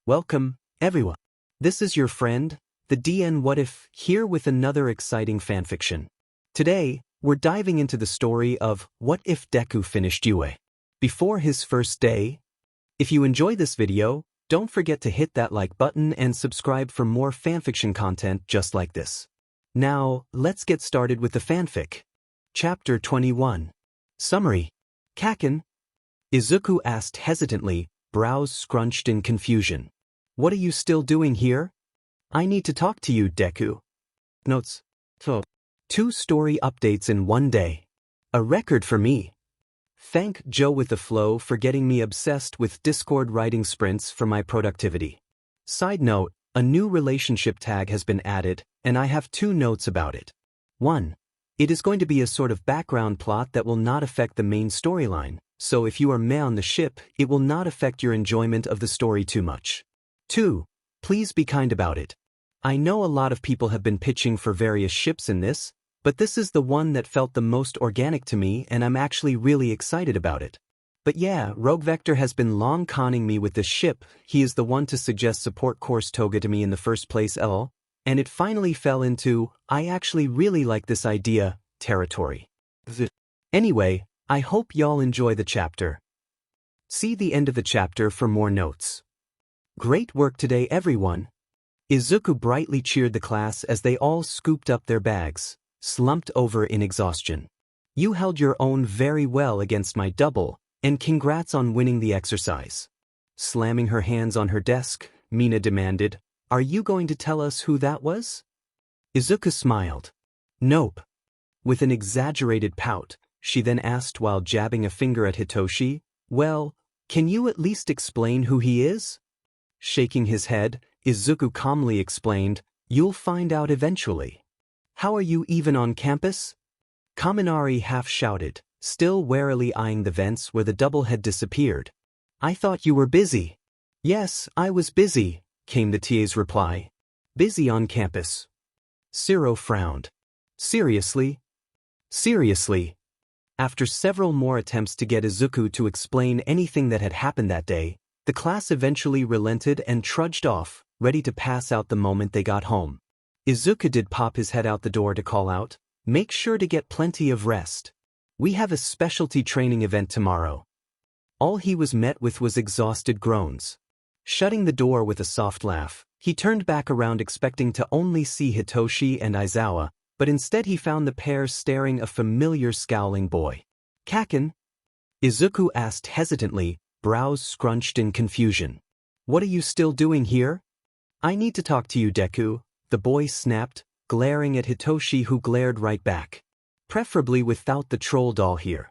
Welcome, everyone. This is your friend, the DN What If, here with another exciting fanfiction. Today, we're diving into the story of What If Deku Finished UA before his first day. If you enjoy this video, don't forget to hit that like button and subscribe for more fanfiction content just like this. Now, let's get started with the fanfic. Chapter 21. Summary. Kaken? Izuku asked hesitantly, brows scrunched in confusion. What are you still doing here? I need to talk to you, Deku. Notes. 2 story updates in one day. A record for me. Thank Joe with the flow for getting me obsessed with Discord writing sprints for my productivity. Side note, a new relationship tag has been added, and I have 2 notes about it. 1. It is going to be a sort of background plot that will not affect the main storyline, so if you are meh on the ship, it will not affect your enjoyment of the story too much. 2. Please be kind about it. I know a lot of people have been pitching for various ships in this, but this is the one that felt the most organic to me and I'm actually really excited about it. But yeah, Rogue Vector has been long conning me with this ship. He is the one to suggest support course Toga to me in the first place, and it finally fell into, I actually really like this idea, territory. Anyway, I hope y'all enjoy the chapter. See the end of the chapter for more notes. Great work today, everyone. Izuku brightly cheered the class as they all scooped up their bags, slumped over in exhaustion. You held your own very well against my double, and congrats on winning the exercise. Slamming her hands on her desk, Mina demanded, Are you going to tell us who that was? Izuku smiled. Nope. With an exaggerated pout, she then asked while jabbing a finger at Hitoshi, Well, can you at least explain who he is? Shaking his head, Izuku calmly explained, You'll find out eventually. How are you even on campus? Kaminari half shouted, still warily eyeing the vents where the double had disappeared. I thought you were busy. Yes, I was busy, came the TA's reply. Busy on campus. Ciro frowned. Seriously? Seriously? After several more attempts to get Izuku to explain anything that had happened that day, the class eventually relented and trudged off, ready to pass out the moment they got home. Izuku did pop his head out the door to call out, Make sure to get plenty of rest. We have a specialty training event tomorrow. All he was met with was exhausted groans. Shutting the door with a soft laugh, he turned back around expecting to only see Hitoshi and Aizawa, but instead he found the pair staring a familiar scowling boy. Kaken? Izuku asked hesitantly, brows scrunched in confusion. What are you still doing here? I need to talk to you, Deku, the boy snapped, glaring at Hitoshi who glared right back. Preferably without the troll doll here.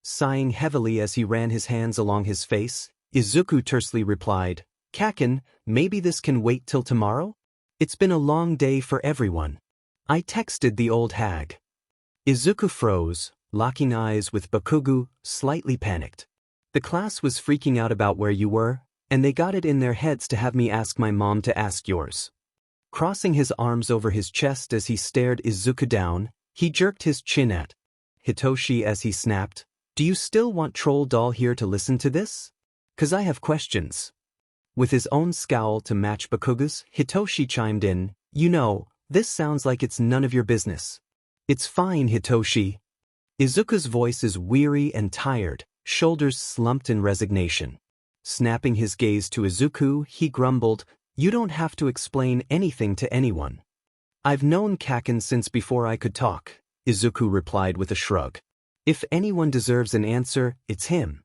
Sighing heavily as he ran his hands along his face, Izuku tersely replied, Kaken, maybe this can wait till tomorrow? It's been a long day for everyone. I texted the old hag. Izuku froze, locking eyes with Bakugo, slightly panicked. The class was freaking out about where you were, and they got it in their heads to have me ask my mom to ask yours. Crossing his arms over his chest as he stared Izuku down, he jerked his chin at Hitoshi as he snapped, Do you still want Troll Doll here to listen to this? 'Cause I have questions. With his own scowl to match Bakugo's, Hitoshi chimed in, You know, this sounds like it's none of your business. It's fine, Hitoshi. Izuku's voice is weary and tired, shoulders slumped in resignation. Snapping his gaze to Izuku, he grumbled, You don't have to explain anything to anyone. I've known Kaken since before I could talk, Izuku replied with a shrug. If anyone deserves an answer, it's him.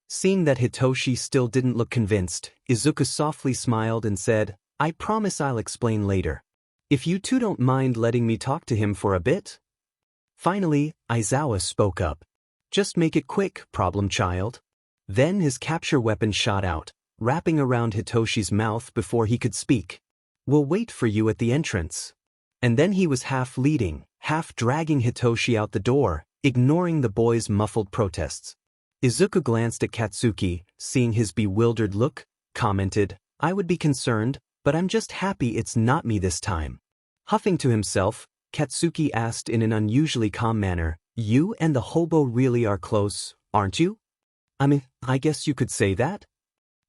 Seeing that Hitoshi still didn't look convinced, Izuku softly smiled and said, I promise I'll explain later. If you two don't mind letting me talk to him for a bit? Finally, Aizawa spoke up. Just make it quick, problem child. Then his capture weapon shot out, wrapping around Hitoshi's mouth before he could speak. We'll wait for you at the entrance. And then he was half leading, half dragging Hitoshi out the door, ignoring the boy's muffled protests. Izuku glanced at Katsuki, seeing his bewildered look, commented, I would be concerned, but I'm just happy it's not me this time. Huffing to himself, Katsuki asked in an unusually calm manner, You and the hobo really are close, aren't you? I mean, I guess you could say that?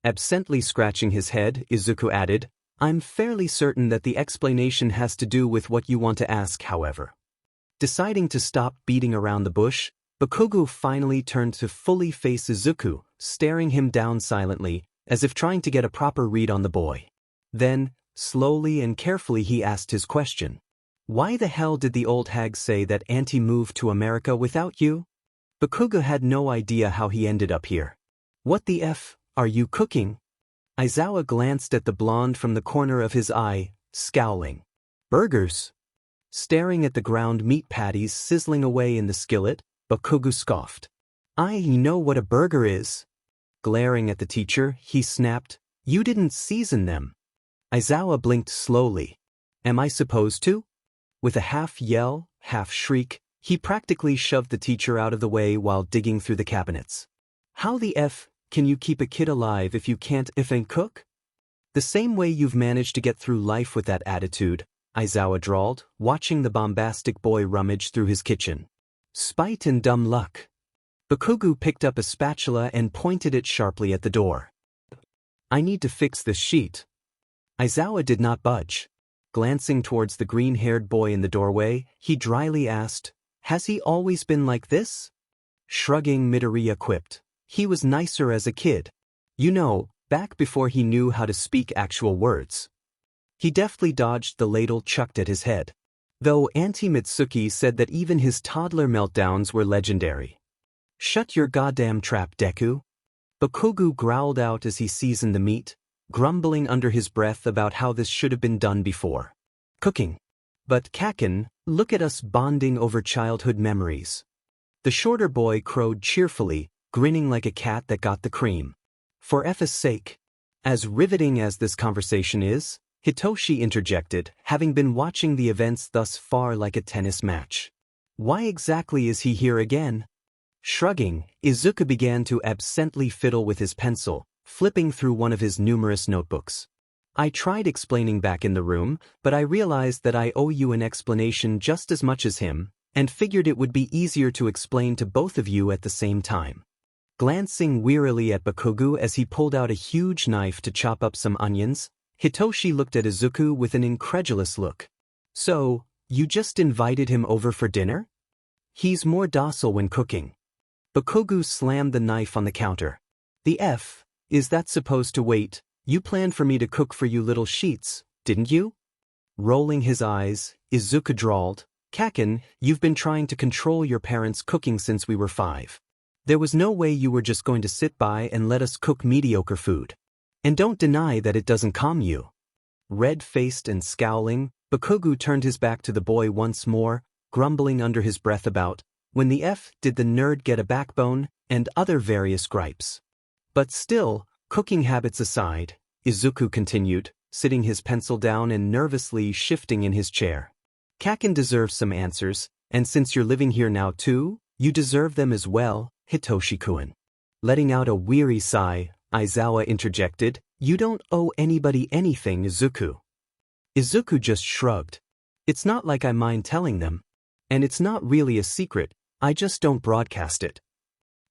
Absently scratching his head, Izuku added, I'm fairly certain that the explanation has to do with what you want to ask, however. Deciding to stop beating around the bush, Bakugo finally turned to fully face Izuku, staring him down silently, as if trying to get a proper read on the boy. Then, slowly and carefully he asked his question. Why the hell did the old hag say that Auntie moved to America without you? Bakugo had no idea how he ended up here. What the F are you cooking? Aizawa glanced at the blonde from the corner of his eye, scowling. Burgers. Staring at the ground meat patties sizzling away in the skillet, Bakugo scoffed. I know what a burger is. Glaring at the teacher, he snapped, You didn't season them. Aizawa blinked slowly. Am I supposed to? With a half yell, half shriek, he practically shoved the teacher out of the way while digging through the cabinets. How the F can you keep a kid alive if you can't effing cook? The same way you've managed to get through life with that attitude, Aizawa drawled, watching the bombastic boy rummage through his kitchen. Spite and dumb luck. Bakugo picked up a spatula and pointed it sharply at the door. I need to fix this sheet. Aizawa did not budge. Glancing towards the green-haired boy in the doorway, he dryly asked, Has he always been like this? Shrugging, Midoriya quipped, He was nicer as a kid. You know, back before he knew how to speak actual words. He deftly dodged the ladle chucked at his head. Though Auntie Mitsuki said that even his toddler meltdowns were legendary. Shut your goddamn trap, Deku. Bakugo growled out as he seasoned the meat, grumbling under his breath about how this should have been done before. Cooking. But Kaken, look at us bonding over childhood memories. The shorter boy crowed cheerfully, grinning like a cat that got the cream. For F's sake. As riveting as this conversation is, Hitoshi interjected, having been watching the events thus far like a tennis match. Why exactly is he here again? Shrugging, Izuku began to absently fiddle with his pencil, flipping through one of his numerous notebooks. I tried explaining back in the room, but I realized that I owe you an explanation just as much as him, and figured it would be easier to explain to both of you at the same time. Glancing wearily at Bakugo as he pulled out a huge knife to chop up some onions, Hitoshi looked at Izuku with an incredulous look. So, you just invited him over for dinner? He's more docile when cooking. Bakugo slammed the knife on the counter. The F, is that supposed to wait? You planned for me to cook for you little sheets, didn't you? Rolling his eyes, Izuku drawled, Kaken, you've been trying to control your parents' cooking since we were 5. There was no way you were just going to sit by and let us cook mediocre food. And don't deny that it doesn't calm you. Red-faced and scowling, Bakugo turned his back to the boy once more, grumbling under his breath about, when the F did the nerd get a backbone, and other various gripes. But still, cooking habits aside, Izuku continued, sitting his pencil down and nervously shifting in his chair. Kaken deserves some answers, and since you're living here now too, you deserve them as well, Hitoshi-kun. Letting out a weary sigh, Aizawa interjected, You don't owe anybody anything, Izuku. Izuku just shrugged. It's not like I mind telling them. And it's not really a secret, I just don't broadcast it.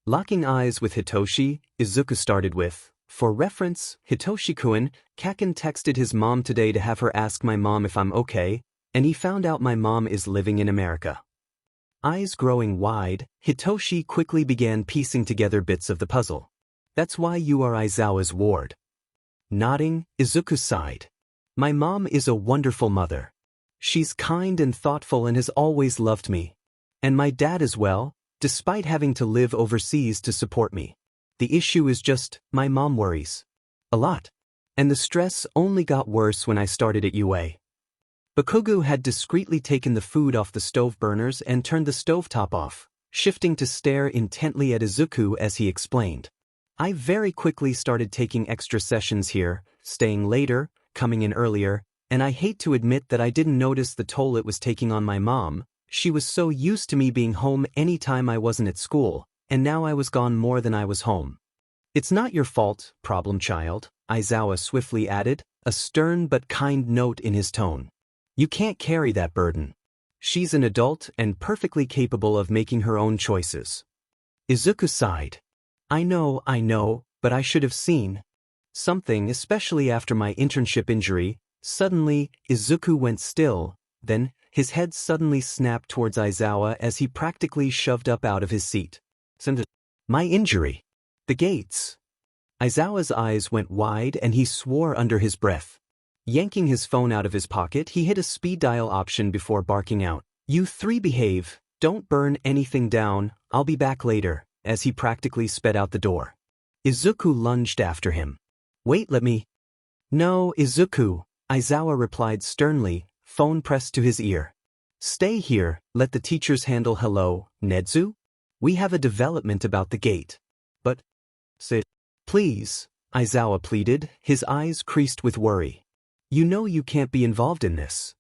Locking eyes with Hitoshi, Izuku started with, For reference, Hitoshi-kun, Kaken texted his mom today to have her ask my mom if I'm okay, and he found out my mom is living in America. Eyes growing wide, Hitoshi quickly began piecing together bits of the puzzle. That's why you are Aizawa's ward. Nodding, Izuku sighed. My mom is a wonderful mother. She's kind and thoughtful and has always loved me. And my dad as well, despite having to live overseas to support me. The issue is just, my mom worries. A lot. And the stress only got worse when I started at UA. Bakugo had discreetly taken the food off the stove burners and turned the stovetop off, shifting to stare intently at Izuku as he explained. I very quickly started taking extra sessions here, staying later, coming in earlier, and I hate to admit that I didn't notice the toll it was taking on my mom. She was so used to me being home any time I wasn't at school, and now I was gone more than I was home. It's not your fault, problem child, Aizawa swiftly added, a stern but kind note in his tone. You can't carry that burden. She's an adult and perfectly capable of making her own choices. Izuku sighed. I know, but I should have seen. something, especially after my internship injury. Suddenly, Izuku went still, then, his head suddenly snapped towards Aizawa as he practically shoved up out of his seat. My injury. The gates. Aizawa's eyes went wide and he swore under his breath. Yanking his phone out of his pocket, he hit a speed dial option before barking out, "You three behave, don't burn anything down, I'll be back later," as he practically sped out the door. Izuku lunged after him. "Wait, let me." "No, Izuku," Aizawa replied sternly, phone pressed to his ear. "Stay here, let the teachers handle." "Hello, Nedzu? We have a development about the gate." "But, sit. Please," Aizawa pleaded, his eyes creased with worry. "You know you can't be involved in this."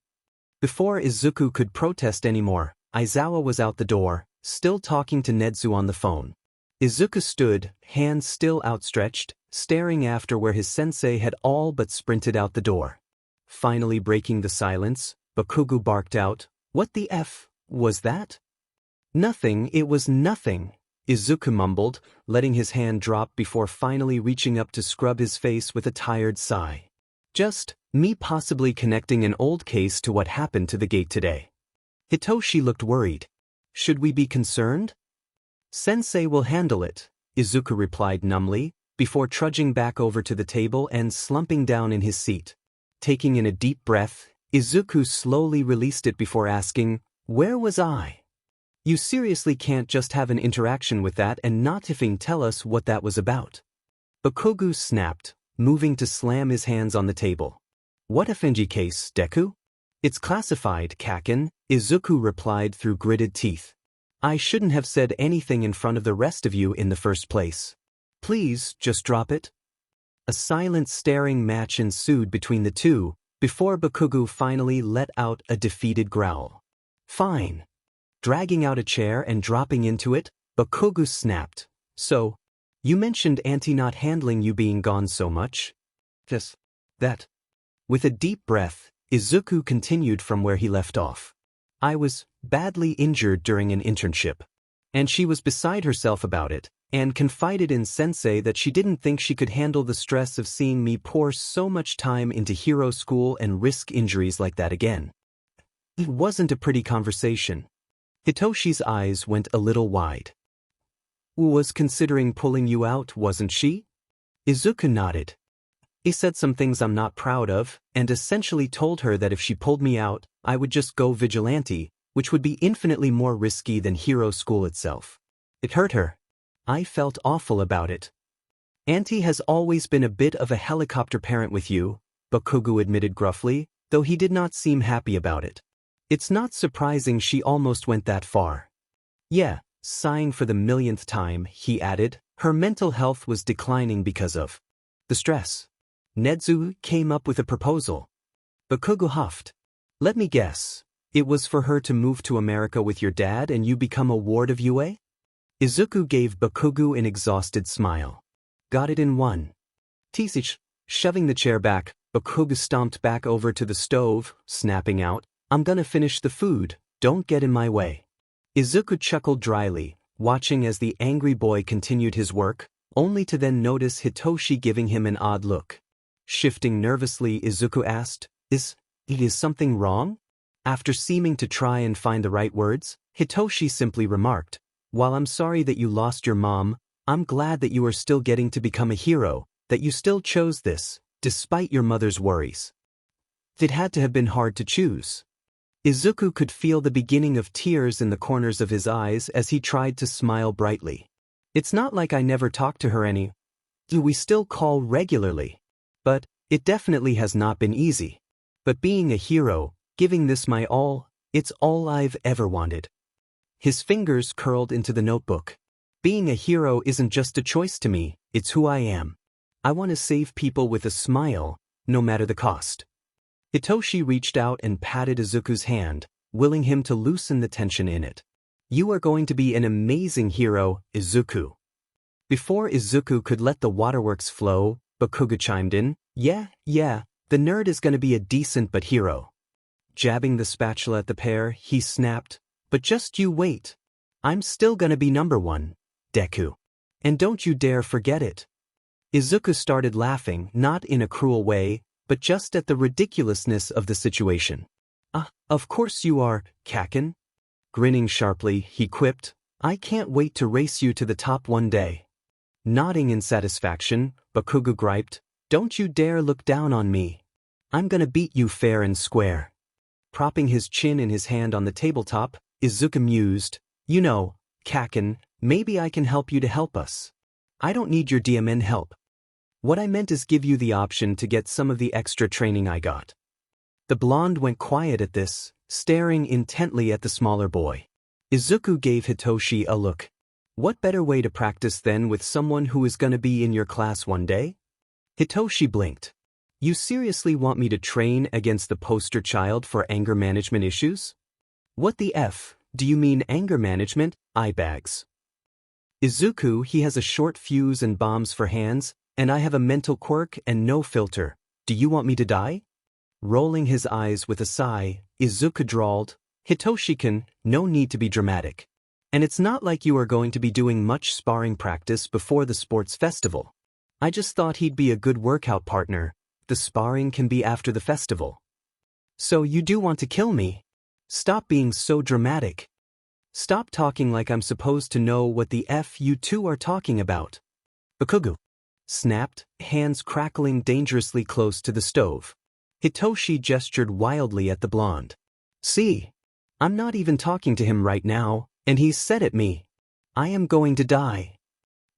Before Izuku could protest anymore, Aizawa was out the door, still talking to Nedzu on the phone. Izuku stood, hands still outstretched, staring after where his sensei had all but sprinted out the door. Finally breaking the silence, Bakugo barked out, "What the F was that?" "Nothing, it was nothing," Izuku mumbled, letting his hand drop before finally reaching up to scrub his face with a tired sigh. "Just me possibly connecting an old case to what happened to the gate today." Hitoshi looked worried. "Should we be concerned?" "Sensei will handle it," Izuku replied numbly, before trudging back over to the table and slumping down in his seat. Taking in a deep breath, Izuku slowly released it before asking, "Where was I?" "You seriously can't just have an interaction with that and not even tell us what that was about." Bakugo snapped, moving to slam his hands on the table. "What FNG case, Deku?" "It's classified, Kaken," Izuku replied through gritted teeth. "I shouldn't have said anything in front of the rest of you in the first place. Please, just drop it." A silent staring match ensued between the two, before Bakugo finally let out a defeated growl. "Fine." Dragging out a chair and dropping into it, Bakugo snapped, "So, you mentioned Auntie not handling you being gone so much?" "Just that." With a deep breath, Izuku continued from where he left off. "I was badly injured during an internship. And she was beside herself about it, and confided in Sensei that she didn't think she could handle the stress of seeing me pour so much time into hero school and risk injuries like that again." It wasn't a pretty conversation. Hitoshi's eyes went a little wide. "Was considering pulling you out, wasn't she?" Izuku nodded. "He said some things I'm not proud of, and essentially told her that if she pulled me out, I would just go vigilante, which would be infinitely more risky than hero school itself. It hurt her. I felt awful about it." "Auntie has always been a bit of a helicopter parent with you," Bakugo admitted gruffly, though he did not seem happy about it. "It's not surprising she almost went that far." "Yeah," sighing for the millionth time, he added, "her mental health was declining because of the stress." Nedzu came up with a proposal. Bakugo huffed. "Let me guess. It was for her to move to America with your dad and you become a ward of UA?" Izuku gave Bakugo an exhausted smile. "Got it in one." Tisich, shoving the chair back, Bakugo stomped back over to the stove, snapping out, "I'm gonna finish the food, don't get in my way." Izuku chuckled dryly, watching as the angry boy continued his work, only to then notice Hitoshi giving him an odd look. Shifting nervously, Izuku asked, Is something wrong?" After seeming to try and find the right words, Hitoshi simply remarked, "While I'm sorry that you lost your mom, I'm glad that you are still getting to become a hero, that you still chose this, despite your mother's worries." It had to have been hard to choose. Izuku could feel the beginning of tears in the corners of his eyes as he tried to smile brightly. "It's not like I never talked to her any. We still call regularly. But it definitely has not been easy. But being a hero, giving this my all, it's all I've ever wanted." His fingers curled into the notebook. "Being a hero isn't just a choice to me, it's who I am. I want to save people with a smile, no matter the cost." Hitoshi reached out and patted Izuku's hand, willing him to loosen the tension in it. "You are going to be an amazing hero, Izuku." Before Izuku could let the waterworks flow, Bakugo chimed in, Yeah, the nerd is going to be a decent but hero." Jabbing the spatula at the pair, he snapped, "But just you wait. I'm still going to be number one, Deku. And don't you dare forget it." Izuku started laughing, not in a cruel way, but just at the ridiculousness of the situation. Of course you are, Kaken. Grinning sharply, he quipped, I can't wait to race you to the top one day. Nodding in satisfaction, Bakugo griped, don't you dare look down on me. I'm gonna beat you fair and square. Propping his chin in his hand on the tabletop, Izuku mused, you know, Kaken, maybe I can help you to help us. I don't need your DMN help. What I meant is give you the option to get some of the extra training I got. The blonde went quiet at this, staring intently at the smaller boy. Izuku gave Hitoshi a look. What better way to practice than with someone who is gonna be in your class one day? Hitoshi blinked. You seriously want me to train against the poster child for anger management issues? What the F, do you mean anger management, eyebags? Izuku, he has a short fuse and bombs for hands, and I have a mental quirk and no filter. Do you want me to die? Rolling his eyes with a sigh, Izuku drawled, Hitoshi-kun, no need to be dramatic. And it's not like you are going to be doing much sparring practice before the sports festival. I just thought he'd be a good workout partner. The sparring can be after the festival. So you do want to kill me? Stop being so dramatic. Stop talking like I'm supposed to know what the F you two are talking about. Bakugo snapped, hands crackling dangerously close to the stove. Hitoshi gestured wildly at the blonde. See? I'm not even talking to him right now, and he's said at me. I am going to die.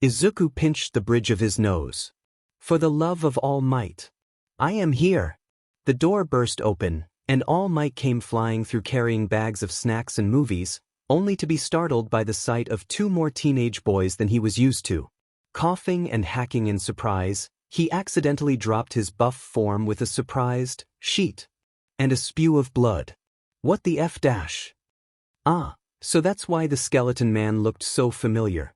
Izuku pinched the bridge of his nose. For the love of All Might. I am here. The door burst open, and All Might came flying through carrying bags of snacks and movies, only to be startled by the sight of two more teenage boys than he was used to. Coughing and hacking in surprise, he accidentally dropped his buff form with a surprised sheet. And a spew of blood. What the F dash? Ah, so that's why the skeleton man looked so familiar.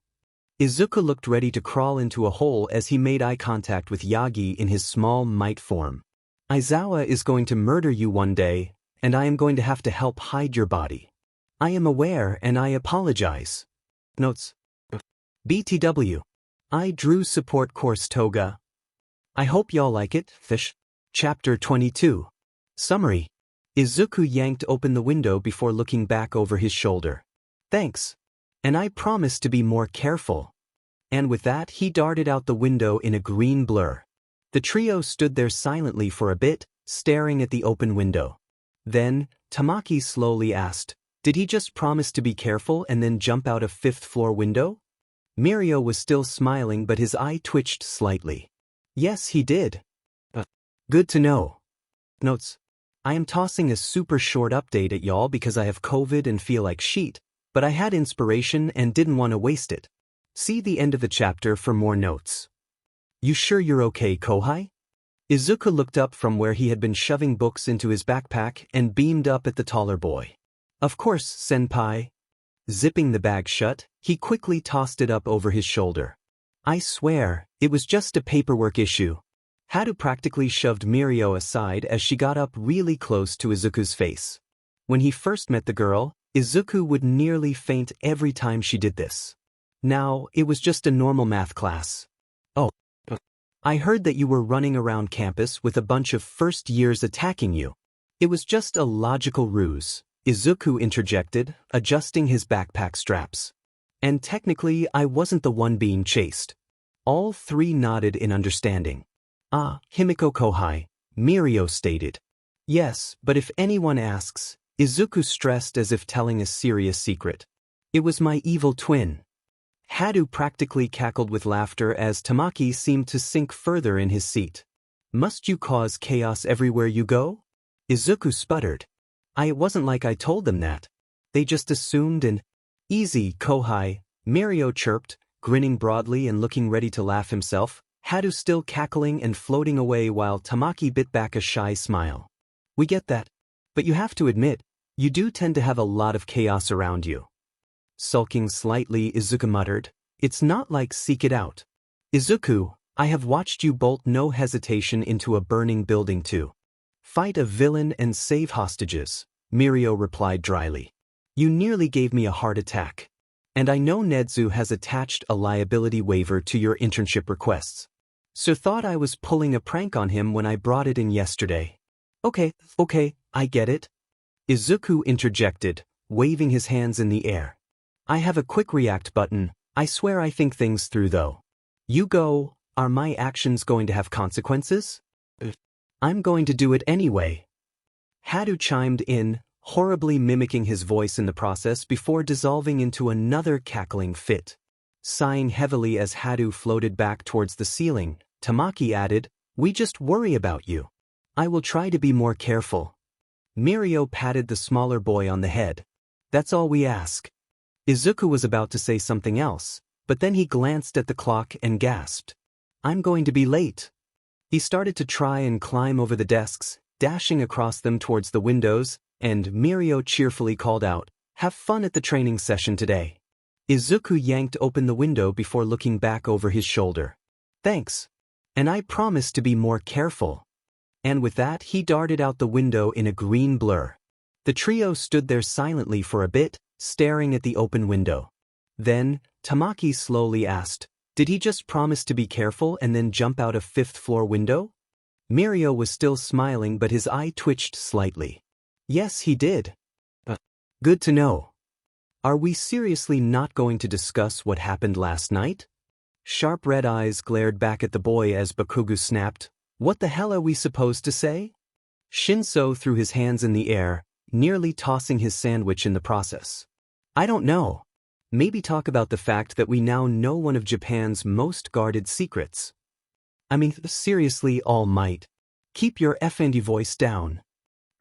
Izuku looked ready to crawl into a hole as he made eye contact with Yagi in his small might form. Aizawa is going to murder you one day, and I am going to have to help hide your body. I am aware and I apologize. Notes. BTW. I drew support course Toga. I hope y'all like it, fish. Chapter 22. Summary. Izuku yanked open the window before looking back over his shoulder. Thanks. And I promise to be more careful. And with that he darted out the window in a green blur. The trio stood there silently for a bit, staring at the open window. Then, Tamaki slowly asked, did he just promise to be careful and then jump out a fifth-floor window? Mirio was still smiling but his eye twitched slightly. Yes, he did. Good to know. Notes. I am tossing a super short update at y'all because I have COVID and feel like shit, but I had inspiration and didn't want to waste it. See the end of the chapter for more notes. You sure you're okay, Kohai? Izuku looked up from where he had been shoving books into his backpack and beamed up at the taller boy. Of course, senpai. Zipping the bag shut, he quickly tossed it up over his shoulder. I swear, it was just a paperwork issue. Haru practically shoved Mirio aside as she got up really close to Izuku's face. When he first met the girl, Izuku would nearly faint every time she did this. Now, it was just a normal math class. Oh. I heard that you were running around campus with a bunch of first years attacking you. It was just a logical ruse, Izuku interjected, adjusting his backpack straps. And technically, I wasn't the one being chased. All three nodded in understanding. Ah, Himiko Kohai, Mirio stated. Yes, but if anyone asks, Izuku stressed as if telling a serious secret. It was my evil twin. Haru practically cackled with laughter as Tamaki seemed to sink further in his seat. Must you cause chaos everywhere you go? Izuku sputtered. It wasn't like I told them that. They just assumed and... Easy, Kohai, Mirio chirped, grinning broadly and looking ready to laugh himself, Haru still cackling and floating away while Tamaki bit back a shy smile. We get that. But you have to admit, you do tend to have a lot of chaos around you. Sulking slightly, Izuku muttered, it's not like seek it out. Izuku, I have watched you bolt no hesitation into a burning building to fight a villain and save hostages, Mirio replied dryly. You nearly gave me a heart attack. And I know Nedzu has attached a liability waiver to your internship requests. So thought I was pulling a prank on him when I brought it in yesterday. Okay, I get it. Izuku interjected, waving his hands in the air. I have a quick react button, I swear I think things through though. You go, are my actions going to have consequences? I'm going to do it anyway. Hadu chimed in, horribly mimicking his voice in the process before dissolving into another cackling fit. Sighing heavily as Hadu floated back towards the ceiling, Tamaki added, we just worry about you. I will try to be more careful. Mirio patted the smaller boy on the head. That's all we ask. Izuku was about to say something else, but then he glanced at the clock and gasped. I'm going to be late. He started to try and climb over the desks, dashing across them towards the windows, and Mirio cheerfully called out, have fun at the training session today. Izuku yanked open the window before looking back over his shoulder. Thanks. And I promise to be more careful. And with that he darted out the window in a green blur. The trio stood there silently for a bit, staring at the open window. Then, Tamaki slowly asked, did he just promise to be careful and then jump out a fifth-floor window? Mirio was still smiling but his eye twitched slightly. Yes, he did. Good to know. Are we seriously not going to discuss what happened last night? Sharp red eyes glared back at the boy as Bakugo snapped, what the hell are we supposed to say? Shinso threw his hands in the air, nearly tossing his sandwich in the process. I don't know. Maybe talk about the fact that we now know one of Japan's most guarded secrets. I mean, seriously, All Might. Keep your effendi voice down.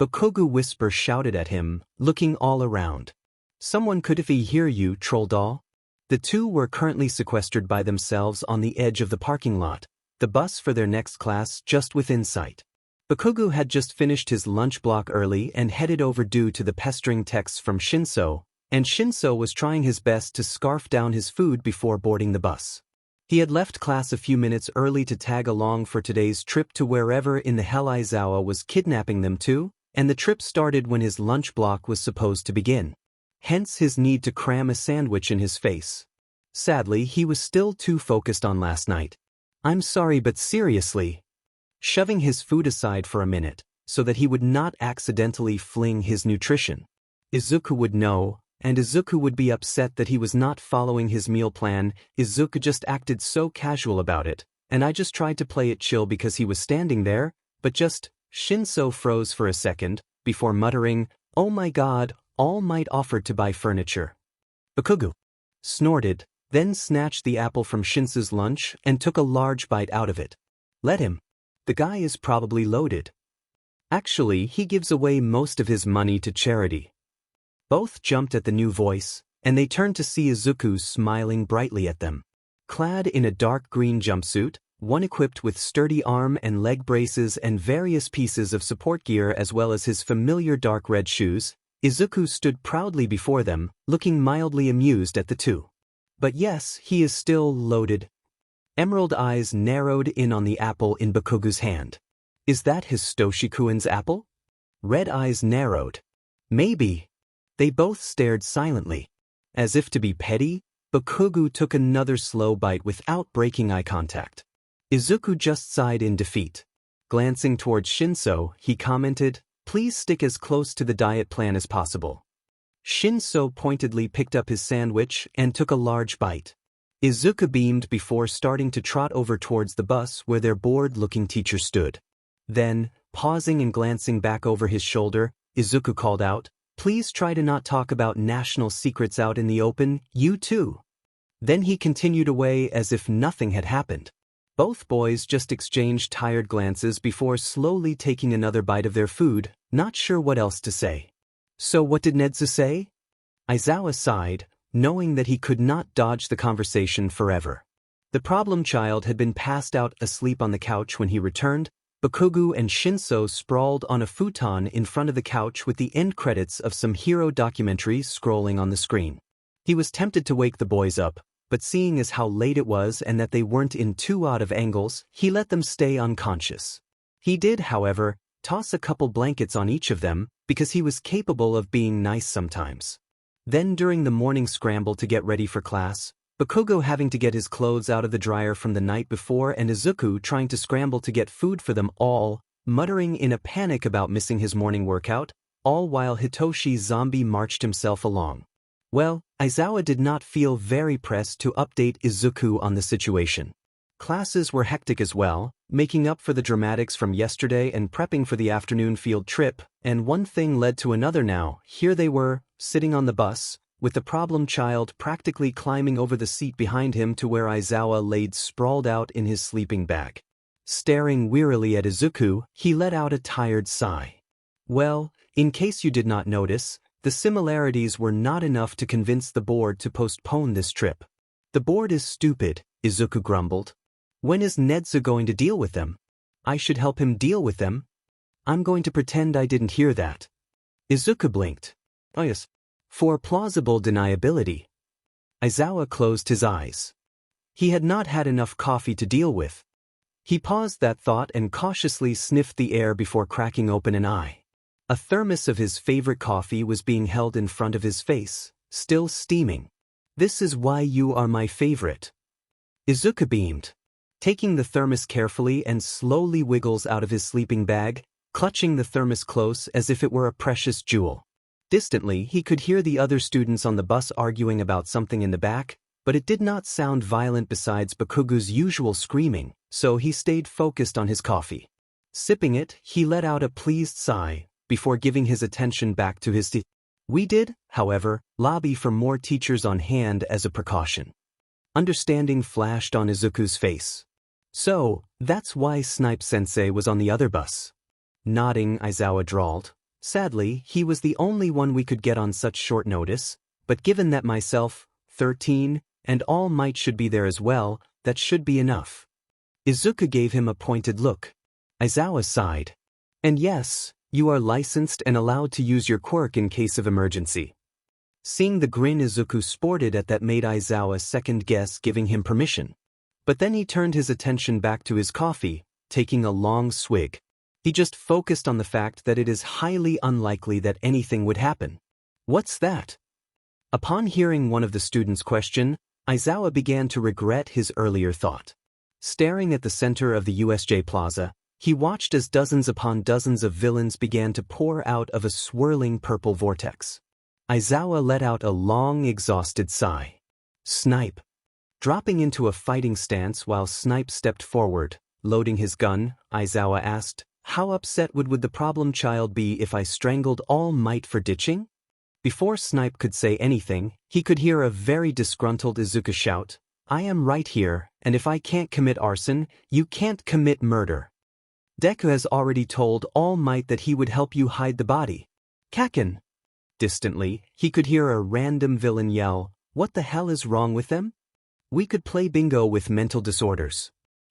Bakugo whisper shouted at him, looking all around. Someone could hear you, troll doll. The two were currently sequestered by themselves on the edge of the parking lot, the bus for their next class just within sight. Bakugo had just finished his lunch block early and headed over due to the pestering texts from Shinso, and Shinso was trying his best to scarf down his food before boarding the bus. He had left class a few minutes early to tag along for today's trip to wherever in the hell Aizawa was kidnapping them to, and the trip started when his lunch block was supposed to begin. Hence his need to cram a sandwich in his face. Sadly, he was still too focused on last night. I'm sorry, but seriously. Shoving his food aside for a minute, so that he would not accidentally fling his nutrition. Izuku would know, and Izuku would be upset that he was not following his meal plan. Izuku just acted so casual about it, and I just tried to play it chill because he was standing there, but just, Shinso froze for a second, before muttering, oh my god, All Might offered to buy furniture. Bakugo snorted, then snatched the apple from Shinso's lunch and took a large bite out of it. Let him. The guy is probably loaded. Actually, he gives away most of his money to charity. Both jumped at the new voice, and they turned to see Izuku smiling brightly at them. Clad in a dark green jumpsuit, one equipped with sturdy arm and leg braces and various pieces of support gear as well as his familiar dark red shoes, Izuku stood proudly before them, looking mildly amused at the two. But yes, he is still loaded. Emerald eyes narrowed in on the apple in Bakugo's hand. Is that Hitoshi-kun's apple? Red eyes narrowed. Maybe. They both stared silently. As if to be petty, Bakugo took another slow bite without breaking eye contact. Izuku just sighed in defeat. Glancing towards Shinso, he commented, please stick as close to the diet plan as possible. Shinso pointedly picked up his sandwich and took a large bite. Izuku beamed before starting to trot over towards the bus where their bored-looking teacher stood. Then, pausing and glancing back over his shoulder, Izuku called out, please try to not talk about national secrets out in the open, you too. Then he continued away as if nothing had happened. Both boys just exchanged tired glances before slowly taking another bite of their food, not sure what else to say. So what did Nedzu say? Aizawa sighed, knowing that he could not dodge the conversation forever. The problem child had been passed out asleep on the couch when he returned. Bakugo and Shinso sprawled on a futon in front of the couch with the end credits of some hero documentary scrolling on the screen. He was tempted to wake the boys up, but seeing as how late it was and that they weren't in too odd of angles, he let them stay unconscious. He did, however, toss a couple blankets on each of them, because he was capable of being nice sometimes. Then during the morning scramble to get ready for class, Bakugo having to get his clothes out of the dryer from the night before and Izuku trying to scramble to get food for them all, muttering in a panic about missing his morning workout, all while Hitoshi's zombie marched himself along. Well, Aizawa did not feel very pressed to update Izuku on the situation. Classes were hectic as well, making up for the dramatics from yesterday and prepping for the afternoon field trip, and one thing led to another now. Here they were, sitting on the bus, with the problem child practically climbing over the seat behind him to where Aizawa laid sprawled out in his sleeping bag. Staring wearily at Izuku, he let out a tired sigh. Well, in case you did not notice, the similarities were not enough to convince the board to postpone this trip. The board is stupid, Izuku grumbled. When is Nedzu going to deal with them? I should help him deal with them. I'm going to pretend I didn't hear that. Izuku blinked. Oh yes. For plausible deniability. Aizawa closed his eyes. He had not had enough coffee to deal with. He paused that thought and cautiously sniffed the air before cracking open an eye. A thermos of his favorite coffee was being held in front of his face, still steaming. This is why you are my favorite. Izuku beamed. Taking the thermos carefully and slowly wiggles out of his sleeping bag, clutching the thermos close as if it were a precious jewel. Distantly, he could hear the other students on the bus arguing about something in the back, but it did not sound violent besides Bakugo's usual screaming, so he stayed focused on his coffee. Sipping it, he let out a pleased sigh, before giving his attention back to his tea. We did, however, lobby for more teachers on hand as a precaution. Understanding flashed on Izuku's face. So, that's why Snipe-sensei was on the other bus. Nodding, Aizawa drawled. Sadly, he was the only one we could get on such short notice, but given that myself, 13, and All Might should be there as well, that should be enough. Izuku gave him a pointed look. Aizawa sighed. And yes, you are licensed and allowed to use your quirk in case of emergency. Seeing the grin Izuku sported at that made Aizawa second-guess giving him permission. But then he turned his attention back to his coffee, taking a long swig. He just focused on the fact that it is highly unlikely that anything would happen. What's that? Upon hearing one of the students question, Aizawa began to regret his earlier thought. Staring at the center of the USJ Plaza, he watched as dozens upon dozens of villains began to pour out of a swirling purple vortex. Aizawa let out a long, exhausted sigh. Snipe. Dropping into a fighting stance while Snipe stepped forward, loading his gun, Aizawa asked, how upset would the problem child be if I strangled All Might for ditching? Before Snipe could say anything, he could hear a very disgruntled Izuku shout, I am right here, and if I can't commit arson, you can't commit murder. Deku has already told All Might that he would help you hide the body. Kaken. Distantly, he could hear a random villain yell, what the hell is wrong with them? We could play bingo with mental disorders.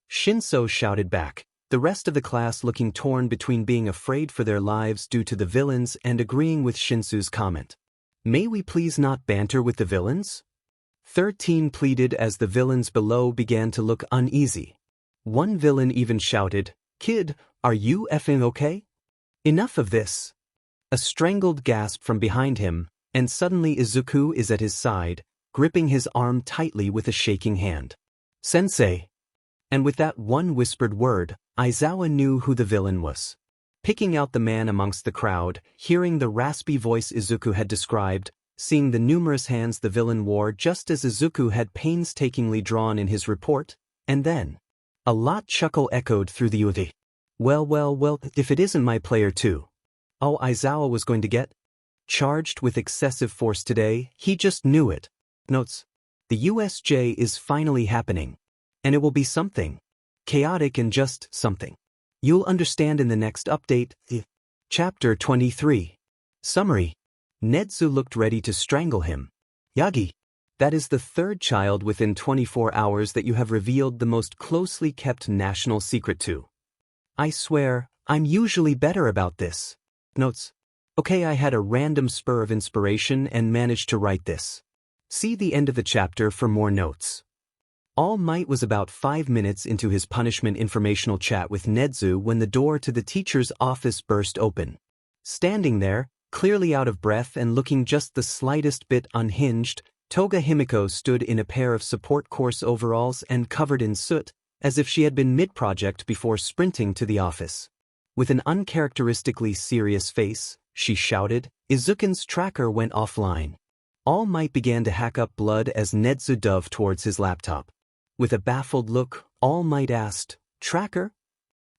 Shinso shouted back, the rest of the class looking torn between being afraid for their lives due to the villains and agreeing with Shinsu's comment. May we please not banter with the villains? 13 pleaded as the villains below began to look uneasy. One villain even shouted, Kid, are you effing okay? Enough of this. A strangled gasp from behind him, and suddenly Izuku is at his side, gripping his arm tightly with a shaking hand. Sensei. And with that one whispered word, Aizawa knew who the villain was. Picking out the man amongst the crowd, hearing the raspy voice Izuku had described, seeing the numerous hands the villain wore just as Izuku had painstakingly drawn in his report, and then a lot chuckle echoed through the UV. Well, if it isn't my player too. Oh, Aizawa was going to get charged with excessive force today, he just knew it. Notes. The USJ is finally happening. And it will be something. Chaotic and just something. You'll understand in the next update. Chapter 23. Summary. Nedzu looked ready to strangle him. Yagi. That is the third child within 24 hours that you have revealed the most closely kept national secret to. I swear, I'm usually better about this. Notes. Okay, I had a random spur of inspiration and managed to write this. See the end of the chapter for more notes. All Might was about 5 minutes into his punishment informational chat with Nedzu when the door to the teacher's office burst open. Standing there, clearly out of breath and looking just the slightest bit unhinged, Toga Himiko stood in a pair of support course overalls and covered in soot, as if she had been mid-project before sprinting to the office. With an uncharacteristically serious face, she shouted, Izuku's tracker went offline. All Might began to hack up blood as Netsu dove towards his laptop. With a baffled look, All Might asked, Tracker?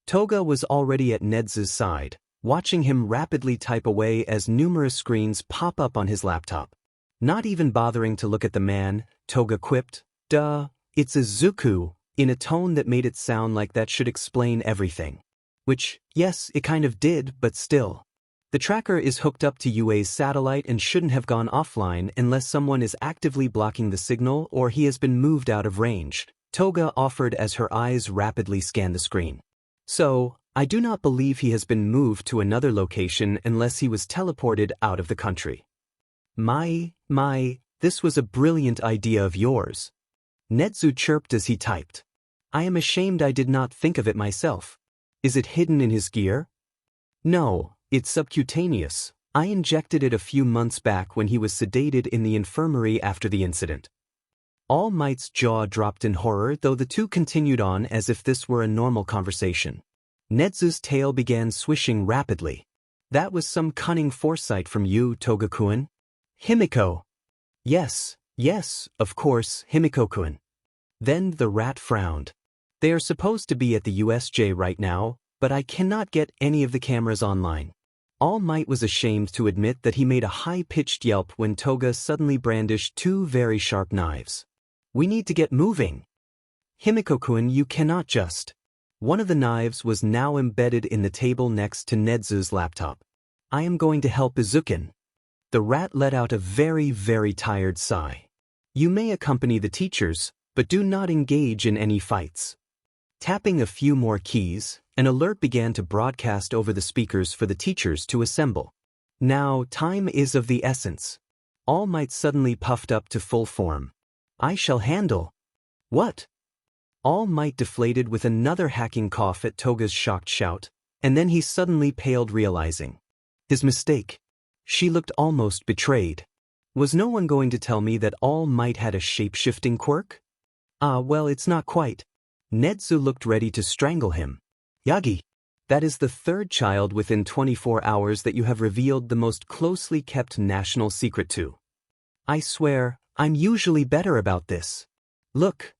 Toga was already at Netsu's side, watching him rapidly type away as numerous screens pop up on his laptop. Not even bothering to look at the man, Toga quipped, Duh, it's Izuku, in a tone that made it sound like that should explain everything. Which, yes, it kind of did, but still. The tracker is hooked up to UA's satellite and shouldn't have gone offline unless someone is actively blocking the signal or he has been moved out of range, Toga offered as her eyes rapidly scanned the screen. So, I do not believe he has been moved to another location unless he was teleported out of the country. This was a brilliant idea of yours. Netsu chirped as he typed. I am ashamed I did not think of it myself. Is it hidden in his gear? No, it's subcutaneous. I injected it a few months back when he was sedated in the infirmary after the incident. All Might's jaw dropped in horror, though the two continued on as if this were a normal conversation. Netsu's tail began swishing rapidly. That was some cunning foresight from you, Toga-kun. Himiko. Yes, of course, Himiko-kun. Then the rat frowned. They are supposed to be at the USJ right now, but I cannot get any of the cameras online. All Might was ashamed to admit that he made a high-pitched yelp when Toga suddenly brandished two very sharp knives. We need to get moving. Himiko-kun, you cannot just. One of the knives was now embedded in the table next to Netsu's laptop. I am going to help Izuku. The rat let out a very, very tired sigh. You may accompany the teachers, but do not engage in any fights. Tapping a few more keys, an alert began to broadcast over the speakers for the teachers to assemble. Now, time is of the essence. All Might suddenly puffed up to full form. I shall handle. What? All Might deflated with another hacking cough at Toga's shocked shout, and then he suddenly paled, realizing his mistake. She looked almost betrayed. Was no one going to tell me that All Might had a shape-shifting quirk? Well, it's not quite. Netsu looked ready to strangle him. Yagi, that is the third child within 24 hours that you have revealed the most closely kept national secret to. I swear, I'm usually better about this. Look.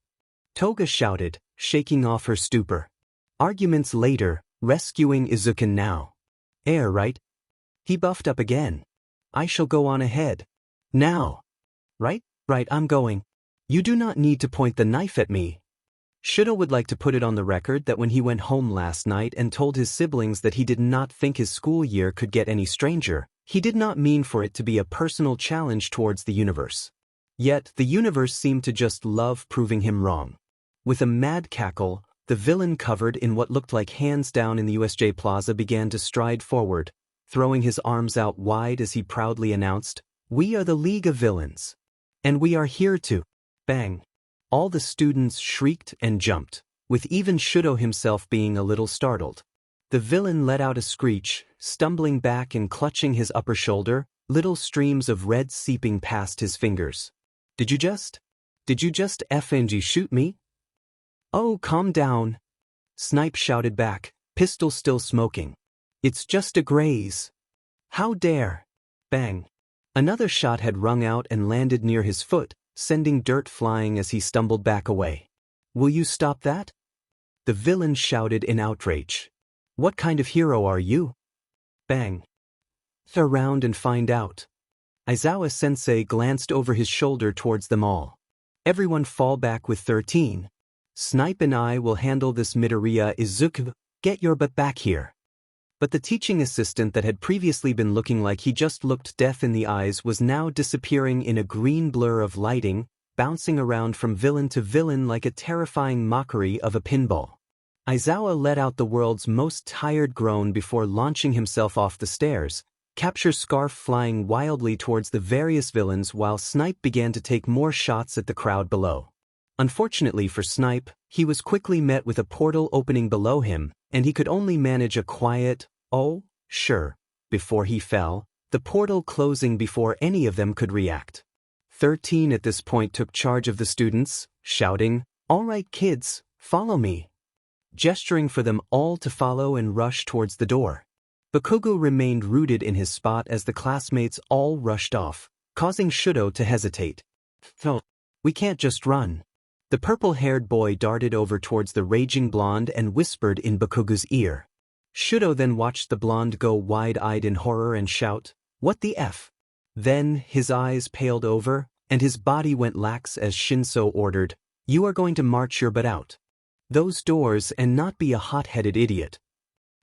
Toga shouted, shaking off her stupor. Arguments later, rescuing Izuku now. Right? He buffed up again. I shall go on ahead. Now. Right, I'm going. You do not need to point the knife at me. Shudo would like to put it on the record that when he went home last night and told his siblings that he did not think his school year could get any stranger, he did not mean for it to be a personal challenge towards the universe. Yet, the universe seemed to just love proving him wrong. With a mad cackle, the villain covered in what looked like hands down in the USJ Plaza began to stride forward, throwing his arms out wide as he proudly announced, We are the League of Villains. And we are here to... Bang. All the students shrieked and jumped, with even Shudo himself being a little startled. The villain let out a screech, stumbling back and clutching his upper shoulder, little streams of red seeping past his fingers. Did you just FNG shoot me? Oh, calm down. Snipe shouted back, pistol still smoking. It's just a graze. How dare. Bang. Another shot had rung out and landed near his foot, sending dirt flying as he stumbled back away. Will you stop that? The villain shouted in outrage. What kind of hero are you? Bang. Turn around and find out. Aizawa-sensei glanced over his shoulder towards them all. Everyone fall back with 13. Snipe and I will handle this Midoriya Izuku. Get your butt back here. But the teaching assistant that had previously been looking like he just looked death in the eyes was now disappearing in a green blur of lighting, bouncing around from villain to villain like a terrifying mockery of a pinball. Aizawa let out the world's most tired groan before launching himself off the stairs, capture scarf flying wildly towards the various villains while Snipe began to take more shots at the crowd below. Unfortunately for Snipe, he was quickly met with a portal opening below him, and he could only manage a quiet, "Oh, sure," before he fell, the portal closing before any of them could react. 13 at this point took charge of the students, shouting, "All right kids, follow me," gesturing for them all to follow and rush towards the door. Bakugo remained rooted in his spot as the classmates all rushed off, causing Shudo to hesitate. "No, we can't just run." The purple-haired boy darted over towards the raging blonde and whispered in Bakugo's ear. Shudo then watched the blonde go wide-eyed in horror and shout, "What the F?" Then his eyes paled over, and his body went lax as Shinso ordered, "You are going to march your butt out those doors and not be a hot-headed idiot."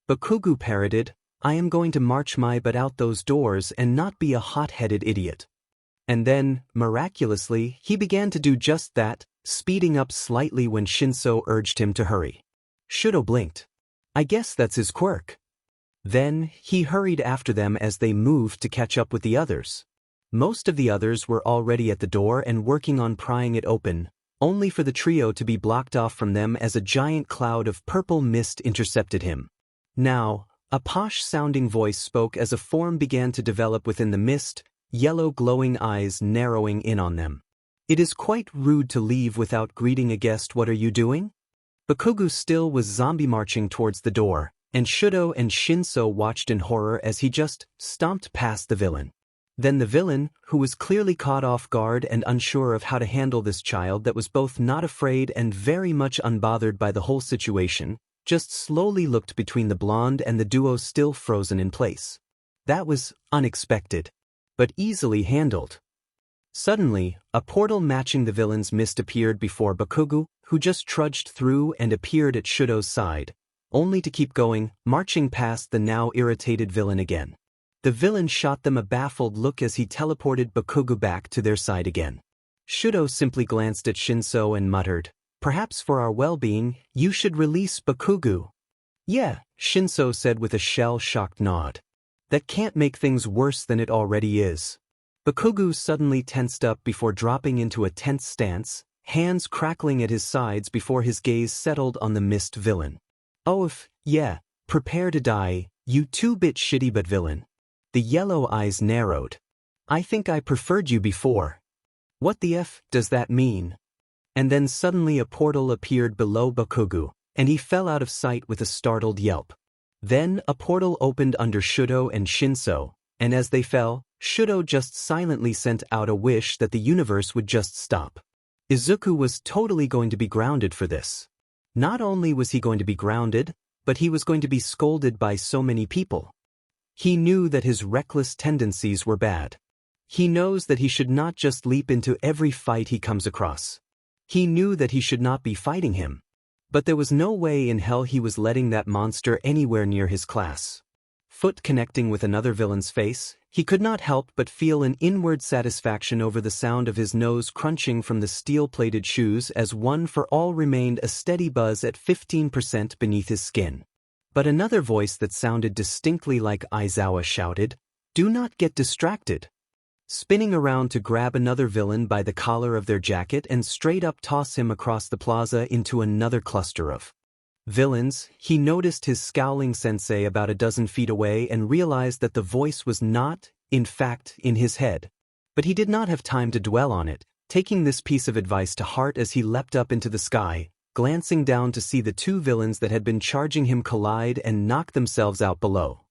Bakugo parroted, "I am going to march my butt out those doors and not be a hot-headed idiot." And then, miraculously, he began to do just that, speeding up slightly when Shinso urged him to hurry. Shudo blinked. I guess that's his quirk. Then, he hurried after them as they moved to catch up with the others. Most of the others were already at the door and working on prying it open, only for the trio to be blocked off from them as a giant cloud of purple mist intercepted him. Now, a posh-sounding voice spoke as a form began to develop within the mist, yellow glowing eyes narrowing in on them. "It is quite rude to leave without greeting a guest. What are you doing?" Bakugo still was zombie marching towards the door, and Shudo and Shinso watched in horror as he just stomped past the villain. Then the villain, who was clearly caught off guard and unsure of how to handle this child that was both not afraid and very much unbothered by the whole situation, just slowly looked between the blonde and the duo still frozen in place. That was unexpected, but easily handled. Suddenly, a portal matching the villain's mist appeared before Bakugo, who just trudged through and appeared at Shudo's side, only to keep going, marching past the now irritated villain again. The villain shot them a baffled look as he teleported Bakugo back to their side again. Shudo simply glanced at Shinso and muttered, "Perhaps for our well-being, you should release Bakugo." "Yeah," Shinso said with a shell-shocked nod. "That can't make things worse than it already is." Bakugo suddenly tensed up before dropping into a tense stance, hands crackling at his sides before his gaze settled on the mist villain. "Oh yeah, prepare to die, you two-bit shitty but villain." The yellow eyes narrowed. "I think I preferred you before. What the F does that mean?" And then suddenly a portal appeared below Bakugo, and he fell out of sight with a startled yelp. Then a portal opened under Shudo and Shinso, and as they fell, Shudo just silently sent out a wish that the universe would just stop. Izuku was totally going to be grounded for this. Not only was he going to be grounded, but he was going to be scolded by so many people. He knew that his reckless tendencies were bad. He knows that he should not just leap into every fight he comes across. He knew that he should not be fighting him. But there was no way in hell he was letting that monster anywhere near his class. Foot connecting with another villain's face, he could not help but feel an inward satisfaction over the sound of his nose crunching from the steel-plated shoes as one for all remained a steady buzz at 15% beneath his skin. But another voice that sounded distinctly like Aizawa shouted, "Do not get distracted." Spinning around to grab another villain by the collar of their jacket and straight up toss him across the plaza into another cluster of villains, he noticed his scowling sensei about a dozen feet away and realized that the voice was not, in fact, in his head. But he did not have time to dwell on it, taking this piece of advice to heart as he leapt up into the sky, glancing down to see the two villains that had been charging him collide and knock themselves out below.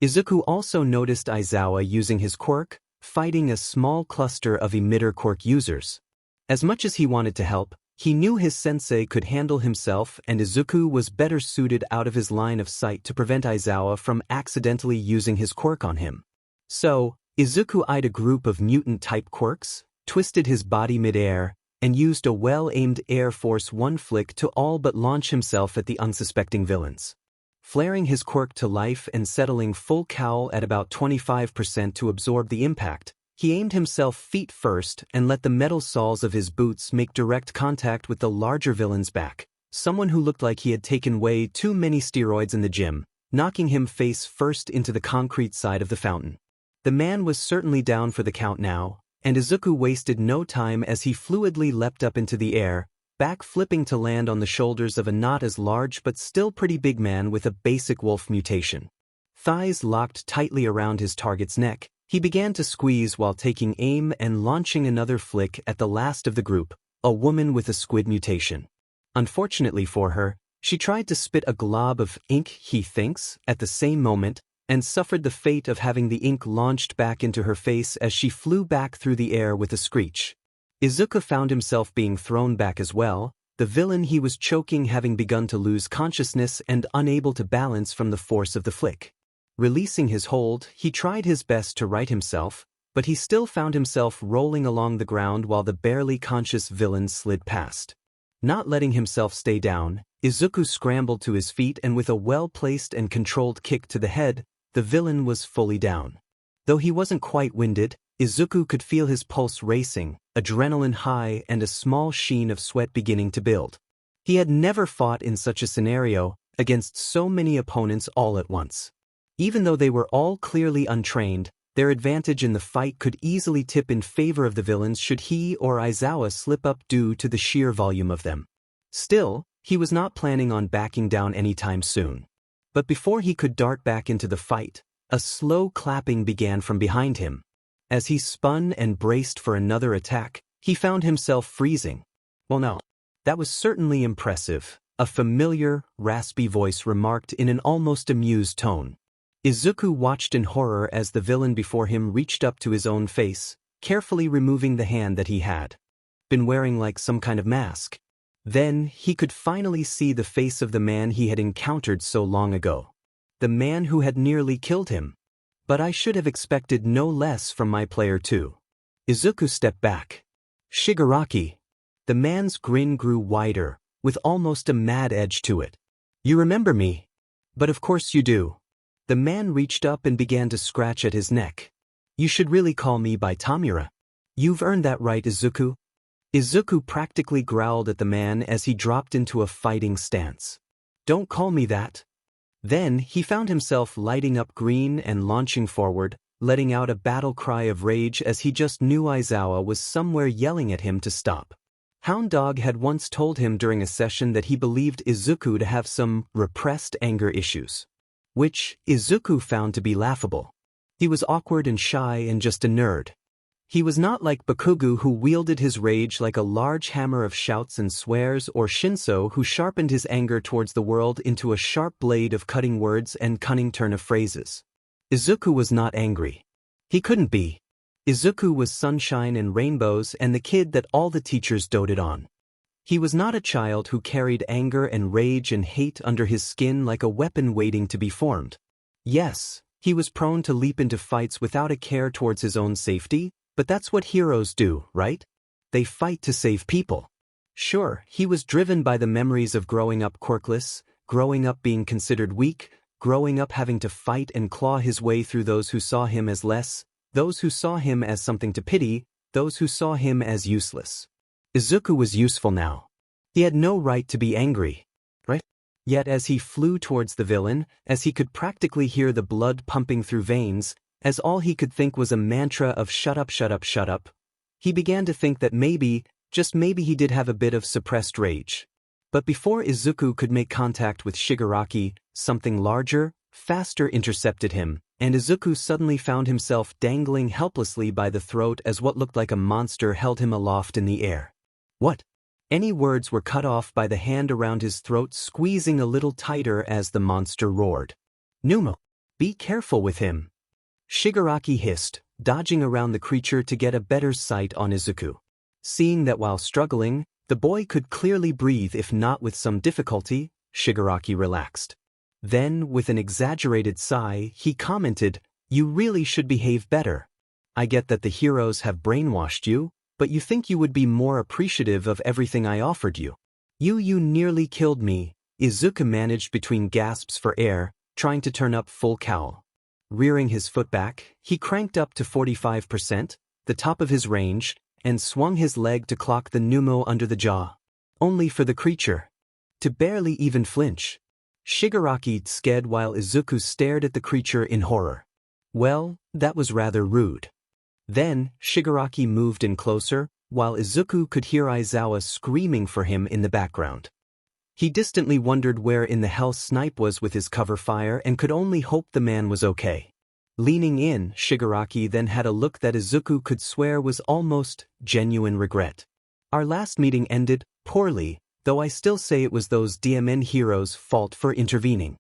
Izuku also noticed Aizawa using his quirk, fighting a small cluster of emitter quirk users. As much as he wanted to help, he knew his sensei could handle himself and Izuku was better suited out of his line of sight to prevent Aizawa from accidentally using his quirk on him. So, Izuku eyed a group of mutant-type quirks, twisted his body mid-air, and used a well-aimed Air Force One flick to all but launch himself at the unsuspecting villains. Flaring his quirk to life and settling full cowl at about 25% to absorb the impact, he aimed himself feet first and let the metal soles of his boots make direct contact with the larger villain's back, someone who looked like he had taken way too many steroids in the gym, knocking him face first into the concrete side of the fountain. The man was certainly down for the count now, and Izuku wasted no time as he fluidly leapt up into the air, back flipping to land on the shoulders of a not as large but still pretty big man with a basic wolf mutation. Thighs locked tightly around his target's neck, He began to squeeze while taking aim and launching another flick at the last of the group, a woman with a squid mutation. Unfortunately for her, she tried to spit a glob of ink, he thinks, at the same moment, and suffered the fate of having the ink launched back into her face as she flew back through the air with a screech. Izuku found himself being thrown back as well, the villain he was choking having begun to lose consciousness and unable to balance from the force of the flick. Releasing his hold, he tried his best to right himself, but he still found himself rolling along the ground while the barely conscious villain slid past. Not letting himself stay down, Izuku scrambled to his feet and with a well-placed and controlled kick to the head, the villain was fully down. Though he wasn't quite winded, Izuku could feel his pulse racing, adrenaline high and a small sheen of sweat beginning to build. He had never fought in such a scenario, against so many opponents all at once. Even though they were all clearly untrained, their advantage in the fight could easily tip in favor of the villains should he or Aizawa slip up due to the sheer volume of them. Still, he was not planning on backing down anytime soon. But before he could dart back into the fight, a slow clapping began from behind him. As he spun and braced for another attack, he found himself freezing. "Well no, that was certainly impressive," a familiar, raspy voice remarked in an almost amused tone. Izuku watched in horror as the villain before him reached up to his own face, carefully removing the hand that he had been wearing like some kind of mask. Then, he could finally see the face of the man he had encountered so long ago. The man who had nearly killed him. But I should have expected no less from my player too. Izuku stepped back. "Shigaraki." The man's grin grew wider, with almost a mad edge to it. "You remember me? But of course you do." The man reached up and began to scratch at his neck. "You should really call me by Tamura. You've earned that right, Izuku." Izuku practically growled at the man as he dropped into a fighting stance. "Don't call me that." Then, he found himself lighting up green and launching forward, letting out a battle cry of rage as he just knew Aizawa was somewhere yelling at him to stop. Hound Dog had once told him during a session that he believed Izuku to have some repressed anger issues, which Izuku found to be laughable. He was awkward and shy and just a nerd. He was not like Bakugo, who wielded his rage like a large hammer of shouts and swears, or Shinso, who sharpened his anger towards the world into a sharp blade of cutting words and cunning turn of phrases. Izuku was not angry. He couldn't be. Izuku was sunshine and rainbows and the kid that all the teachers doted on. He was not a child who carried anger and rage and hate under his skin like a weapon waiting to be formed. Yes, he was prone to leap into fights without a care towards his own safety, but that's what heroes do, right? They fight to save people. Sure, he was driven by the memories of growing up quirkless, growing up being considered weak, growing up having to fight and claw his way through those who saw him as less, those who saw him as something to pity, those who saw him as useless. Izuku was useful now. He had no right to be angry, right? Yet as he flew towards the villain, as he could practically hear the blood pumping through veins, as all he could think was a mantra of shut up, shut up, shut up, he began to think that maybe, just maybe he did have a bit of suppressed rage. But before Izuku could make contact with Shigaraki, something larger, faster intercepted him, and Izuku suddenly found himself dangling helplessly by the throat as what looked like a monster held him aloft in the air. What? Any words were cut off by the hand around his throat squeezing a little tighter as the monster roared. "Numo, be careful with him." Shigaraki hissed, dodging around the creature to get a better sight on Izuku. Seeing that while struggling, the boy could clearly breathe if not with some difficulty, Shigaraki relaxed. Then, with an exaggerated sigh, he commented, "You really should behave better. I get that the heroes have brainwashed you, but you think you would be more appreciative of everything I offered you. You nearly killed me." Izuku managed between gasps for air, trying to turn up full cowl. Rearing his foot back, he cranked up to 45%, the top of his range, and swung his leg to clock the Numo under the jaw. Only for the creature to barely even flinch. Shigaraki sked while Izuku stared at the creature in horror. Well, that was rather rude. Then, Shigaraki moved in closer, while Izuku could hear Aizawa screaming for him in the background. He distantly wondered where in the hell Snipe was with his cover fire and could only hope the man was okay. Leaning in, Shigaraki then had a look that Izuku could swear was almost genuine regret. Our last meeting ended poorly, though I still say it was those DMN heroes' fault for intervening.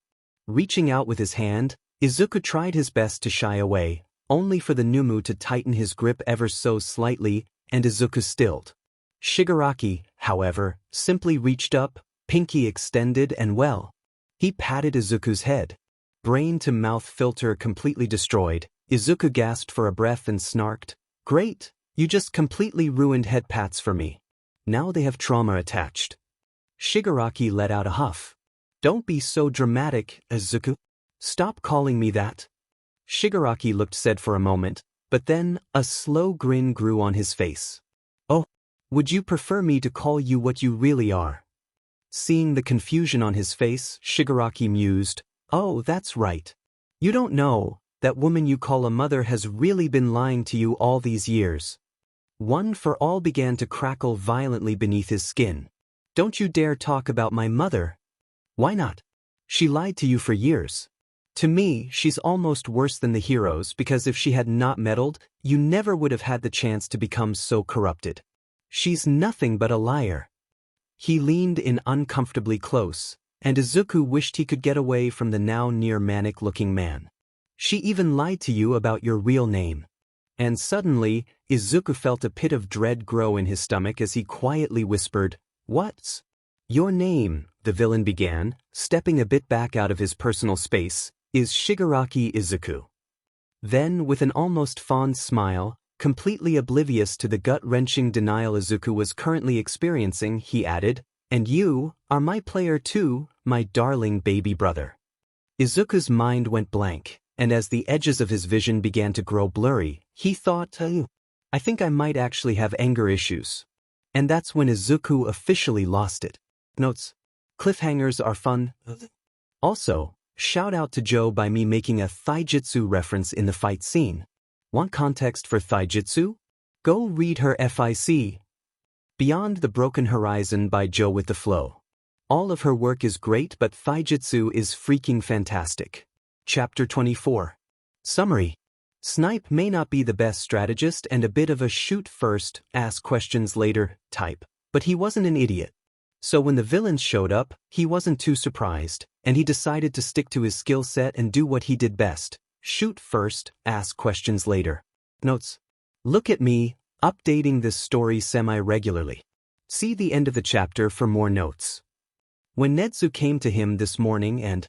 Reaching out with his hand, Izuku tried his best to shy away, only for the Numu to tighten his grip ever so slightly, and Izuku stilled. Shigaraki, however, simply reached up, pinky extended and well. He patted Izuku's head. Brain-to-mouth filter completely destroyed, Izuku gasped for a breath and snarked, "Great, you just completely ruined head pats for me. Now they have trauma attached." Shigaraki let out a huff. "Don't be so dramatic, Izuku. Stop calling me that." Shigaraki looked sad for a moment, but then a slow grin grew on his face. "Oh, would you prefer me to call you what you really are?" Seeing the confusion on his face, Shigaraki mused, "Oh, that's right. You don't know, that woman you call a mother has really been lying to you all these years." One for all began to crackle violently beneath his skin. "Don't you dare talk about my mother." "Why not? She lied to you for years. To me, she's almost worse than the heroes because if she had not meddled, you never would have had the chance to become so corrupted. She's nothing but a liar." He leaned in uncomfortably close, and Izuku wished he could get away from the now near manic-looking man. "She even lied to you about your real name." And suddenly, Izuku felt a pit of dread grow in his stomach as he quietly whispered, "What's your name?" the villain began, stepping a bit back out of his personal space, "is Shigaraki Izuku." Then, with an almost fond smile, completely oblivious to the gut-wrenching denial Izuku was currently experiencing, he added, "And you are my player too, my darling baby brother." Izuku's mind went blank, and as the edges of his vision began to grow blurry, he thought, I think I might actually have anger issues. And that's when Izuku officially lost it. Notes: cliffhangers are fun. Also, shout out to Joe by me making a Thaijitsu reference in the fight scene. Want context for Thaijitsu? Go read her FIC. Beyond the Broken Horizon by Joe with the Flow. All of her work is great, but Thaijitsu is freaking fantastic. Chapter 24. Summary. Snipe may not be the best strategist and a bit of a shoot first, ask questions later type, but he wasn't an idiot. So when the villains showed up, he wasn't too surprised, and he decided to stick to his skill set and do what he did best: shoot first, ask questions later. Notes: look at me, updating this story semi-regularly. See the end of the chapter for more notes. When Netsu came to him this morning and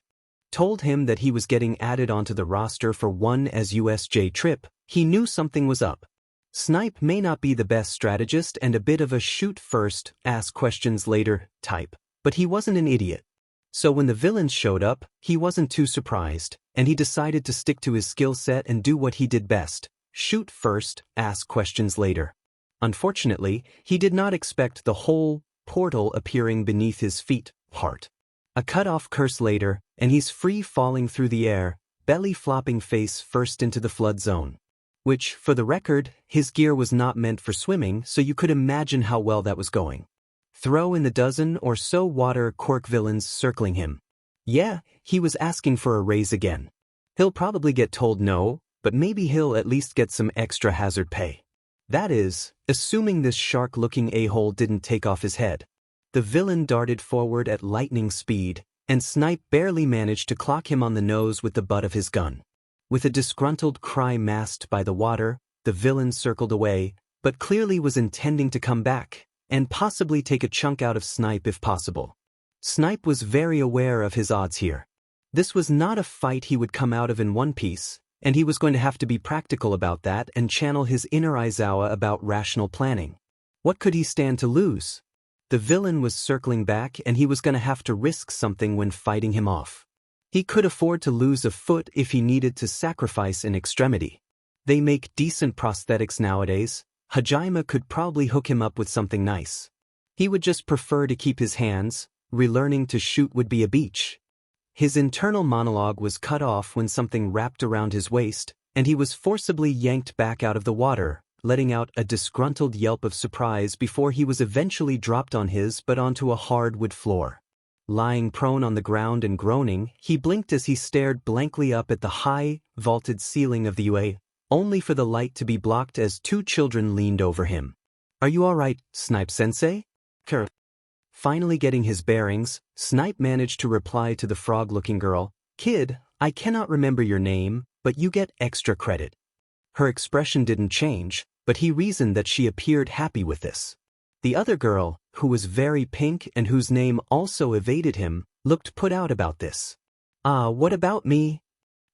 told him that he was getting added onto the roster for one as USJ trip, he knew something was up. Snipe may not be the best strategist and a bit of a shoot first, ask questions later type, but he wasn't an idiot. So when the villains showed up, he wasn't too surprised, and he decided to stick to his skill set and do what he did best: shoot first, ask questions later. Unfortunately, he did not expect the whole portal appearing beneath his feet part. A cut-off curse later, and he's free falling through the air, belly flopping face first into the flood zone. Which, for the record, his gear was not meant for swimming, so you could imagine how well that was going. Throw in the dozen or so water quirk villains circling him. Yeah, he was asking for a raise again. He'll probably get told no, but maybe he'll at least get some extra hazard pay. That is, assuming this shark-looking a-hole didn't take off his head. The villain darted forward at lightning speed, and Snipe barely managed to clock him on the nose with the butt of his gun. With a disgruntled cry masked by the water, the villain circled away, but clearly was intending to come back, and possibly take a chunk out of Snipe if possible. Snipe was very aware of his odds here. This was not a fight he would come out of in one piece, and he was going to have to be practical about that and channel his inner Aizawa about rational planning. What could he stand to lose? The villain was circling back, and he was going to have to risk something when fighting him off. He could afford to lose a foot if he needed to sacrifice an extremity. They make decent prosthetics nowadays. Hajime could probably hook him up with something nice. He would just prefer to keep his hands. Relearning to shoot would be a beach. His internal monologue was cut off when something wrapped around his waist, and he was forcibly yanked back out of the water, letting out a disgruntled yelp of surprise before he was eventually dropped on his but onto a hardwood floor. lying prone on the ground and groaning. He blinked as he stared blankly up at the high, vaulted ceiling of the UA, only for the light to be blocked as two children leaned over him. "Are you all right, Snipe-sensei?" Finally getting his bearings, Snipe managed to reply to the frog-looking girl, "Kid, I cannot remember your name, but you get extra credit." Her expression didn't change, but he reasoned that she appeared happy with this. The other girl, who was very pink and whose name also evaded him, looked put out about this. What about me?"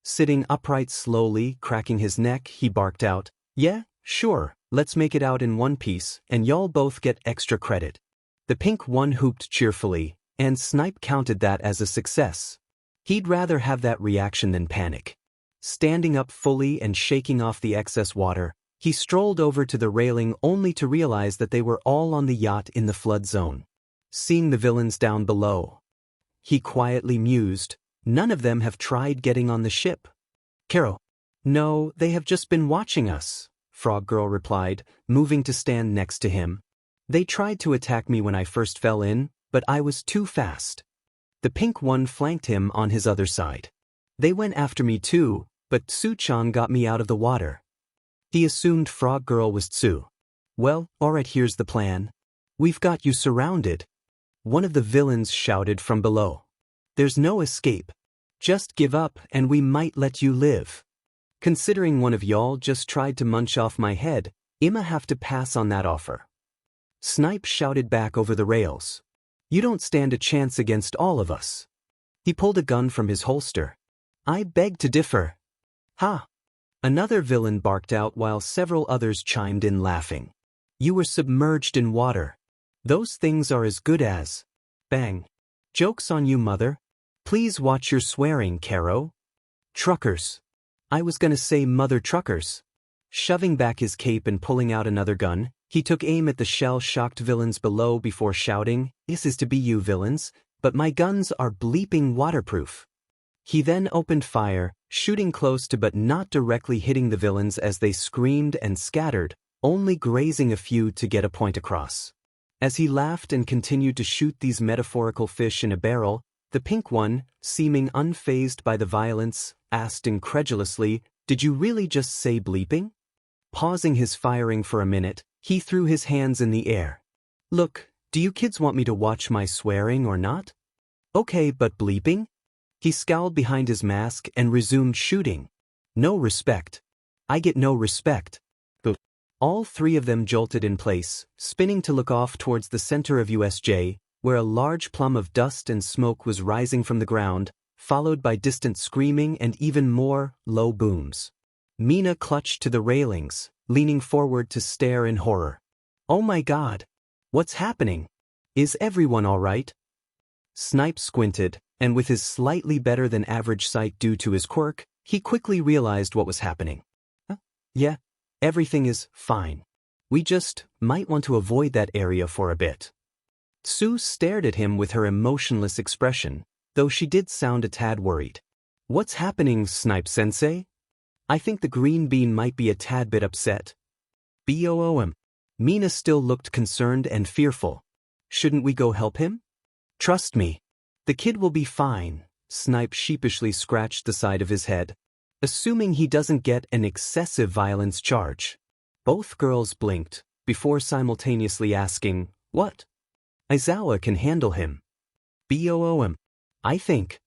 Sitting upright slowly, cracking his neck, he barked out, "Yeah, sure, let's make it out in one piece, and y'all both get extra credit." The pink one hooped cheerfully, and Snipe counted that as a success. He'd rather have that reaction than panic. Standing up fully and shaking off the excess water, he strolled over to the railing only to realize that they were all on the yacht in the flood zone. Seeing the villains down below, he quietly mused, "None of them have tried getting on the ship." "Karo." "No, they have just been watching us," Frog Girl replied, moving to stand next to him. "They tried to attack me when I first fell in, but I was too fast." The pink one flanked him on his other side. "They went after me too, but Tsu-chan got me out of the water." He assumed Frog Girl was Tsu. "Well, alright, here's the plan. We've got you surrounded." One of the villains shouted from below. "There's no escape. Just give up and we might let you live. Considering one of y'all just tried to munch off my head, I'ma have to pass on that offer." Snipe shouted back over the rails. "You don't stand a chance against all of us." He pulled a gun from his holster. "I beg to differ." "Ha!" Another villain barked out while several others chimed in laughing. "You were submerged in water. Those things are as good as..." Bang. "Joke's on you, mother. Please watch your swearing, Karo." "Truckers. I was gonna say mother truckers." Shoving back his cape and pulling out another gun, he took aim at the shell-shocked villains below before shouting, "This is to be you villains, but my guns are bleeping waterproof." He then opened fire, shooting close to but not directly hitting the villains as they screamed and scattered, only grazing a few to get a point across. As he laughed and continued to shoot these metaphorical fish in a barrel, the pink one, seeming unfazed by the violence, asked incredulously, "Did you really just say bleeping?" Pausing his firing for a minute, he threw his hands in the air. "Look, do you kids want me to watch my swearing or not? Okay, but bleeping?" He scowled behind his mask and resumed shooting. "No respect. I get no respect." All three of them jolted in place, spinning to look off towards the center of USJ, where a large plum of dust and smoke was rising from the ground, followed by distant screaming and even more low booms. Mina clutched to the railings, leaning forward to stare in horror. "Oh my God! What's happening? Is everyone all right?" Snipe squinted, and with his slightly better than average sight due to his quirk, he quickly realized what was happening. Yeah, everything is fine. We just might want to avoid that area for a bit." Tsu stared at him with her emotionless expression, though she did sound a tad worried. "What's happening, Snipe-sensei? I think the green bean might be a tad bit upset." "Boom." Mina still looked concerned and fearful. "Shouldn't we go help him?" "Trust me. The kid will be fine." Snipe sheepishly scratched the side of his head. "Assuming he doesn't get an excessive violence charge." Both girls blinked, before simultaneously asking, "What?" "Aizawa can handle him." "Boom. I think."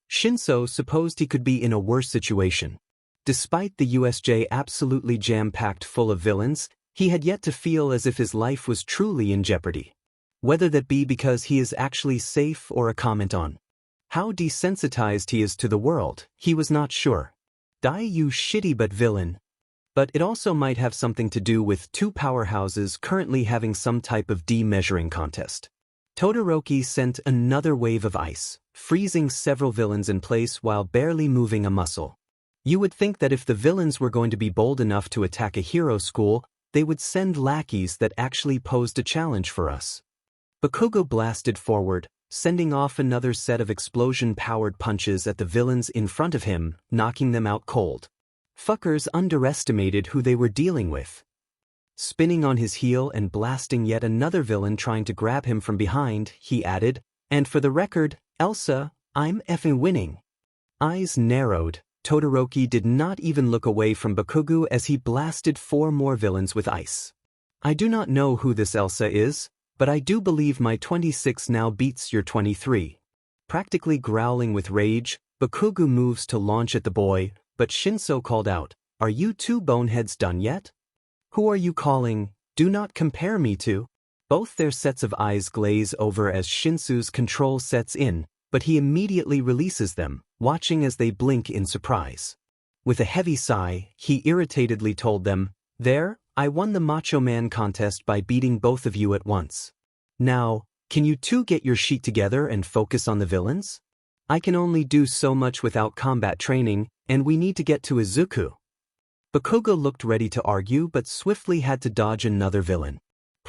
Shinso supposed he could be in a worse situation. Despite the USJ absolutely jam-packed full of villains, he had yet to feel as if his life was truly in jeopardy. Whether that be because he is actually safe or a comment on how desensitized he is to the world, he was not sure. Die you shitty but villain. But it also might have something to do with two powerhouses currently having some type of de-measuring contest. Todoroki sent another wave of ice, freezing several villains in place while barely moving a muscle. You would think that if the villains were going to be bold enough to attack a hero school, they would send lackeys that actually posed a challenge for us. Bakugo blasted forward, sending off another set of explosion-powered punches at the villains in front of him, knocking them out cold. Fuckers underestimated who they were dealing with. Spinning on his heel and blasting yet another villain trying to grab him from behind, he added, And for the record, Elsa, I'm effing winning. Eyes narrowed, Todoroki did not even look away from Bakugo as he blasted 4 more villains with ice. I do not know who this Elsa is, but I do believe my 26 now beats your 23. Practically growling with rage, Bakugo moves to launch at the boy, but Shinso called out, "Are you two boneheads done yet? Who are you calling? Do not compare me to." Both their sets of eyes glaze over as Shinsu's control sets in, but he immediately releases them, watching as they blink in surprise. With a heavy sigh, he irritatedly told them, "There, I won the Macho Man contest by beating both of you at once. Now, can you two get your sheet together and focus on the villains? I can only do so much without combat training, and we need to get to Izuku." Bakugo looked ready to argue but swiftly had to dodge another villain.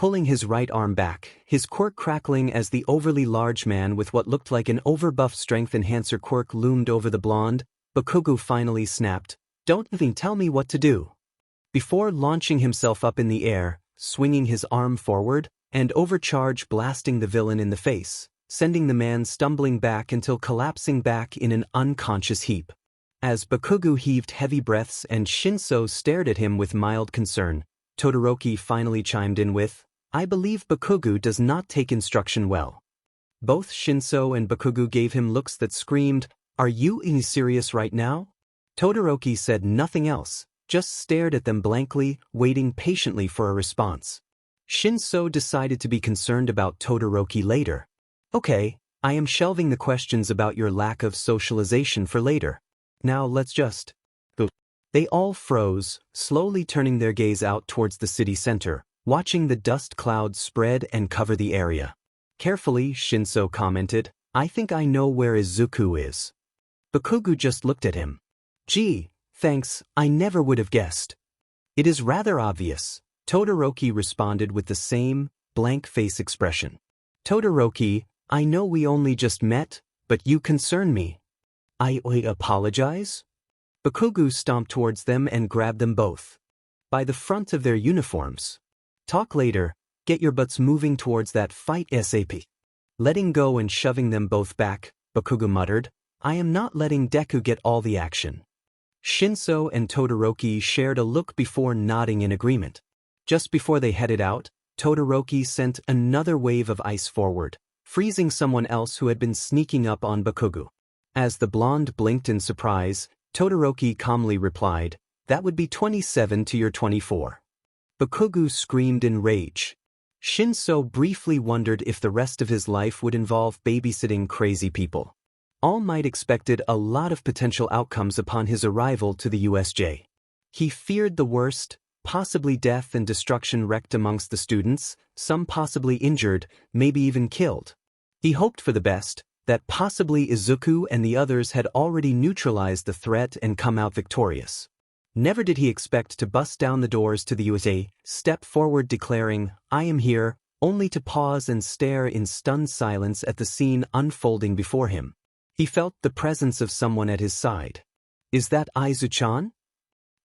Pulling his right arm back, his quirk crackling as the overly large man with what looked like an overbuffed strength enhancer quirk loomed over the blonde, Bakugo finally snapped, "Don't even tell me what to do." Before launching himself up in the air, swinging his arm forward, and overcharge blasting the villain in the face, sending the man stumbling back until collapsing back in an unconscious heap. As Bakugo heaved heavy breaths and Shinso stared at him with mild concern, Todoroki finally chimed in with, "I believe Bakugo does not take instruction well." Both Shinso and Bakugo gave him looks that screamed, "Are you serious right now?" Todoroki said nothing else, just stared at them blankly, waiting patiently for a response. Shinso decided to be concerned about Todoroki later. "Okay, I am shelving the questions about your lack of socialization for later. Now let's just..." They all froze, slowly turning their gaze out towards the city center, watching the dust clouds spread and cover the area. Carefully, Shinso commented, "I think I know where Izuku is." Bakugo just looked at him. "Gee, thanks, I never would have guessed." "It is rather obvious," Todoroki responded with the same, blank face expression. "Todoroki, I know we only just met, but you concern me." I apologize?" Bakugo stomped towards them and grabbed them both by the front of their uniforms. "Talk later, get your butts moving towards that fight ASAP." Letting go and shoving them both back, Bakugo muttered, "I am not letting Deku get all the action." Shinso and Todoroki shared a look before nodding in agreement. Just before they headed out, Todoroki sent another wave of ice forward, freezing someone else who had been sneaking up on Bakugo. As the blonde blinked in surprise, Todoroki calmly replied, "That would be 27 to your 24. Bakugo screamed in rage. Shinso briefly wondered if the rest of his life would involve babysitting crazy people. All Might expected a lot of potential outcomes upon his arrival to the USJ. He feared the worst, possibly death and destruction wreaked amongst the students, some possibly injured, maybe even killed. He hoped for the best, that possibly Izuku and the others had already neutralized the threat and come out victorious. Never did he expect to bust down the doors to the USA, step forward declaring, "I am here," only to pause and stare in stunned silence at the scene unfolding before him. He felt the presence of someone at his side. "Is that Aizu-chan?"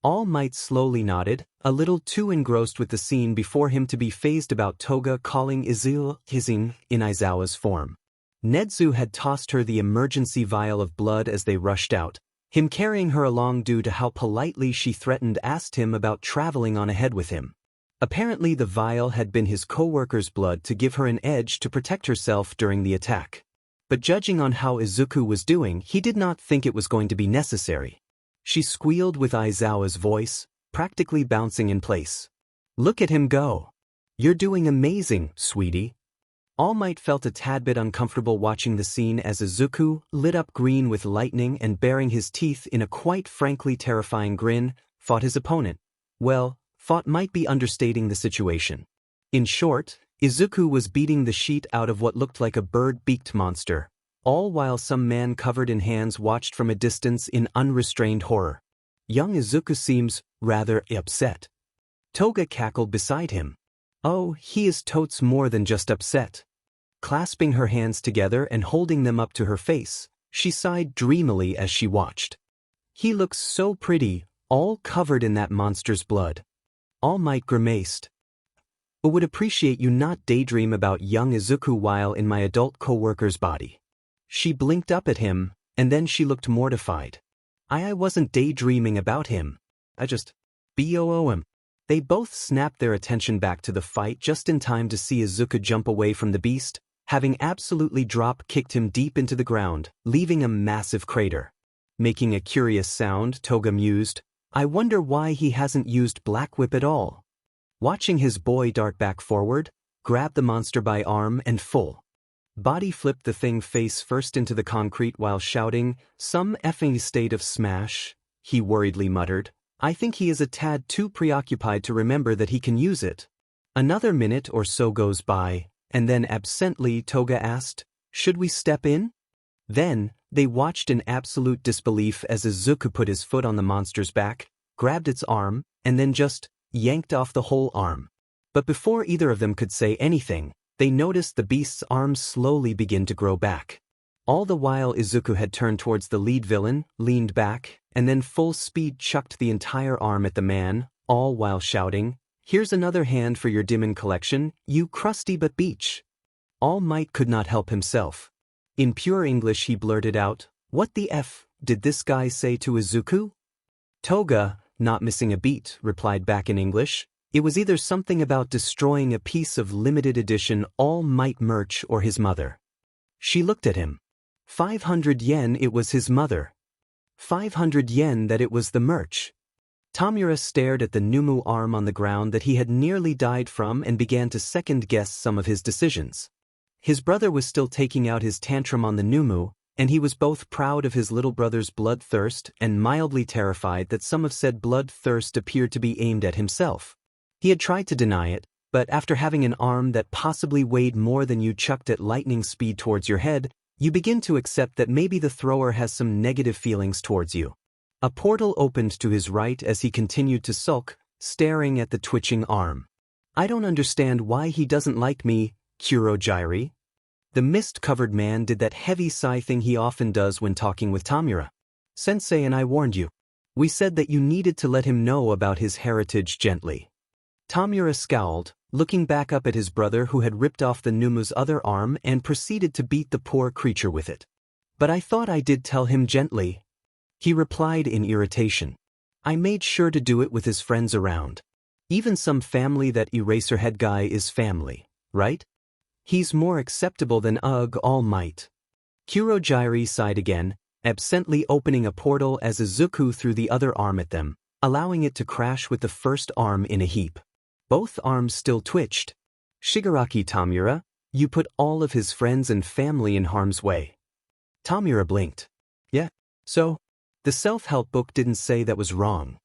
All Might slowly nodded, a little too engrossed with the scene before him to be fazed about Toga calling Izuku in Aizawa's form. Nedzu had tossed her the emergency vial of blood as they rushed out, him carrying her along due to how politely she threatened asked him about traveling on ahead with him. Apparently the vial had been his co-worker's blood to give her an edge to protect herself during the attack. But judging on how Izuku was doing, he did not think it was going to be necessary. She squealed with Aizawa's voice, practically bouncing in place. "Look at him go. You're doing amazing, sweetie." All Might felt a tad bit uncomfortable watching the scene as Izuku, lit up green with lightning and baring his teeth in a quite frankly terrifying grin, fought his opponent. Well, fought might be understating the situation. In short, Izuku was beating the shit out of what looked like a bird-beaked monster, all while some man covered in hands watched from a distance in unrestrained horror. Young Izuku seems rather upset. Toga cackled beside him. Oh, he is totes more than just upset. Clasping her hands together and holding them up to her face, she sighed dreamily as she watched. He looks so pretty, all covered in that monster's blood. All Might grimaced. but would appreciate you not daydream about young Izuku while in my adult co-worker's body. She blinked up at him, and then she looked mortified. I wasn't daydreaming about him. I just boo him. They both snapped their attention back to the fight just in time to see Izuku jump away from the beast, having absolutely drop-kicked him deep into the ground, leaving a massive crater. Making a curious sound, Toga mused, I wonder why he hasn't used Black Whip at all. Watching his boy dart back forward, grabbed the monster by arm and full body flipped the thing face first into the concrete while shouting, some effing state of smash, he worriedly muttered. I think he is a tad too preoccupied to remember that he can use it. Another minute or so goes by, and then absently Toga asked, should we step in? Then, they watched in absolute disbelief as Izuku put his foot on the monster's back, grabbed its arm, and then just yanked off the whole arm. But before either of them could say anything, they noticed the beast's arms slowly begin to grow back. All the while Izuku had turned towards the lead villain, leaned back, and then full speed chucked the entire arm at the man, all while shouting, here's another hand for your Demon collection, you crusty but beach. All Might could not help himself. In pure English he blurted out, what the F did this guy say to Izuku? Toga, not missing a beat, replied back in English, it was either something about destroying a piece of limited edition All Might merch or his mother. She looked at him. 500 yen it was his mother. 500 yen that it was the merch. Tamura stared at the Numu arm on the ground that he had nearly died from and began to second-guess some of his decisions. His brother was still taking out his tantrum on the Numu, and he was both proud of his little brother's bloodthirst and mildly terrified that some of said bloodthirst appeared to be aimed at himself. He had tried to deny it, but after having an arm that possibly weighed more than you chucked at lightning speed towards your head, you begin to accept that maybe the thrower has some negative feelings towards you. A portal opened to his right as he continued to sulk, staring at the twitching arm. I don't understand why he doesn't like me, Kurogyri. The mist-covered man did that heavy sigh thing he often does when talking with Tamura. Sensei and I warned you. We said that you needed to let him know about his heritage gently. Tamura scowled, looking back up at his brother who had ripped off the Numu's other arm and proceeded to beat the poor creature with it. But I thought I did tell him gently. He replied in irritation. I made sure to do it with his friends around. Even some family that Eraserhead guy is family, right? He's more acceptable than All Might. Kurogyri sighed again, absently opening a portal as Izuku threw the other arm at them, allowing it to crash with the first arm in a heap. Both arms still twitched. Shigaraki Tamura, you put all of his friends and family in harm's way. Tamura blinked. Yeah, so? The self-help book didn't say that was wrong.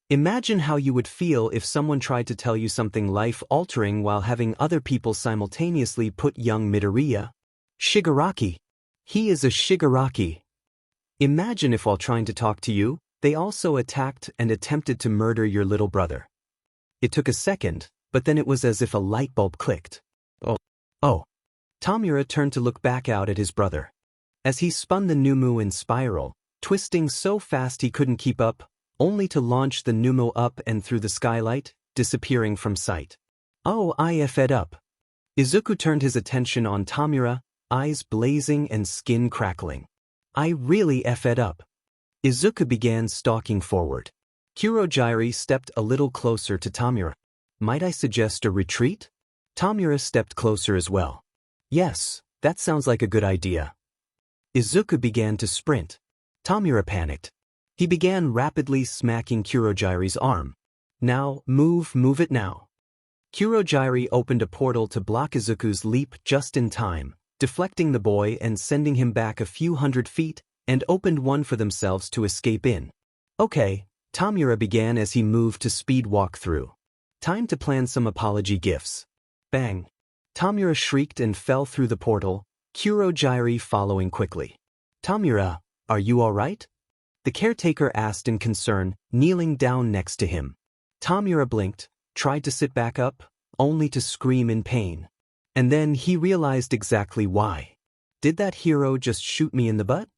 Imagine how you would feel if someone tried to tell you something life-altering while having other people simultaneously put young Midoriya. Shigaraki. He is a Shigaraki. Imagine if while trying to talk to you, they also attacked and attempted to murder your little brother. It took a second, but then it was as if a light bulb clicked. Oh. Tamura turned to look back out at his brother. As he spun the Numu in spiral, twisting so fast he couldn't keep up, only to launch the Numu up and through the skylight, disappearing from sight. Oh, I effed up. Izuku turned his attention on Tamura, eyes blazing and skin crackling. I really effed up. Izuku began stalking forward. Kurogyri stepped a little closer to Tamura. Might I suggest a retreat? Tamura stepped closer as well. Yes, that sounds like a good idea. Izuku began to sprint. Tamura panicked. He began rapidly smacking Kurogyri's arm. Now, move it now. Kurogyri opened a portal to block Izuku's leap just in time, deflecting the boy and sending him back a few hundred feet, and opened one for themselves to escape in. Okay, Tamura began as he moved to speed walk through. Time to plan some apology gifts. Bang. Tamura shrieked and fell through the portal, Kurogyri following quickly. Tamura, are you all right? The caretaker asked in concern, kneeling down next to him. Tamura blinked, tried to sit back up, only to scream in pain. And then he realized exactly why. Did that hero just shoot me in the butt?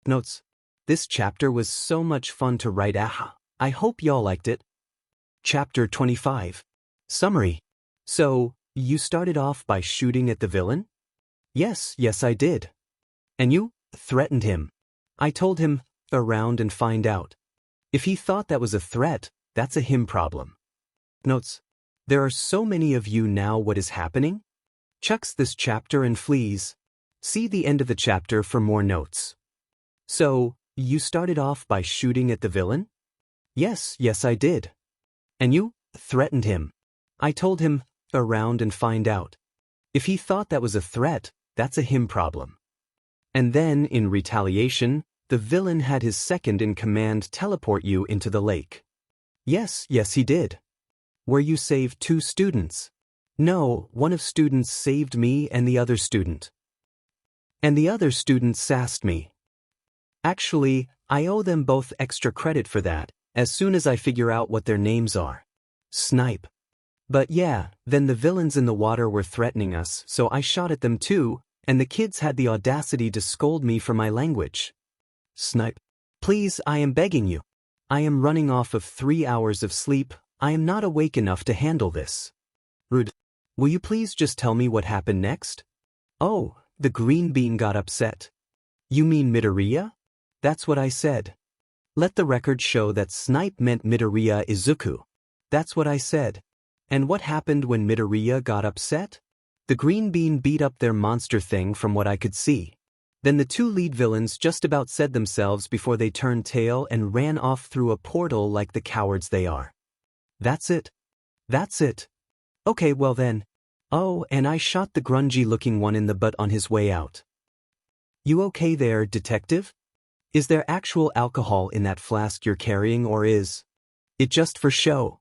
Notes. This chapter was so much fun to write. I hope y'all liked it. Chapter 25. Summary. So, you started off by shooting at the villain? Yes, I did. And you threatened him. I told him, around and find out. If he thought that was a threat, that's a him problem. Notes. There are so many of you now. What is happening? Chucks this chapter and flees. See the end of the chapter for more notes. So, you started off by shooting at the villain? Yes, I did. And you threatened him. I told him, around and find out. If he thought that was a threat, that's a him problem. And then, in retaliation, the villain had his second-in-command teleport you into the lake. Yes, he did. Where you saved 2 students. No, one of students saved me and the other student. And the other student sassed me. Actually, I owe them both extra credit for that, as soon as I figure out what their names are. Snipe. But yeah, then the villains in the water were threatening us, so I shot at them too, and the kids had the audacity to scold me for my language. Snipe. Please, I am begging you. I am running off of 3 hours of sleep. I am not awake enough to handle this. Rude. Will you please just tell me what happened next? Oh, the green bean got upset. You mean Midoriya? That's what I said. Let the record show that Snipe meant Midoriya Izuku. That's what I said. And what happened when Midoriya got upset? The green bean beat up their monster thing from what I could see. Then the 2 lead villains just about said themselves before they turned tail and ran off through a portal like the cowards they are. That's it. Okay, well then. Oh, and I shot the grungy-looking one in the butt on his way out. You okay there, detective? Is there actual alcohol in that flask you're carrying, or is it just for show?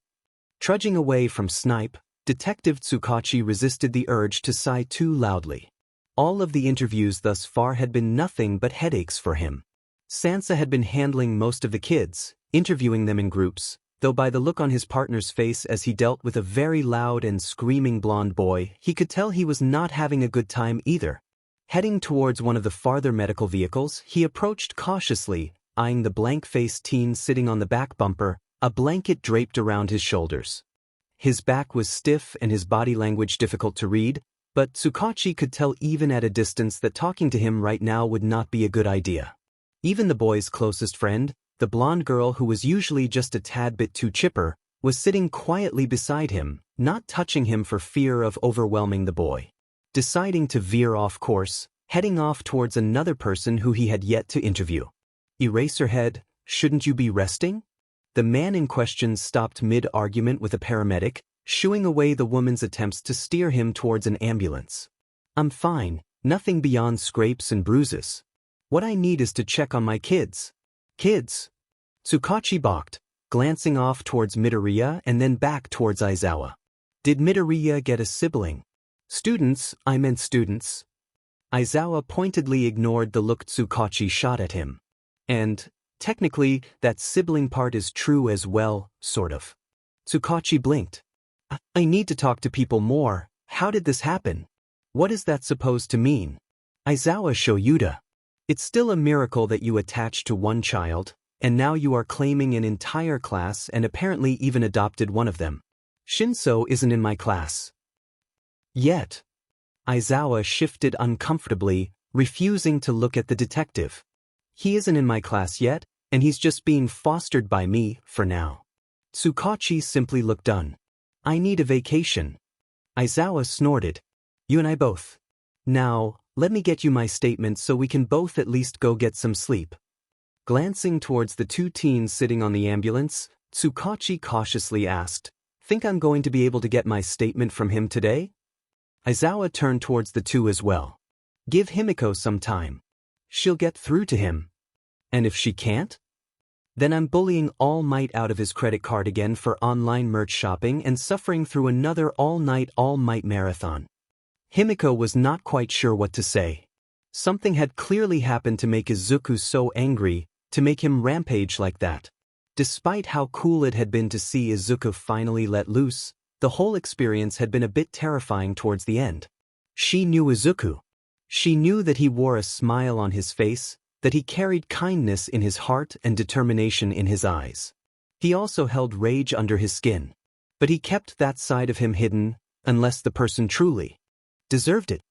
Trudging away from Snipe, Detective Tsukachi resisted the urge to sigh too loudly. All of the interviews thus far had been nothing but headaches for him. Sansa had been handling most of the kids, interviewing them in groups, though by the look on his partner's face as he dealt with a very loud and screaming blonde boy, he could tell he was not having a good time either. Heading towards one of the farther medical vehicles, he approached cautiously, eyeing the blank-faced teen sitting on the back bumper, a blanket draped around his shoulders. His back was stiff and his body language difficult to read, but Tsukachi could tell even at a distance that talking to him right now would not be a good idea. Even the boy's closest friend, the blonde girl who was usually just a tad bit too chipper, was sitting quietly beside him, not touching him for fear of overwhelming the boy. Deciding to veer off course, heading off towards another person who he had yet to interview. Eraserhead, shouldn't you be resting? The man in question stopped mid-argument with a paramedic, shooing away the woman's attempts to steer him towards an ambulance. I'm fine, nothing beyond scrapes and bruises. What I need is to check on my kids. Kids? Tsukachi balked, glancing off towards Midoriya and then back towards Aizawa. Did Midoriya get a sibling? Students, I meant students. Aizawa pointedly ignored the look Tsukachi shot at him. And, technically, that sibling part is true as well, sort of. Tsukachi blinked. I need to talk to people more. How did this happen? What is that supposed to mean? Aizawa Shoyuda. It's still a miracle that you attached to one child, and now you are claiming an entire class and apparently even adopted one of them. Shinso isn't in my class. Yet. Aizawa shifted uncomfortably, refusing to look at the detective. He isn't in my class yet, and he's just being fostered by me, for now. Tsukachi simply looked done. I need a vacation. Aizawa snorted. You and I both. Now, let me get you my statement so we can both at least go get some sleep. Glancing towards the 2 teens sitting on the ambulance, Tsukachi cautiously asked, Think I'm going to be able to get my statement from him today? Aizawa turned towards the 2 as well. Give Himiko some time. She'll get through to him. And if she can't? Then I'm bullying All Might out of his credit card again for online merch shopping and suffering through another all-night All Might marathon. Himiko was not quite sure what to say. Something had clearly happened to make Izuku so angry, to make him rampage like that. Despite how cool it had been to see Izuku finally let loose, the whole experience had been a bit terrifying towards the end. She knew Izuku. She knew that he wore a smile on his face, that he carried kindness in his heart and determination in his eyes. He also held rage under his skin. But he kept that side of him hidden, unless the person truly deserved it.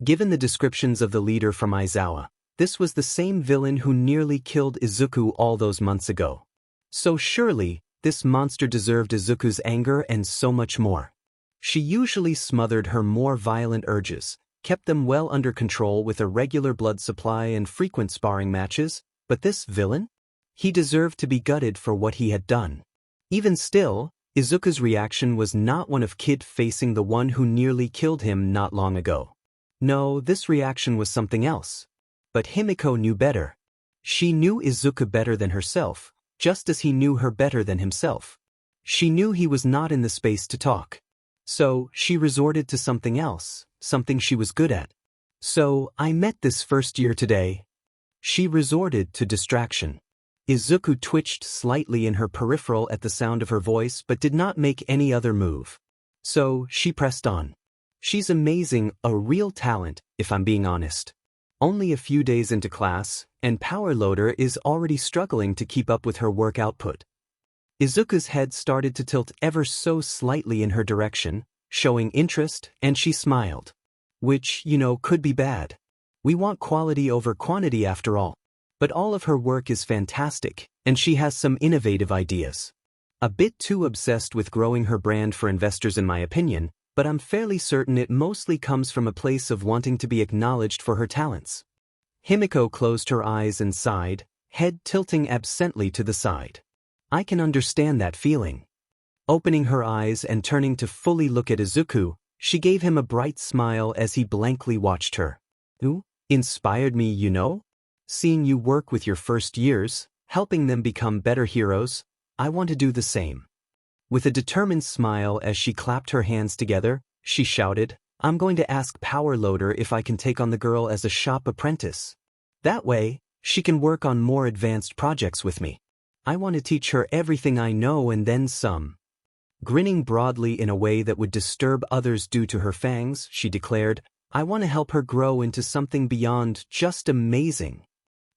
Given the descriptions of the leader from Aizawa, this was the same villain who nearly killed Izuku all those months ago. So surely, this monster deserved Izuku's anger and so much more. She usually smothered her more violent urges, kept them well under control with a regular blood supply and frequent sparring matches, but this villain? He deserved to be gutted for what he had done. Even still, Izuku's reaction was not one of kid facing the one who nearly killed him not long ago. No, this reaction was something else. But Himiko knew better. She knew Izuku better than herself, just as he knew her better than himself. She knew he was not in the space to talk. So, she resorted to something else, something she was good at. So, I met this first year today. She resorted to distraction. Izuku twitched slightly in her peripheral at the sound of her voice but did not make any other move. So, she pressed on. She's amazing, a real talent, if I'm being honest. Only a few days into class, and Power Loader is already struggling to keep up with her work output. Izuku's head started to tilt ever so slightly in her direction, showing interest, and she smiled. Which, could be bad. We want quality over quantity after all. But all of her work is fantastic, and she has some innovative ideas. A bit too obsessed with growing her brand for investors in my opinion, but I'm fairly certain it mostly comes from a place of wanting to be acknowledged for her talents. Himiko closed her eyes and sighed, head tilting absently to the side. I can understand that feeling. Opening her eyes and turning to fully look at Izuku, she gave him a bright smile as he blankly watched her. "Who inspired me, Seeing you work with your first years, helping them become better heroes, I want to do the same." With a determined smile as she clapped her hands together, she shouted, "I'm going to ask Power Loader if I can take on the girl as a shop apprentice. That way, she can work on more advanced projects with me. I want to teach her everything I know and then some." Grinning broadly in a way that would disturb others due to her fangs, she declared, "I want to help her grow into something beyond just amazing."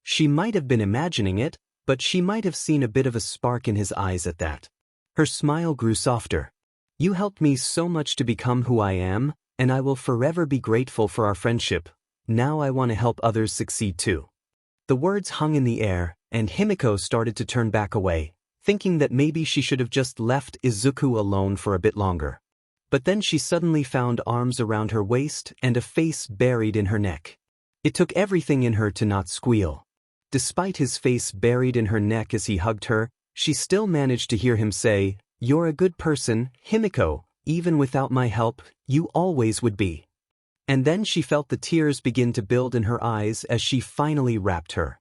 She might have been imagining it, but she might have seen a bit of a spark in his eyes at that. Her smile grew softer. "You helped me so much to become who I am, and I will forever be grateful for our friendship. Now I want to help others succeed too." The words hung in the air, and Himiko started to turn back away, thinking that maybe she should have just left Izuku alone for a bit longer. But then she suddenly found arms around her waist and a face buried in her neck. It took everything in her to not squeal. Despite his face buried in her neck as he hugged her, she still managed to hear him say, "You're a good person, Himiko, even without my help, you always would be." And then she felt the tears begin to build in her eyes as she finally wrapped her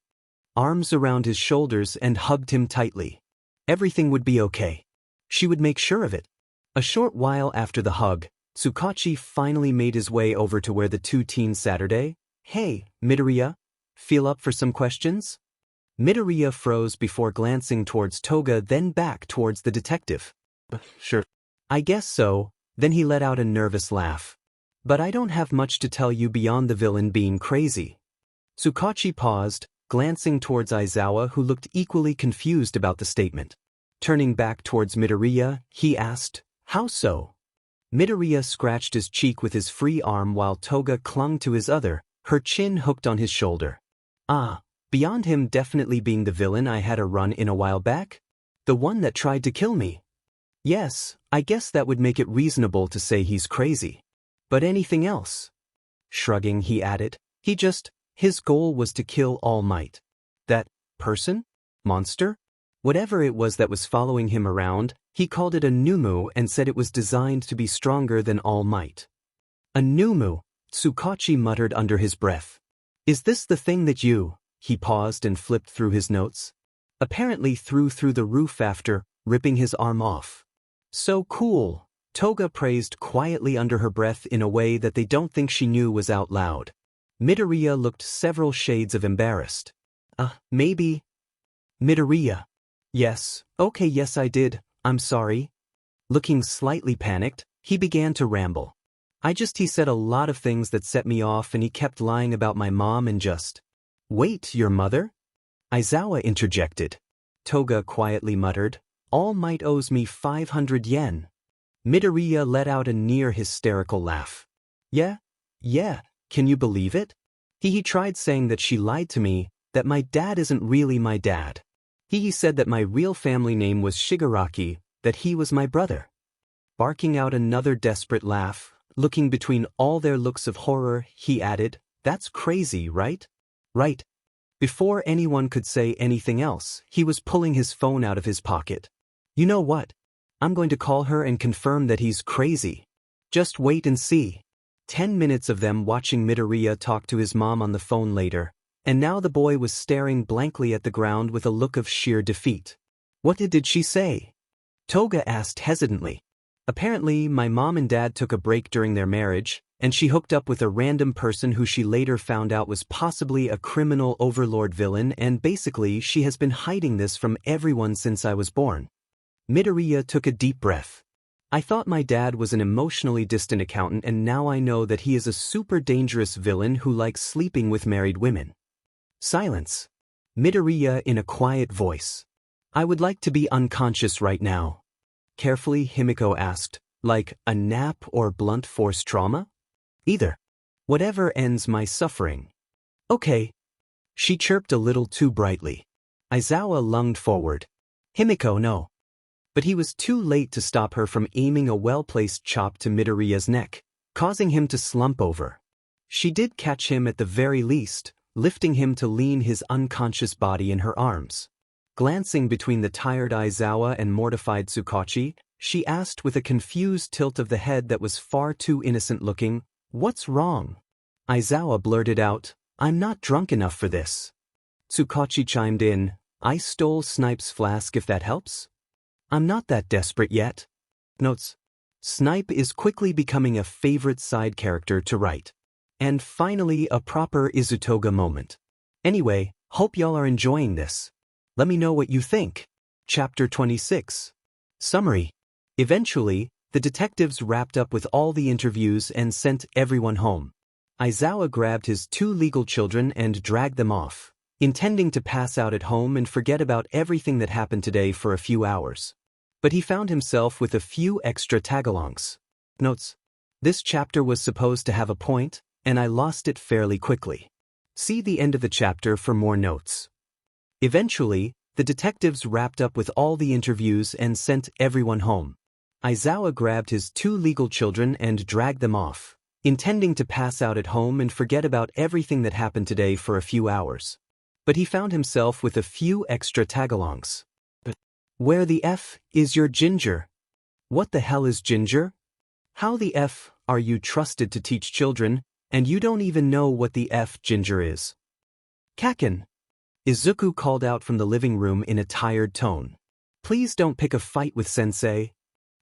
arms around his shoulders and hugged him tightly. Everything would be okay. She would make sure of it. A short while after the hug, Tsukachi finally made his way over to where the two teens sat. "Hey, Midoriya, feel up for some questions?" Midoriya froze before glancing towards Toga, then back towards the detective. "Sure. I guess so." Then he let out a nervous laugh. "But I don't have much to tell you beyond the villain being crazy." Tsukachi paused, glancing towards Aizawa, who looked equally confused about the statement. Turning back towards Midoriya, he asked, "How so?" Midoriya scratched his cheek with his free arm while Toga clung to his other, her chin hooked on his shoulder. "Ah, beyond him definitely being the villain I had a run-in a while back? The one that tried to kill me? Yes, I guess that would make it reasonable to say he's crazy. But anything else?" Shrugging, he added, his goal was to kill All Might. That person? Monster? Whatever it was that was following him around, he called it a Numu and said it was designed to be stronger than All Might. "A Numu," Tsukachi muttered under his breath. "Is this the thing that you—" He paused and flipped through his notes. "Apparently threw through the roof after ripping his arm off. So cool," Toga praised quietly under her breath in a way that they don't think she knew was out loud. Midoriya looked several shades of embarrassed. Maybe." "Midoriya. Yes, okay, yes I did, I'm sorry." Looking slightly panicked, he began to ramble. He said a lot of things that set me off and he kept lying about my mom and just—" "Wait, your mother?" Aizawa interjected. Toga quietly muttered, "All Might owes me 500 yen. Midoriya let out a near hysterical laugh. Yeah, can you believe it? He tried saying that she lied to me, that my dad isn't really my dad. He said that my real family name was Shigaraki, that he was my brother. Barking out another desperate laugh, looking between all their looks of horror, he added, "That's crazy, right?" Right. Before anyone could say anything else, he was pulling his phone out of his pocket. You know what? I'm going to call her and confirm that he's crazy. Just wait and see. 10 minutes of them watching Midoriya talk to his mom on the phone later, and now the boy was staring blankly at the ground with a look of sheer defeat. What did she say? Toga asked hesitantly. Apparently, my mom and dad took a break during their marriage, and she hooked up with a random person who she later found out was possibly a criminal overlord villain, and basically she has been hiding this from everyone since I was born. Midoriya took a deep breath. I thought my dad was an emotionally distant accountant, and now I know that he is a super dangerous villain who likes sleeping with married women. Silence. Midoriya in a quiet voice. I would like to be unconscious right now. Carefully, Himiko asked, like a nap or blunt force trauma? Either. Whatever ends my suffering. Okay. She chirped a little too brightly. Aizawa lunged forward. Himiko, no. But he was too late to stop her from aiming a well-placed chop to Midoriya's neck, causing him to slump over. She did catch him at the very least, lifting him to lean his unconscious body in her arms. Glancing between the tired Aizawa and mortified Tsukachi, she asked with a confused tilt of the head that was far too innocent-looking, "What's wrong?" Aizawa blurted out, "I'm not drunk enough for this." Tsukachi chimed in, "I stole Snipe's flask if that helps? I'm not that desperate yet." Notes. Snipe is quickly becoming a favorite side character to write. And finally a proper Izutoga moment. Anyway, hope y'all are enjoying this. Let me know what you think. Chapter 26. Summary. Eventually, the detectives wrapped up with all the interviews and sent everyone home. Aizawa grabbed his 2 legal children and dragged them off, intending to pass out at home and forget about everything that happened today for a few hours. But he found himself with a few extra tagalongs. Notes. This chapter was supposed to have a point, and I lost it fairly quickly. See the end of the chapter for more notes. Eventually, the detectives wrapped up with all the interviews and sent everyone home. Aizawa grabbed his 2 legal children and dragged them off, intending to pass out at home and forget about everything that happened today for a few hours. But he found himself with a few extra tagalongs. Where the F is your ginger? What the hell is ginger? How the F are you trusted to teach children, and you don't even know what the F ginger is? Kaken. Izuku called out from the living room in a tired tone. Please don't pick a fight with Sensei.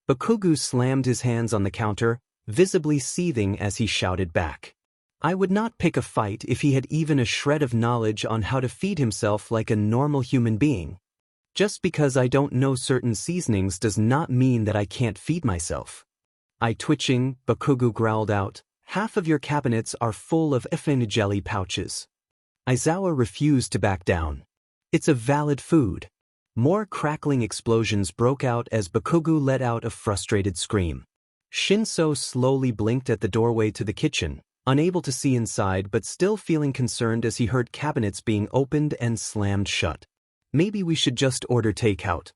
Bakugo slammed his hands on the counter, visibly seething as he shouted back. I would not pick a fight if he had even a shred of knowledge on how to feed himself like a normal human being. Just because I don't know certain seasonings does not mean that I can't feed myself. Twitching, Bakugo growled out, half of your cabinets are full of effing jelly pouches. Aizawa refused to back down. It's a valid food. More crackling explosions broke out as Bakugo let out a frustrated scream. Shinso slowly blinked at the doorway to the kitchen, unable to see inside but still feeling concerned as he heard cabinets being opened and slammed shut. Maybe we should just order takeout.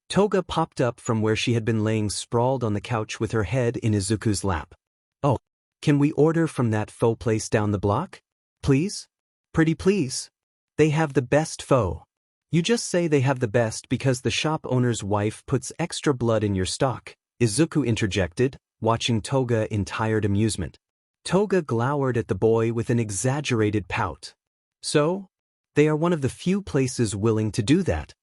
Toga popped up from where she had been laying sprawled on the couch with her head in Izuku's lap. Oh, can we order from that pho place down the block? Please? Pretty please. They have the best pho. You just say they have the best because the shop owner's wife puts extra blood in your stock, Izuku interjected, watching Toga in tired amusement. Toga glowered at the boy with an exaggerated pout. So? They are one of the few places willing to do that.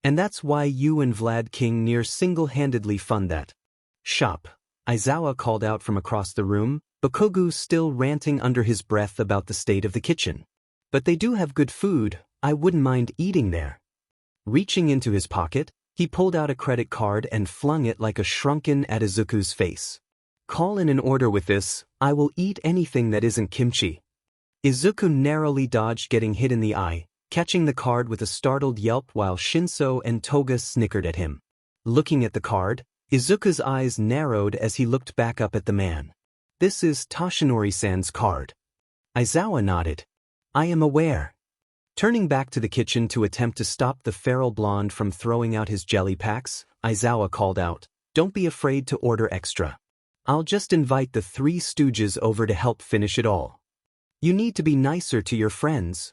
And that's why you and Vlad King near single-handedly fund that shop. Aizawa called out from across the room, Bakugo still ranting under his breath about the state of the kitchen. But they do have good food, I wouldn't mind eating there. Reaching into his pocket, he pulled out a credit card and flung it like a shrunken at Izuku's face. Call in an order with this, I will eat anything that isn't kimchi. Izuku narrowly dodged getting hit in the eye, catching the card with a startled yelp while Shinso and Toga snickered at him. Looking at the card, Izuku's eyes narrowed as he looked back up at the man. This is Toshinori-san's card. Aizawa nodded. I am aware. Turning back to the kitchen to attempt to stop the feral blonde from throwing out his jelly packs, Aizawa called out, Don't be afraid to order extra. I'll just invite the Three Stooges over to help finish it all. You need to be nicer to your friends.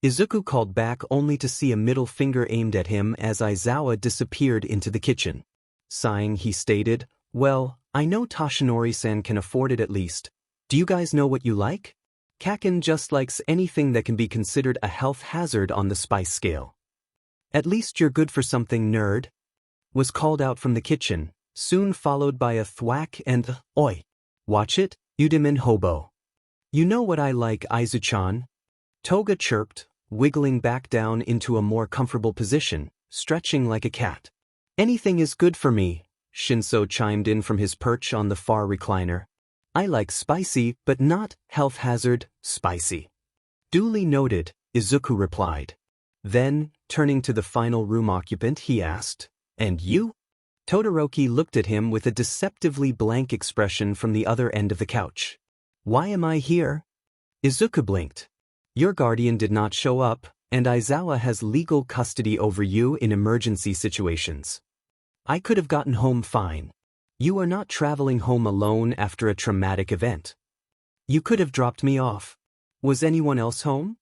Izuku called back only to see a middle finger aimed at him as Aizawa disappeared into the kitchen. Sighing, he stated, Well, I know Toshinori-san can afford it at least. Do you guys know what you like? Kaken just likes anything that can be considered a health hazard on the spice scale. At least you're good for something, nerd. Was called out from the kitchen, soon followed by a thwack and oi. Watch it, Udimin hobo. You know what I like, Aizu-chan? Toga chirped, wiggling back down into a more comfortable position, stretching like a cat. Anything is good for me, Shinso chimed in from his perch on the far recliner. I like spicy, but not health hazard, spicy. Duly noted, Izuku replied. Then, turning to the final room occupant, he asked, And you? Todoroki looked at him with a deceptively blank expression from the other end of the couch. Why am I here? Izuku blinked. Your guardian did not show up, and Aizawa has legal custody over you in emergency situations. I could have gotten home fine. You are not traveling home alone after a traumatic event. You could have dropped me off. Was anyone else home?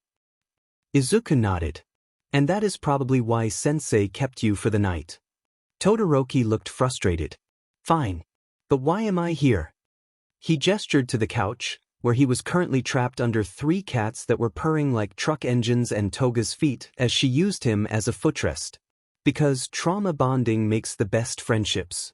Izuku nodded. And that is probably why Sensei kept you for the night. Todoroki looked frustrated. Fine. But why am I here? He gestured to the couch, where he was currently trapped under 3 cats that were purring like truck engines and Toga's feet as she used him as a footrest. Because trauma bonding makes the best friendships.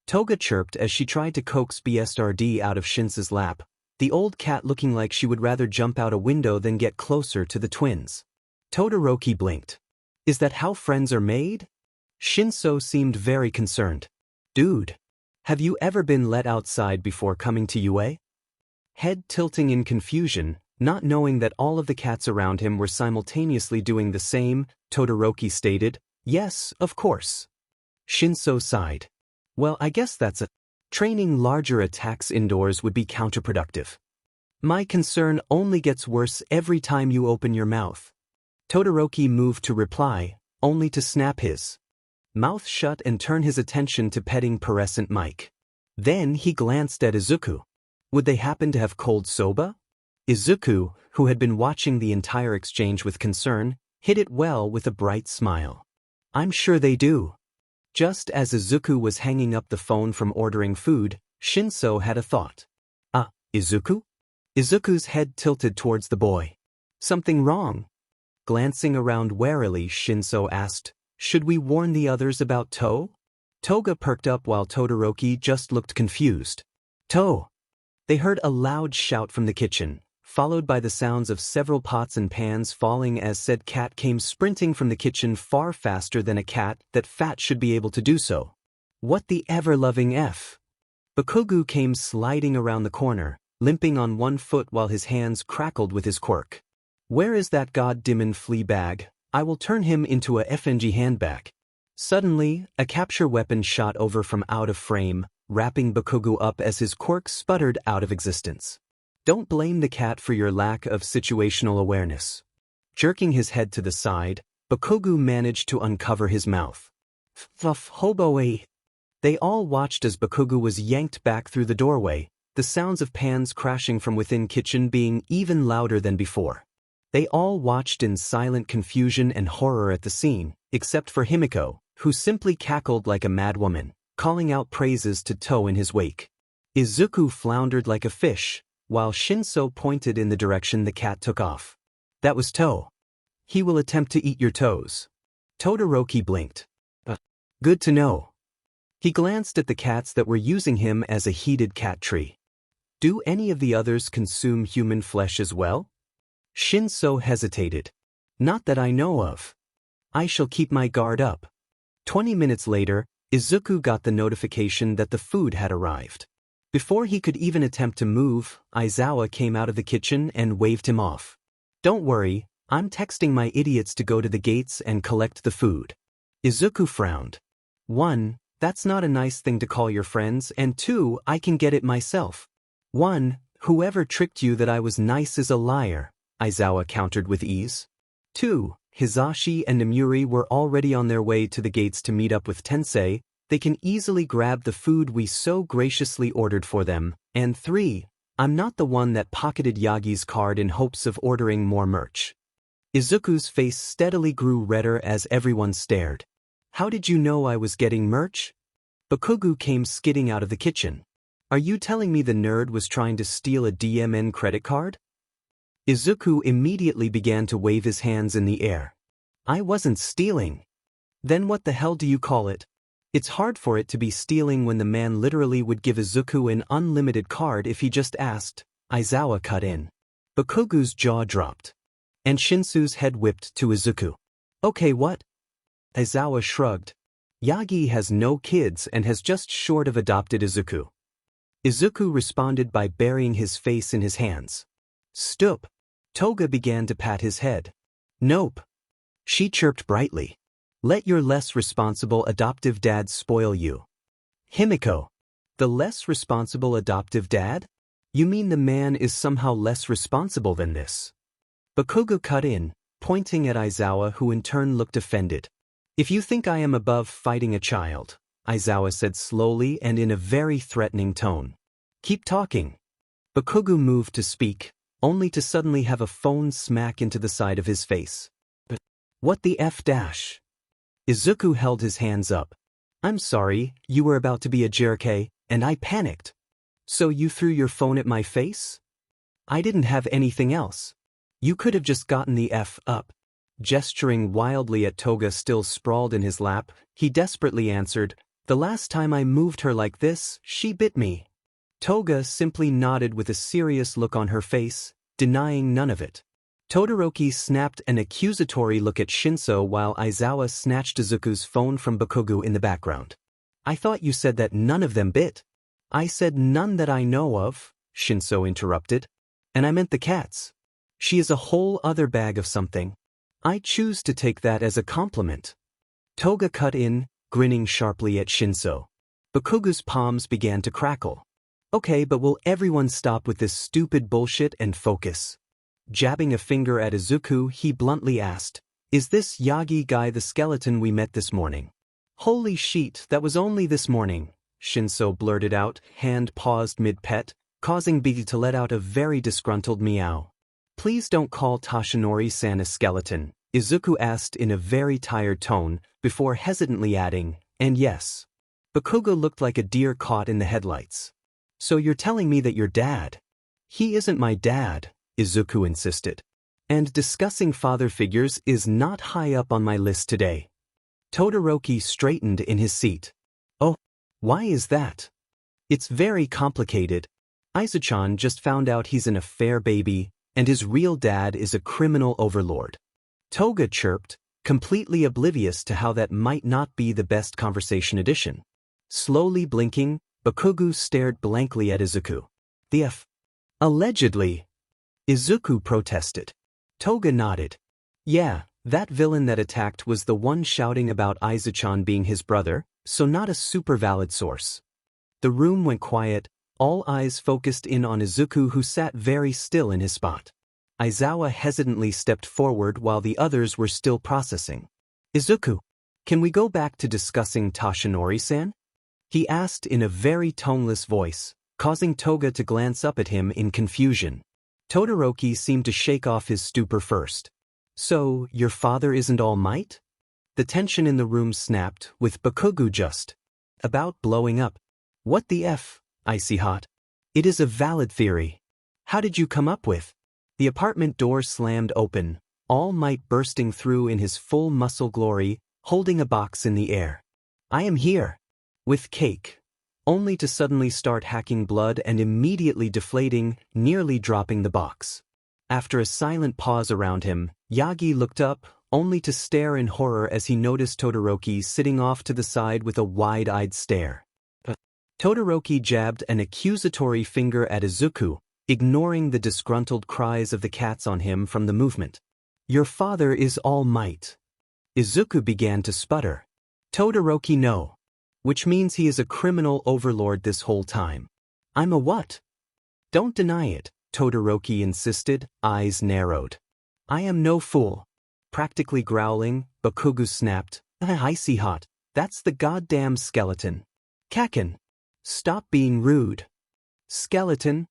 Toga chirped as she tried to coax BSRD out of Shinsa's lap, the old cat looking like she would rather jump out a window than get closer to the twins. Todoroki blinked. Is that how friends are made? Shinso seemed very concerned. Dude, have you ever been let outside before coming to UA? Head tilting in confusion, not knowing that all of the cats around him were simultaneously doing the same, Todoroki stated, Yes, of course. Shinso sighed. Well, I guess that's it. Training larger attacks indoors would be counterproductive. My concern only gets worse every time you open your mouth. Todoroki moved to reply, only to snap his mouth shut and turn his attention to petting perescent Mike. Then he glanced at Izuku. Would they happen to have cold soba? Izuku, who had been watching the entire exchange with concern, hid it well with a bright smile. I'm sure they do. Just as Izuku was hanging up the phone from ordering food, Shinso had a thought. Izuku? Izuku's head tilted towards the boy. Something wrong? Glancing around warily, Shinso asked, Should we warn the others about To? Toga perked up while Todoroki just looked confused. To! They heard a loud shout from the kitchen, followed by the sounds of several pots and pans falling as said cat came sprinting from the kitchen far faster than a cat that fat should be able to do so. What the ever-loving F? Bakugu came sliding around the corner, limping on one foot while his hands crackled with his quirk. Where is that goddamn flea bag? I will turn him into a FNG handbag. Suddenly, a capture weapon shot over from out of frame, wrapping Bakugu up as his quirk sputtered out of existence. Don't blame the cat for your lack of situational awareness. Jerking his head to the side, Bakugu managed to uncover his mouth. Hoboe. They all watched as Bakugu was yanked back through the doorway, the sounds of pans crashing from within kitchen being even louder than before. They all watched in silent confusion and horror at the scene, except for Himiko, who simply cackled like a madwoman, calling out praises to To in his wake. Izuku floundered like a fish, while Shinso pointed in the direction the cat took off. That was To. He will attempt to eat your toes. Todoroki blinked. Good to know. He glanced at the cats that were using him as a heated cat tree. Do any of the others consume human flesh as well? Shinso hesitated. Not that I know of. I shall keep my guard up. 20 minutes later, Izuku got the notification that the food had arrived. Before he could even attempt to move, Aizawa came out of the kitchen and waved him off. Don't worry, I'm texting my idiots to go to the gates and collect the food. Izuku frowned. 1. That's not a nice thing to call your friends, and 2, I can get it myself. 1, whoever tricked you that I was nice is a liar, Aizawa countered with ease. 2, Hisashi and Namuri were already on their way to the gates to meet up with Tensei. They can easily grab the food we so graciously ordered for them. And 3, I'm not the one that pocketed Yagi's card in hopes of ordering more merch. Izuku's face steadily grew redder as everyone stared. How did you know I was getting merch? Bakugo came skidding out of the kitchen. Are you telling me the nerd was trying to steal a DMN credit card? Izuku immediately began to wave his hands in the air. I wasn't stealing. Then what the hell do you call it? It's hard for it to be stealing when the man literally would give Izuku an unlimited card if he just asked. Aizawa cut in. Bakugo's jaw dropped. And Shinsu's head whipped to Izuku. Okay, what? Aizawa shrugged. Yagi has no kids and has just short of adopted Izuku. Izuku responded by burying his face in his hands. Stoop. Toga began to pat his head. Nope. She chirped brightly. Let your less responsible adoptive dad spoil you. Himiko. The less responsible adoptive dad? You mean the man is somehow less responsible than this? Bakugo cut in, pointing at Aizawa, who in turn looked offended. If you think I am above fighting a child, Aizawa said slowly and in a very threatening tone. Keep talking. Bakugo moved to speak, only to suddenly have a phone smack into the side of his face. What the F dash? Izuku held his hands up. I'm sorry, you were about to be a jerk, and I panicked. So you threw your phone at my face? I didn't have anything else. You could have just gotten the F up. Gesturing wildly at Toga still sprawled in his lap, he desperately answered, the last time I moved her like this, she bit me. Toga simply nodded with a serious look on her face, denying none of it. Todoroki snapped an accusatory look at Shinso while Aizawa snatched Izuku's phone from Bakugo in the background. I thought you said that none of them bit. I said none that I know of, Shinso interrupted. And I meant the cats. She is a whole other bag of something. I choose to take that as a compliment. Toga cut in, grinning sharply at Shinso. Bakugo's palms began to crackle. Okay, but will everyone stop with this stupid bullshit and focus? Jabbing a finger at Izuku, he bluntly asked, is this Yagi guy the skeleton we met this morning? Holy shit, that was only this morning, Shinso blurted out, hand paused mid-pet, causing Biggie to let out a very disgruntled meow. Please don't call Tashinori-san a skeleton, Izuku asked in a very tired tone, before hesitantly adding, and yes. Bakugo looked like a deer caught in the headlights. So you're telling me that your dad? He isn't my dad, Izuku insisted. And discussing father figures is not high up on my list today. Todoroki straightened in his seat. Oh, why is that? It's very complicated. Aizachan just found out he's an affair baby, and his real dad is a criminal overlord. Toga chirped, completely oblivious to how that might not be the best conversation addition. Slowly blinking, Bakugo stared blankly at Izuku. The F. Allegedly. Izuku protested. Toga nodded. Yeah, that villain that attacked was the one shouting about Aizachan being his brother, so not a super valid source. The room went quiet, all eyes focused in on Izuku, who sat very still in his spot. Aizawa hesitantly stepped forward while the others were still processing. Izuku, can we go back to discussing Tashinori-san? He asked in a very toneless voice, causing Toga to glance up at him in confusion. Todoroki seemed to shake off his stupor first. So, your father isn't All Might? The tension in the room snapped, with Bakugo just about blowing up. What the F, Icy Hot? It is a valid theory. How did you come up with? The apartment door slammed open, All Might bursting through in his full muscle glory, holding a box in the air. I am here. With cake. Only to suddenly start hacking blood and immediately deflating, nearly dropping the box. After a silent pause around him, Yagi looked up, only to stare in horror as he noticed Todoroki sitting off to the side with a wide-eyed stare. Todoroki jabbed an accusatory finger at Izuku, ignoring the disgruntled cries of the cats on him from the movement. Your father is All Might. Izuku began to sputter. Todoroki, no. Which means he is a criminal overlord this whole time. I'm a what? Don't deny it, Todoroki insisted, eyes narrowed. I am no fool. Practically growling, Bakugo snapped, icy hot, that's the goddamn skeleton. Kaken. Stop being rude. Skeleton?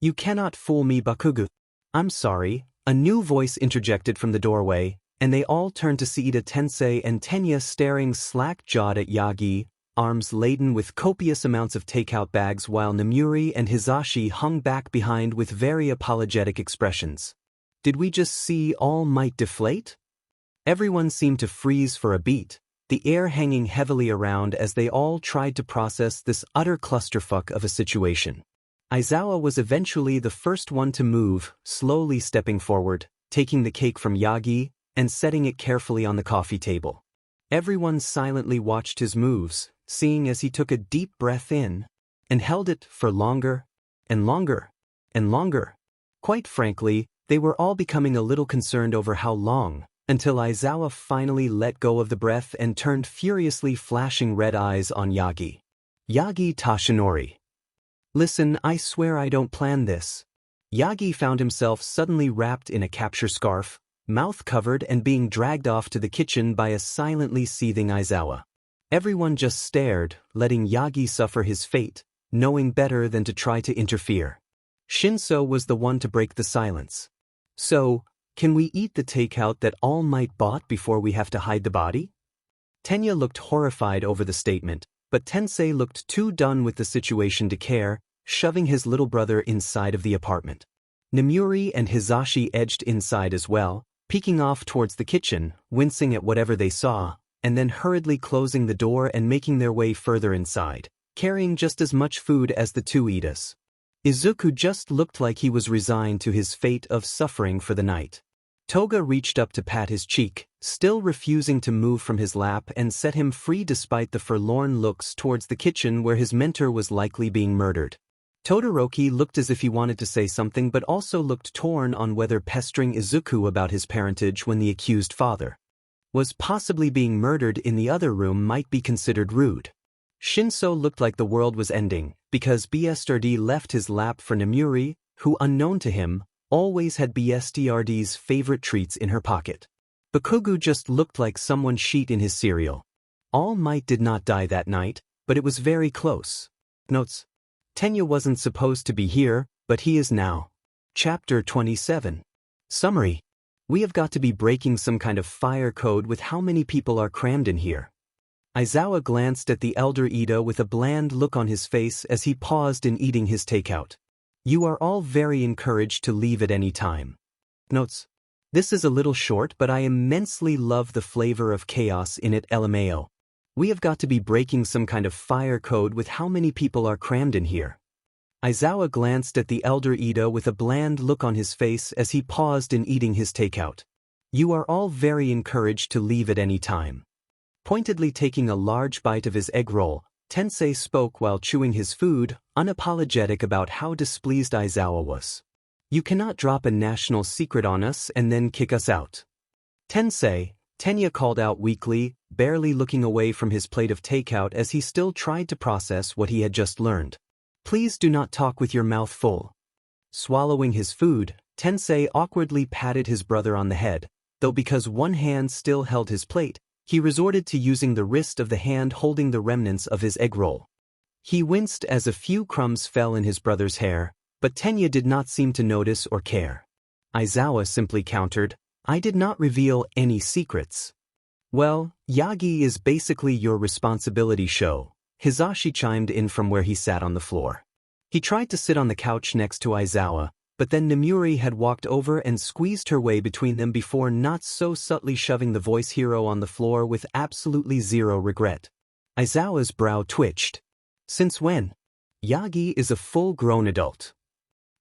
You cannot fool me, Bakugo. I'm sorry, a new voice interjected from the doorway, and they all turned to see Ida Tensei and Tenya staring slack-jawed at Yagi, arms laden with copious amounts of takeout bags while Namuri and Hizashi hung back behind with very apologetic expressions. Did we just see All Might deflate? Everyone seemed to freeze for a beat, the air hanging heavily around as they all tried to process this utter clusterfuck of a situation. Aizawa was eventually the first one to move, slowly stepping forward, taking the cake from Yagi, and setting it carefully on the coffee table. Everyone silently watched his moves, seeing as he took a deep breath in, and held it for longer, and longer, and longer. Quite frankly, they were all becoming a little concerned over how long, until Aizawa finally let go of the breath and turned furiously flashing red eyes on Yagi. Yagi Tashinori. Listen, I swear I don't plan this. Yagi found himself suddenly wrapped in a capture scarf, mouth covered and being dragged off to the kitchen by a silently seething Aizawa. Everyone just stared, letting Yagi suffer his fate, knowing better than to try to interfere. Shinso was the one to break the silence. So, can we eat the takeout that All Might bought before we have to hide the body? Tenya looked horrified over the statement, but Tensei looked too done with the situation to care, shoving his little brother inside of the apartment. Namuri and Hizashi edged inside as well, peeking off towards the kitchen, wincing at whatever they saw, and then hurriedly closing the door and making their way further inside, carrying just as much food as the two Idas. Izuku just looked like he was resigned to his fate of suffering for the night. Toga reached up to pat his cheek, still refusing to move from his lap, and set him free despite the forlorn looks towards the kitchen where his mentor was likely being murdered. Todoroki looked as if he wanted to say something but also looked torn on whether pestering Izuku about his parentage when the accused father was possibly being murdered in the other room might be considered rude. Shinso looked like the world was ending, because BSTRD left his lap for Namuri, who, unknown to him, always had BSTRD's favorite treats in her pocket. Bakugo just looked like someone sheet in his cereal. All Might did not die that night, but it was very close. Notes: Tenya wasn't supposed to be here, but he is now. Chapter 27. Summary. We have got to be breaking some kind of fire code with how many people are crammed in here. Aizawa glanced at the elder Ida with a bland look on his face as he paused in eating his takeout. You are all very encouraged to leave at any time. Notes: This is a little short, but I immensely love the flavor of chaos in it. LMAO. We have got to be breaking some kind of fire code with how many people are crammed in here. Aizawa glanced at the elder Ida with a bland look on his face as he paused in eating his takeout. You are all very encouraged to leave at any time. Pointedly taking a large bite of his egg roll, Tensei spoke while chewing his food, unapologetic about how displeased Aizawa was. You cannot drop a national secret on us and then kick us out. Tensei, Tenya called out weakly, barely looking away from his plate of takeout as he still tried to process what he had just learned. Please do not talk with your mouth full. Swallowing his food, Tensei awkwardly patted his brother on the head, though because one hand still held his plate, he resorted to using the wrist of the hand holding the remnants of his egg roll. He winced as a few crumbs fell in his brother's hair, but Tenya did not seem to notice or care. Aizawa simply countered, I did not reveal any secrets. Well, Yagi is basically your responsibility show. Hizashi chimed in from where he sat on the floor. He tried to sit on the couch next to Aizawa, but then Namuri had walked over and squeezed her way between them before not so subtly shoving the voice hero on the floor with absolutely zero regret. Aizawa's brow twitched. Since when? Yagi is a full-grown adult.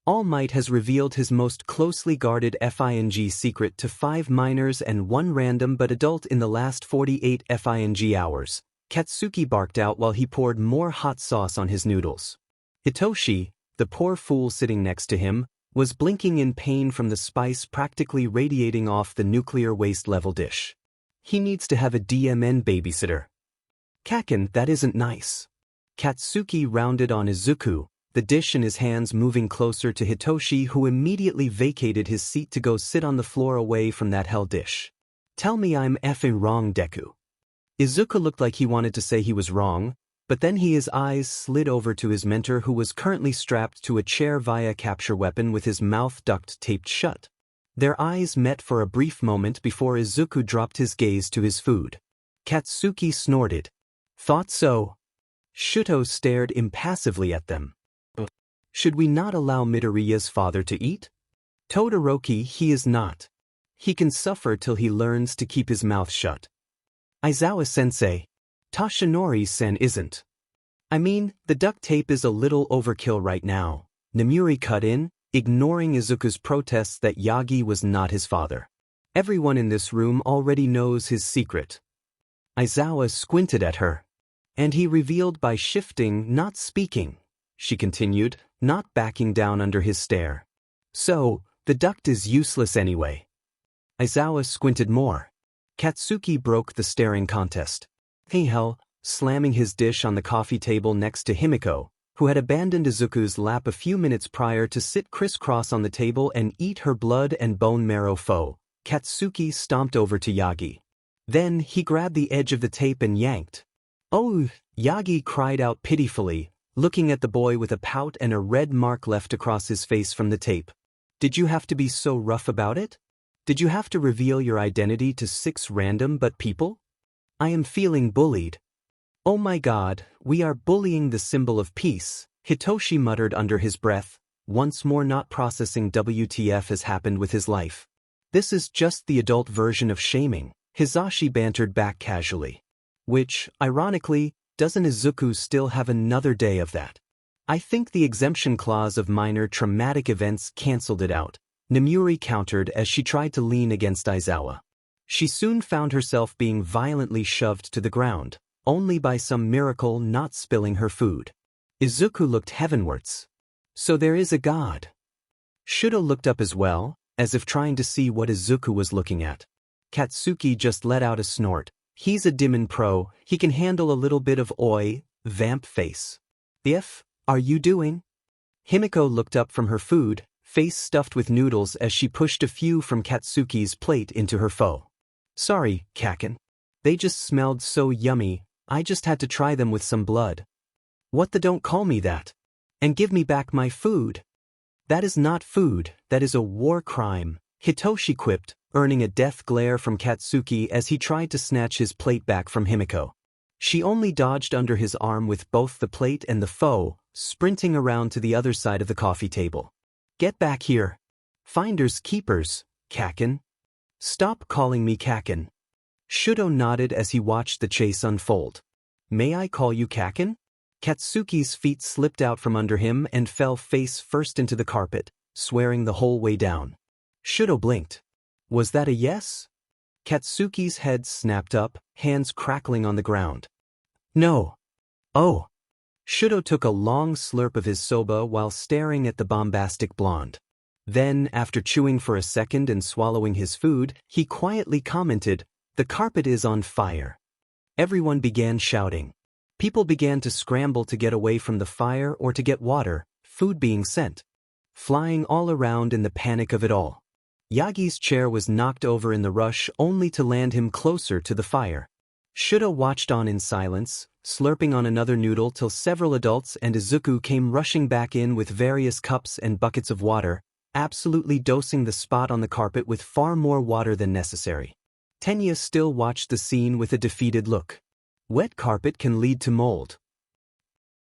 All Might has revealed his most closely guarded FING secret to 5 minors and 1 random but adult in the last 48 FING hours. Katsuki barked out while he poured more hot sauce on his noodles. Hitoshi, the poor fool sitting next to him, was blinking in pain from the spice practically radiating off the nuclear waste level dish. He needs to have a DMN babysitter. Kaken, that isn't nice. Katsuki rounded on Izuku, the dish in his hands moving closer to Hitoshi, who immediately vacated his seat to go sit on the floor away from that hell dish. Tell me I'm effing wrong, Deku. Izuku looked like he wanted to say he was wrong, but then his eyes slid over to his mentor, who was currently strapped to a chair via capture weapon with his mouth duct taped shut. Their eyes met for a brief moment before Izuku dropped his gaze to his food. Katsuki snorted. Thought so. Shuto stared impassively at them. Should we not allow Midoriya's father to eat? Todoroki, he is not. He can suffer till he learns to keep his mouth shut. Aizawa-sensei. Toshinori-sen isn't. I mean, the duct tape is a little overkill right now. Namuri cut in, ignoring Izuku's protests that Yagi was not his father. Everyone in this room already knows his secret. Aizawa squinted at her. And he revealed by shifting, not speaking. She continued, not backing down under his stare. So, the duct is useless anyway. Aizawa squinted more. Katsuki broke the staring contest. Hey hell, slamming his dish on the coffee table next to Himiko, who had abandoned Izuku's lap a few minutes prior to sit crisscross on the table and eat her blood and bone marrow foe. Katsuki stomped over to Yagi. Then he grabbed the edge of the tape and yanked. Oh, Yagi cried out pitifully, looking at the boy with a pout and a red mark left across his face from the tape. Did you have to be so rough about it? Did you have to reveal your identity to 6 random people? I am feeling bullied. Oh my god, we are bullying the symbol of peace, Hitoshi muttered under his breath, once more not processing WTF has happened with his life. This is just the adult version of shaming, Hisashi bantered back casually. Which, ironically, doesn't Izuku still have another day of that? I think the exemption clause of minor traumatic events cancelled it out, Namuri countered as she tried to lean against Aizawa. She soon found herself being violently shoved to the ground, only by some miracle not spilling her food. Izuku looked heavenwards. So there is a god. Shuto looked up as well, as if trying to see what Izuku was looking at. Katsuki just let out a snort. He's a demon pro, he can handle a little bit of oi, vamp face. If, are you doing? Himiko looked up from her food, face stuffed with noodles as she pushed a few from Katsuki's plate into her foe. Sorry, Kaken. They just smelled so yummy, I just had to try them with some blood. What the don't call me that. And give me back my food. That is not food, that is a war crime, Hitoshi quipped, earning a death glare from Katsuki as he tried to snatch his plate back from Himiko. She only dodged under his arm with both the plate and the foe, sprinting around to the other side of the coffee table. Get back here. Finders keepers, Kaken. Stop calling me Kaken. Shuto nodded as he watched the chase unfold. May I call you Kaken? Katsuki's feet slipped out from under him and fell face first into the carpet, swearing the whole way down. Shuto blinked. Was that a yes? Katsuki's head snapped up, hands crackling on the ground. No. Oh. Shuto took a long slurp of his soba while staring at the bombastic blonde. Then, after chewing for a second and swallowing his food, he quietly commented, "The carpet is on fire." Everyone began shouting. People began to scramble to get away from the fire or to get water, food being sent. Flying all around in the panic of it all. Yagi's chair was knocked over in the rush only to land him closer to the fire. Shuto watched on in silence, slurping on another noodle till several adults and Izuku came rushing back in with various cups and buckets of water, absolutely dosing the spot on the carpet with far more water than necessary. Tenya still watched the scene with a defeated look. Wet carpet can lead to mold.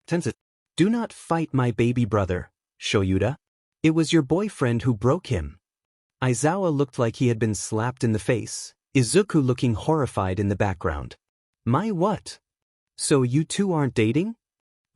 Tensa, do not fight my baby brother, Shoyuda. It was your boyfriend who broke him. Aizawa looked like he had been slapped in the face, Izuku looking horrified in the background. My what? So you two aren't dating?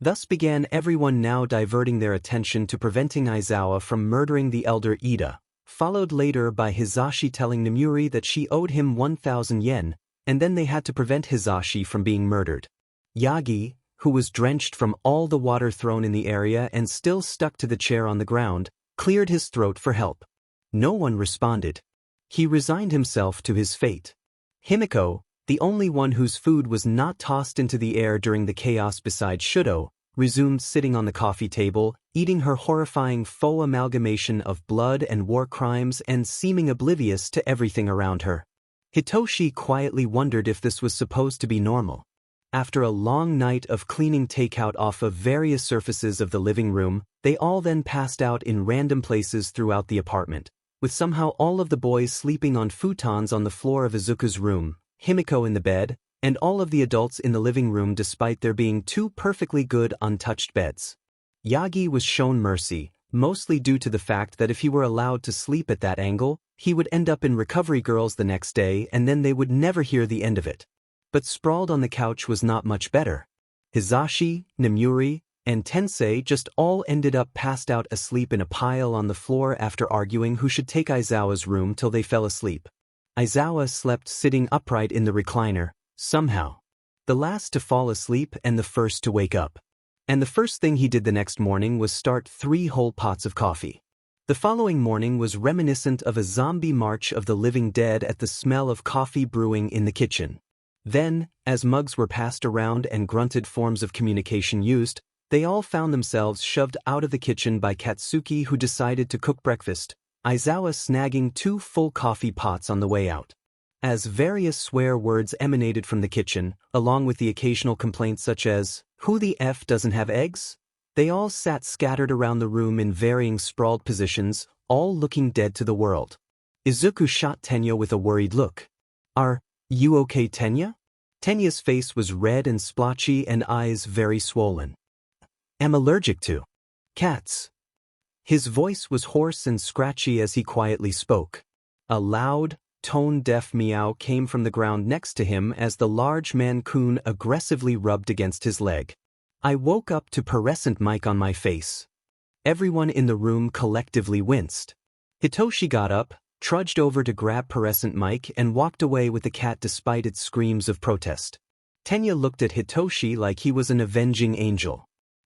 Thus began everyone now diverting their attention to preventing Aizawa from murdering the elder Ida, followed later by Hisashi telling Namuri that she owed him 1,000 yen, and then they had to prevent Hisashi from being murdered. Yagi, who was drenched from all the water thrown in the area and still stuck to the chair on the ground, cleared his throat for help. No one responded. He resigned himself to his fate. Himiko, The only one whose food was not tossed into the air during the chaos besides Shudo, resumed sitting on the coffee table, eating her horrifying faux amalgamation of blood and war crimes and seeming oblivious to everything around her. Hitoshi quietly wondered if this was supposed to be normal. After a long night of cleaning takeout off of various surfaces of the living room, they all then passed out in random places throughout the apartment, with somehow all of the boys sleeping on futons on the floor of Izuku's room, Himiko in the bed, and all of the adults in the living room despite there being two perfectly good untouched beds. Yagi was shown mercy, mostly due to the fact that if he were allowed to sleep at that angle, he would end up in Recovery Girls the next day and then they would never hear the end of it. But sprawled on the couch was not much better. Hizashi, Nemuri, and Tensei just all ended up passed out asleep in a pile on the floor after arguing who should take Aizawa's room till they fell asleep. Aizawa slept sitting upright in the recliner, somehow. The last to fall asleep and the first to wake up. And the first thing he did the next morning was start 3 whole pots of coffee. The following morning was reminiscent of a zombie march of the living dead at the smell of coffee brewing in the kitchen. Then, as mugs were passed around and grunted forms of communication used, they all found themselves shoved out of the kitchen by Katsuki, who decided to cook breakfast, Aizawa snagging 2 full coffee pots on the way out. As various swear words emanated from the kitchen, along with the occasional complaints such as, "Who the F doesn't have eggs?" They all sat scattered around the room in varying sprawled positions, all looking dead to the world. Izuku shot Tenya with a worried look. "Are you okay, Tenya?" Tenya's face was red and splotchy and eyes very swollen. "Am allergic to cats." His voice was hoarse and scratchy as he quietly spoke. A loud, tone-deaf meow came from the ground next to him as the large mancoon aggressively rubbed against his leg. I woke up to pearlescent mic on my face. Everyone in the room collectively winced. Hitoshi got up, trudged over to grab pearlescent mic and walked away with the cat despite its screams of protest. Tenya looked at Hitoshi like he was an avenging angel.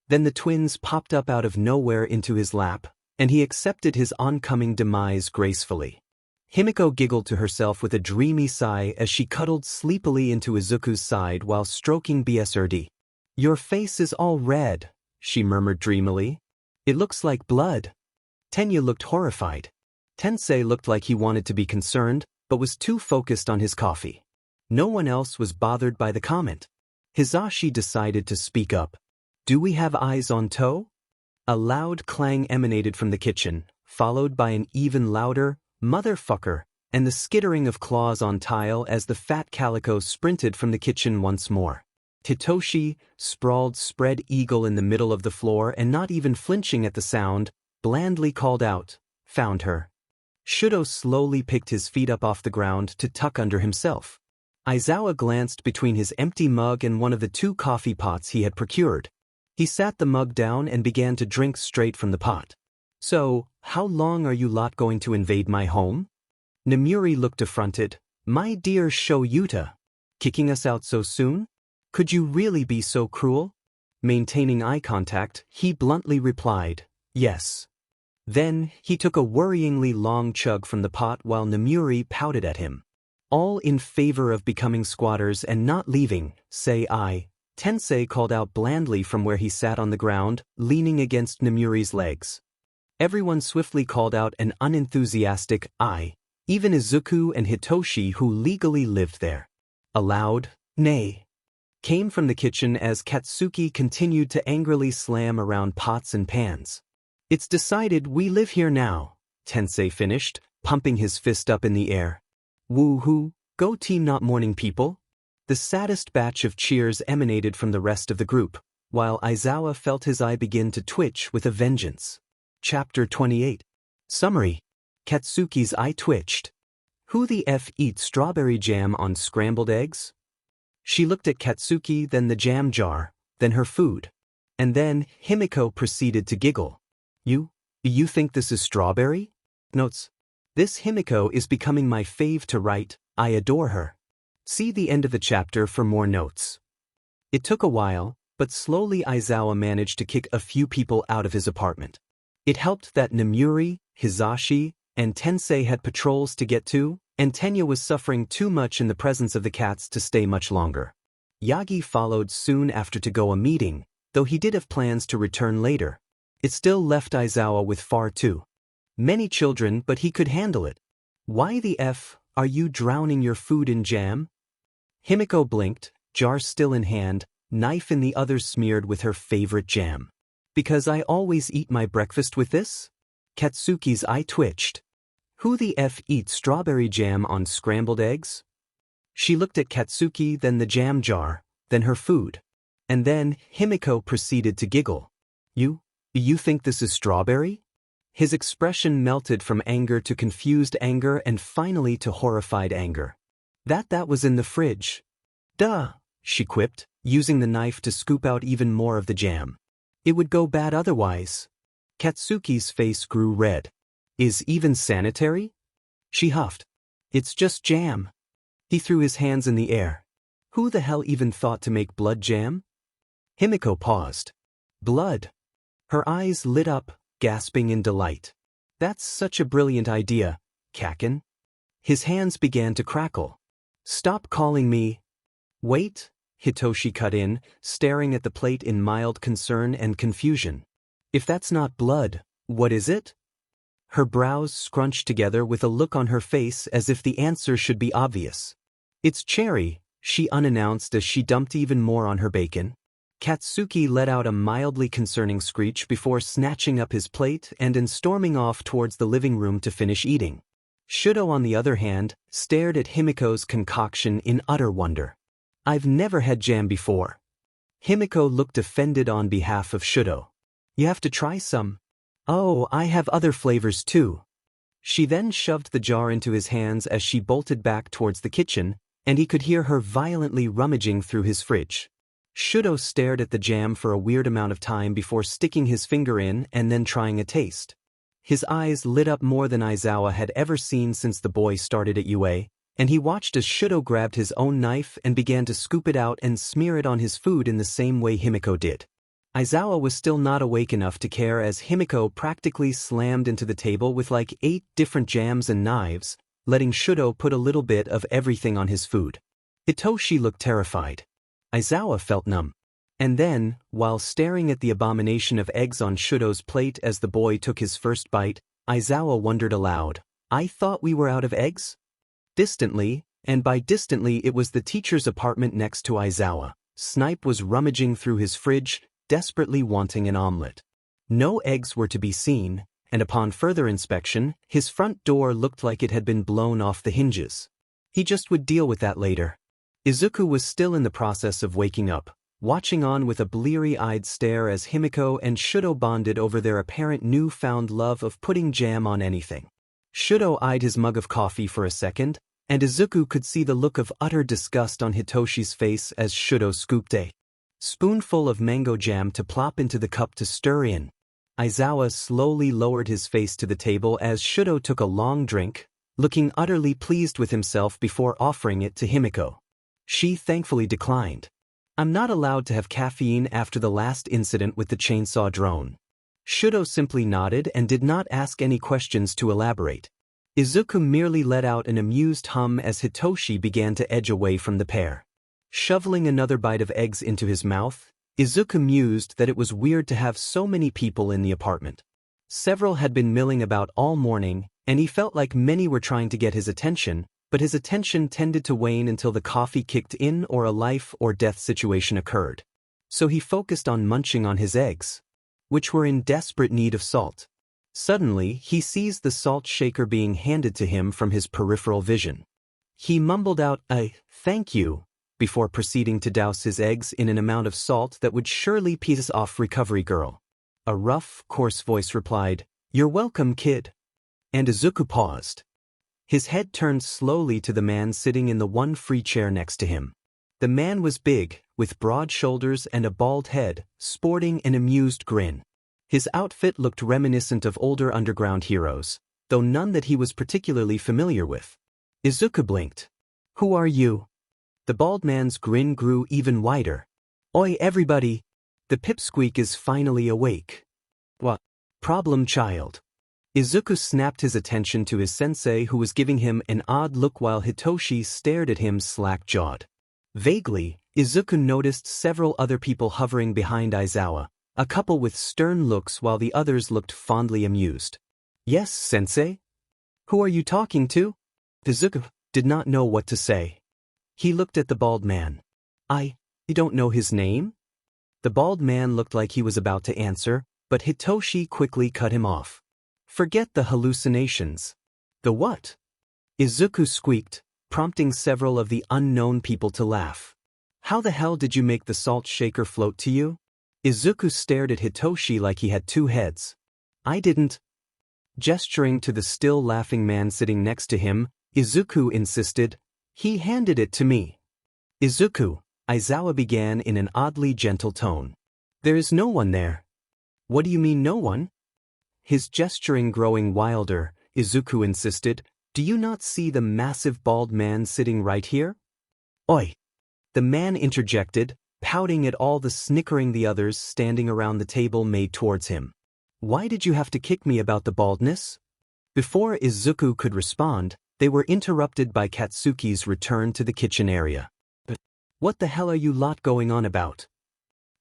Then the twins popped up out of nowhere into his lap, and he accepted his oncoming demise gracefully. Himiko giggled to herself with a dreamy sigh as she cuddled sleepily into Izuku's side while stroking BSRD. "Your face is all red," she murmured dreamily. "It looks like blood." Tenya looked horrified. Tensei looked like he wanted to be concerned, but was too focused on his coffee. No one else was bothered by the comment. Hizashi decided to speak up. "Do we have eyes on toe?" A loud clang emanated from the kitchen, followed by an even louder, "Motherfucker," and the skittering of claws on tile as the fat calico sprinted from the kitchen once more. Hitoshi, sprawled spread eagle in the middle of the floor and not even flinching at the sound, blandly called out, "Found her." Shudo slowly picked his feet up off the ground to tuck under himself. Aizawa glanced between his empty mug and one of the 2 coffee pots he had procured. He sat the mug down and began to drink straight from the pot. "So, how long are you lot going to invade my home?" Nemuri looked affronted. "My dear Shoyuta, kicking us out so soon? Could you really be so cruel?" Maintaining eye contact, he bluntly replied, "Yes." Then, he took a worryingly long chug from the pot while Nemuri pouted at him. "All in favor of becoming squatters and not leaving, say aye," Tensei called out blandly from where he sat on the ground, leaning against Nemuri's legs. Everyone swiftly called out an unenthusiastic aye, even Izuku and Hitoshi, who legally lived there. A loud nay came from the kitchen as Katsuki continued to angrily slam around pots and pans. "It's decided we live here now," Tensei finished, pumping his fist up in the air. "Woo-hoo, go team not morning people." The saddest batch of cheers emanated from the rest of the group, while Aizawa felt his eye begin to twitch with a vengeance. Chapter 28. Summary. Katsuki's eye twitched. "Who the F eats strawberry jam on scrambled eggs?" She looked at Katsuki, then the jam jar, then her food. And then Himiko proceeded to giggle. You think this is strawberry?" Notes. This Himiko is becoming my fave to write. I adore her. See the end of the chapter for more notes. It took a while, but slowly Aizawa managed to kick a few people out of his apartment. It helped that Nemuri, Hizashi, and Tensei had patrols to get to, and Tenya was suffering too much in the presence of the cats to stay much longer. Yagi followed soon after to go a meeting, though he did have plans to return later. It still left Aizawa with far too many children, but he could handle it. Why the F are you drowning your food in jam? Himiko blinked, jar still in hand, knife in the other smeared with her favorite jam. Because I always eat my breakfast with this? Katsuki's eye twitched. Who the F eats strawberry jam on scrambled eggs? She looked at Katsuki, then the jam jar, then her food. And then Himiko proceeded to giggle. You think this is strawberry? His expression melted from anger to confused anger and finally to horrified anger. That was in the fridge. Duh, she quipped, using the knife to scoop out even more of the jam. It would go bad otherwise. Katsuki's face grew red. Is even sanitary? She huffed. It's just jam. He threw his hands in the air. Who the hell even thought to make blood jam? Himiko paused. Blood. Her eyes lit up, gasping in delight. That's such a brilliant idea, Kaken. His hands began to crackle. Stop calling me. Wait, Hitoshi cut in, staring at the plate in mild concern and confusion. If that's not blood, what is it? Her brows scrunched together with a look on her face as if the answer should be obvious. It's cherry, she unannounced as she dumped even more on her bacon. Katsuki let out a mildly concerning screech before snatching up his plate and storming off towards the living room to finish eating. Shudo, on the other hand, stared at Himiko's concoction in utter wonder. I've never had jam before. Himiko looked offended on behalf of Shudo. You have to try some. Oh, I have other flavors too. She then shoved the jar into his hands as she bolted back towards the kitchen, and he could hear her violently rummaging through his fridge. Shudo stared at the jam for a weird amount of time before sticking his finger in and then trying a taste. His eyes lit up more than Aizawa had ever seen since the boy started at UA, and he watched as Shudo grabbed his own knife and began to scoop it out and smear it on his food in the same way Himiko did. Aizawa was still not awake enough to care as Himiko practically slammed into the table with like 8 different jams and knives, letting Shudo put a little bit of everything on his food. Hitoshi looked terrified. Aizawa felt numb. And then, while staring at the abomination of eggs on Shudo's plate as the boy took his first bite, Aizawa wondered aloud, I thought we were out of eggs? Distantly, and by distantly it was the teacher's apartment next to Aizawa, Snipe was rummaging through his fridge, desperately wanting an omelet. No eggs were to be seen, and upon further inspection, his front door looked like it had been blown off the hinges. He just would deal with that later. Izuku was still in the process of waking up, watching on with a bleary-eyed stare as Himiko and Shudo bonded over their apparent newfound love of putting jam on anything. Shudo eyed his mug of coffee for a second, and Izuku could see the look of utter disgust on Hitoshi's face as Shudo scooped a spoonful of mango jam to plop into the cup to stir in. Aizawa slowly lowered his face to the table as Shudo took a long drink, looking utterly pleased with himself before offering it to Himiko. She thankfully declined. I'm not allowed to have caffeine after the last incident with the chainsaw drone. Shudo simply nodded and did not ask any questions to elaborate. Izuku merely let out an amused hum as Hitoshi began to edge away from the pair. Shoveling another bite of eggs into his mouth, Izuku mused that it was weird to have so many people in the apartment. Several had been milling about all morning, and he felt like many were trying to get his attention, but his attention tended to wane until the coffee kicked in or a life or death situation occurred. So he focused on munching on his eggs, which were in desperate need of salt. Suddenly, he sees the salt shaker being handed to him from his peripheral vision. He mumbled out a "thank you" before proceeding to douse his eggs in an amount of salt that would surely piss off Recovery Girl. A rough, coarse voice replied, "You're welcome, kid." And Izuku paused. His head turned slowly to the man sitting in the one free chair next to him. The man was big, with broad shoulders and a bald head, sporting an amused grin. His outfit looked reminiscent of older underground heroes, though none that he was particularly familiar with. Izuku blinked. "Who are you?" The bald man's grin grew even wider. "Oi everybody! The pipsqueak is finally awake." "What? Problem child." Izuku snapped his attention to his sensei, who was giving him an odd look while Hitoshi stared at him slack-jawed. Vaguely, Izuku noticed several other people hovering behind Aizawa, a couple with stern looks while the others looked fondly amused. "Yes, sensei? Who are you talking to?" Izuku did not know what to say. He looked at the bald man. You don't know his name?" The bald man looked like he was about to answer, but Hitoshi quickly cut him off. "Forget the hallucinations." "The what?" Izuku squeaked, prompting several of the unknown people to laugh. "How the hell did you make the salt shaker float to you?" Izuku stared at Hitoshi like he had two heads. "I didn't." Gesturing to the still laughing man sitting next to him, Izuku insisted, "He handed it to me." "Izuku," Aizawa began in an oddly gentle tone. "There is no one there." "What do you mean no one?" His gesturing growing wilder, Izuku insisted, "Do you not see the massive bald man sitting right here?" "Oi!" The man interjected, pouting at all the snickering the others standing around the table made towards him. "Why did you have to kick me about the baldness?" Before Izuku could respond, they were interrupted by Katsuki's return to the kitchen area. "But what the hell are you lot going on about?"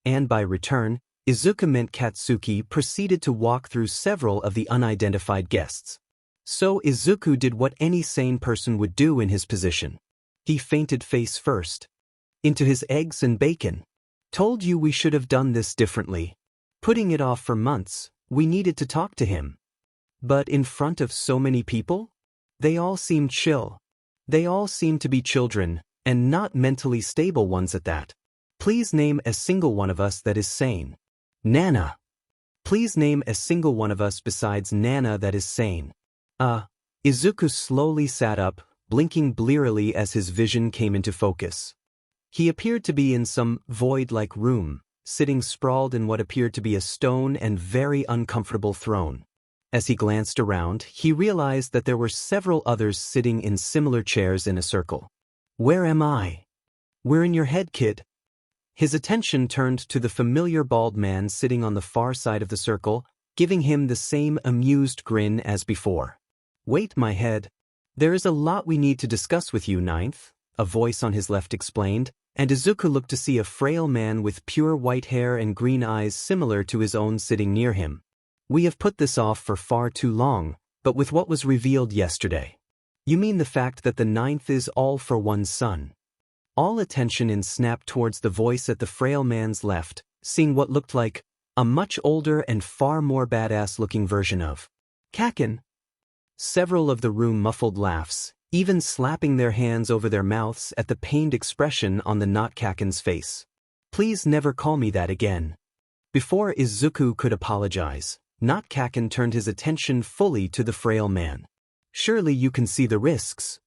And by return, Izuku meant Katsuki proceeded to walk through several of the unidentified guests. So Izuku did what any sane person would do in his position. He fainted face first into his eggs and bacon. "Told you we should have done this differently. Putting it off for months, we needed to talk to him. But in front of so many people? They all seemed chill. They all seemed to be children, and not mentally stable ones at that. Please name a single one of us that is sane." "Nana." "Please name a single one of us besides Nana that is sane." Izuku slowly sat up, blinking blearily as his vision came into focus. He appeared to be in some void-like room, sitting sprawled in what appeared to be a stone and very uncomfortable throne. As he glanced around, he realized that there were several others sitting in similar chairs in a circle. "Where am I?" "We're in your head, kid." His attention turned to the familiar bald man sitting on the far side of the circle, giving him the same amused grin as before. "Wait, my head. There is a lot we need to discuss with you, Ninth," a voice on his left explained, and Izuku looked to see a frail man with pure white hair and green eyes similar to his own sitting near him. "We have put this off for far too long, but with what was revealed yesterday." "You mean the fact that the Ninth is all for one son?" All attention snapped towards the voice at the frail man's left, seeing what looked like a much older and far more badass-looking version of Kaken. Several of the room muffled laughs, even slapping their hands over their mouths at the pained expression on the not Kaken's face. "Please never call me that again." Before Izuku could apologize, not Kaken turned his attention fully to the frail man. "Surely you can see the risks."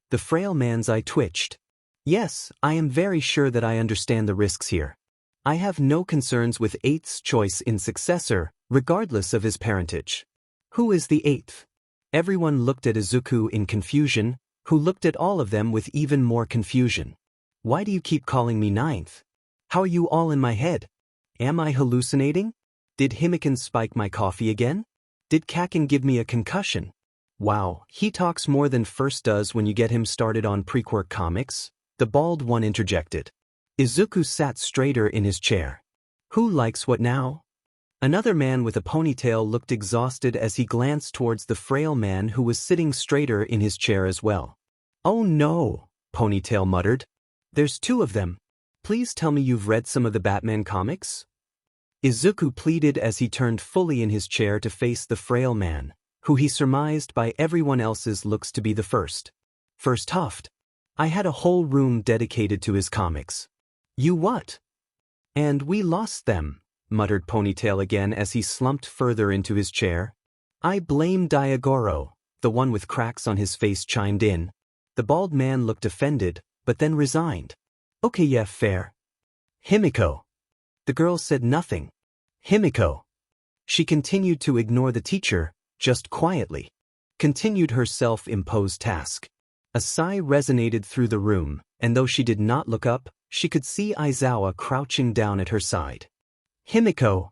The frail man's eye twitched. "Yes, I am very sure that I understand the risks here. I have no concerns with Eighth's choice in successor, regardless of his parentage." "Who is the Eighth?" Everyone looked at Izuku in confusion, who looked at all of them with even more confusion. "Why do you keep calling me Ninth? How are you all in my head? Am I hallucinating? Did Himiken spike my coffee again? Did Kaken give me a concussion? Wow, he talks more than First does when you get him started on Prequark comics," the bald one interjected. Izuku sat straighter in his chair. "Who likes what now?" Another man with a ponytail looked exhausted as he glanced towards the frail man who was sitting straighter in his chair as well. "Oh no," Ponytail muttered. "There's two of them. Please tell me you've read some of the Batman comics?" Izuku pleaded as he turned fully in his chair to face the frail man, who he surmised by everyone else's looks to be the first. First huffed. "I had a whole room dedicated to his comics." "You what?" "And we lost them," muttered Ponytail again as he slumped further into his chair. "I blame Diagoro," the one with cracks on his face chimed in. The bald man looked offended, but then resigned. "Okay, yeah, fair." "Himiko." The girl said nothing. "Himiko." She continued to ignore the teacher, just quietly. Continued her self-imposed task. A sigh resonated through the room, and though she did not look up, she could see Aizawa crouching down at her side. "Himiko."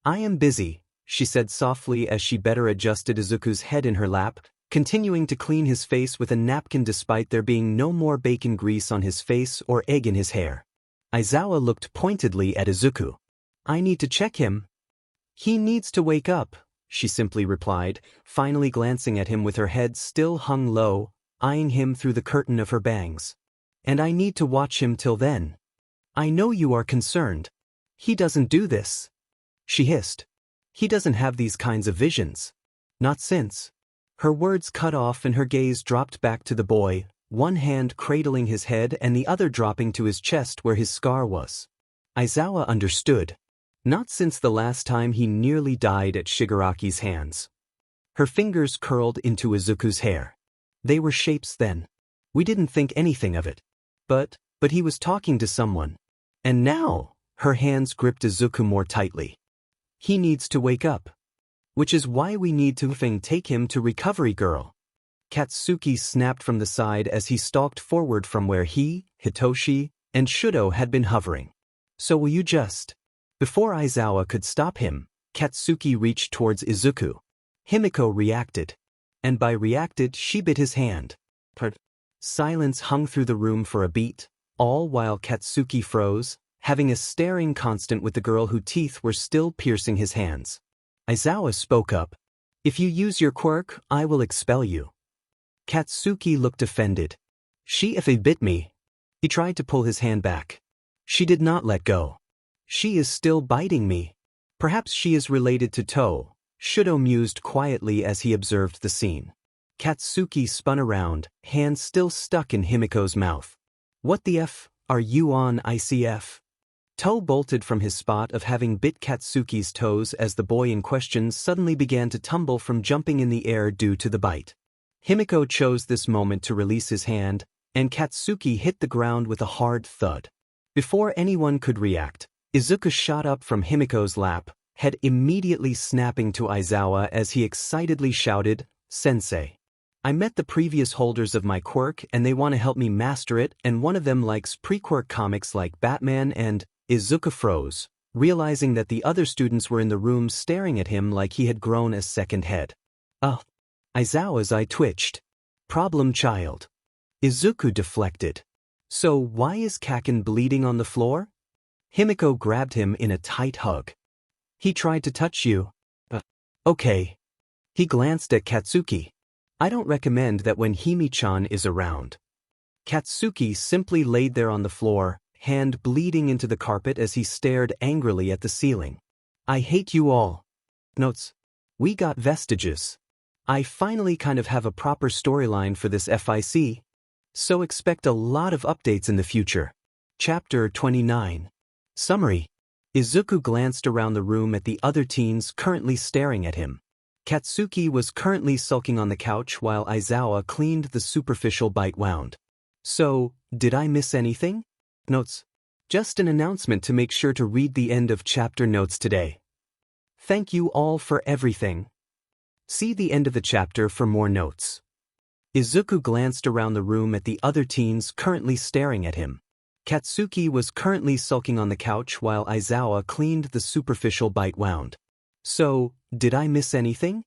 "I am busy," she said softly as she better adjusted Izuku's head in her lap, continuing to clean his face with a napkin despite there being no more bacon grease on his face or egg in his hair. Aizawa looked pointedly at Izuku. I need to check him. He needs to wake up, she simply replied, finally glancing at him with her head still hung low, eyeing him through the curtain of her bangs. And I need to watch him till then. I know you are concerned. He doesn't do this, she hissed. He doesn't have these kinds of visions. Not since. Her words cut off and her gaze dropped back to the boy, one hand cradling his head and the other dropping to his chest where his scar was. Aizawa understood. Not since the last time he nearly died at Shigaraki's hands. Her fingers curled into Izuku's hair. They were shapes then. We didn't think anything of it. But he was talking to someone. And now, her hands gripped Izuku more tightly. He needs to wake up. Which is why we need to take him to Recovery Girl. Katsuki snapped from the side as he stalked forward from where he, Hitoshi, and Shudo had been hovering. So will you just... Before Aizawa could stop him, Katsuki reached towards Izuku. Himiko reacted. And by reacted, she bit his hand. Silence hung through the room for a beat, all while Katsuki froze, having a staring constant with the girl whose teeth were still piercing his hands. Aizawa spoke up. If you use your quirk, I will expel you. Katsuki looked offended. She if he bit me. He tried to pull his hand back. She did not let go. She is still biting me. Perhaps she is related to To, Shudo mused quietly as he observed the scene. Katsuki spun around, hand still stuck in Himiko's mouth. What the F are you on, ICF? To bolted from his spot of having bit Katsuki's toes as the boy in question suddenly began to tumble from jumping in the air due to the bite. Himiko chose this moment to release his hand, and Katsuki hit the ground with a hard thud. Before anyone could react, Izuku shot up from Himiko's lap, head immediately snapping to Aizawa as he excitedly shouted, Sensei. I met the previous holders of my quirk and they want to help me master it, and one of them likes pre-quirk comics like Batman and... Izuku froze, realizing that the other students were in the room staring at him like he had grown a second head. Aizawa's eye twitched. Problem child. Izuku deflected. So why is Kaken bleeding on the floor? Himiko grabbed him in a tight hug. He tried to touch you. Okay. He glanced at Katsuki. I don't recommend that when Himi-chan is around. Katsuki simply laid there on the floor, hand bleeding into the carpet as he stared angrily at the ceiling. I hate you all. Notes. We got vestiges. I finally kind of have a proper storyline for this FIC. So expect a lot of updates in the future. Chapter 29. Summary. Izuku glanced around the room at the other teens currently staring at him. Katsuki was currently sulking on the couch while Aizawa cleaned the superficial bite wound. So, did I miss anything? Notes. Just an announcement to make sure to read the end of chapter notes today. Thank you all for everything. See the end of the chapter for more notes. Izuku glanced around the room at the other teens currently staring at him. Katsuki was currently sulking on the couch while Aizawa cleaned the superficial bite wound. So, did I miss anything?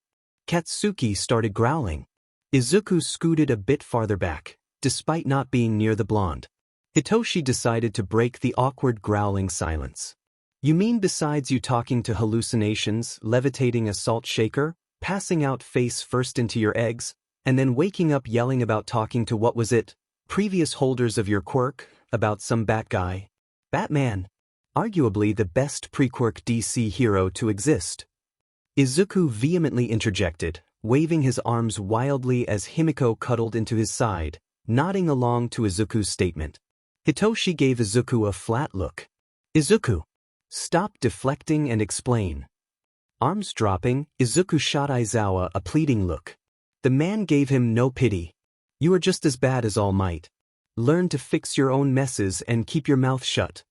Katsuki started growling. Izuku scooted a bit farther back, despite not being near the blonde. Hitoshi decided to break the awkward growling silence. You mean besides you talking to hallucinations, levitating a salt shaker, passing out face first into your eggs, and then waking up yelling about talking to what was it, previous holders of your quirk, about some bat guy? Batman. Arguably the best pre-quirk DC hero to exist. Izuku vehemently interjected, waving his arms wildly as Himiko cuddled into his side, nodding along to Izuku's statement. Hitoshi gave Izuku a flat look. Izuku. Stop deflecting and explain. Arms dropping, Izuku shot Aizawa a pleading look. The man gave him no pity. You are just as bad as All Might. Learn to fix your own messes and keep your mouth shut.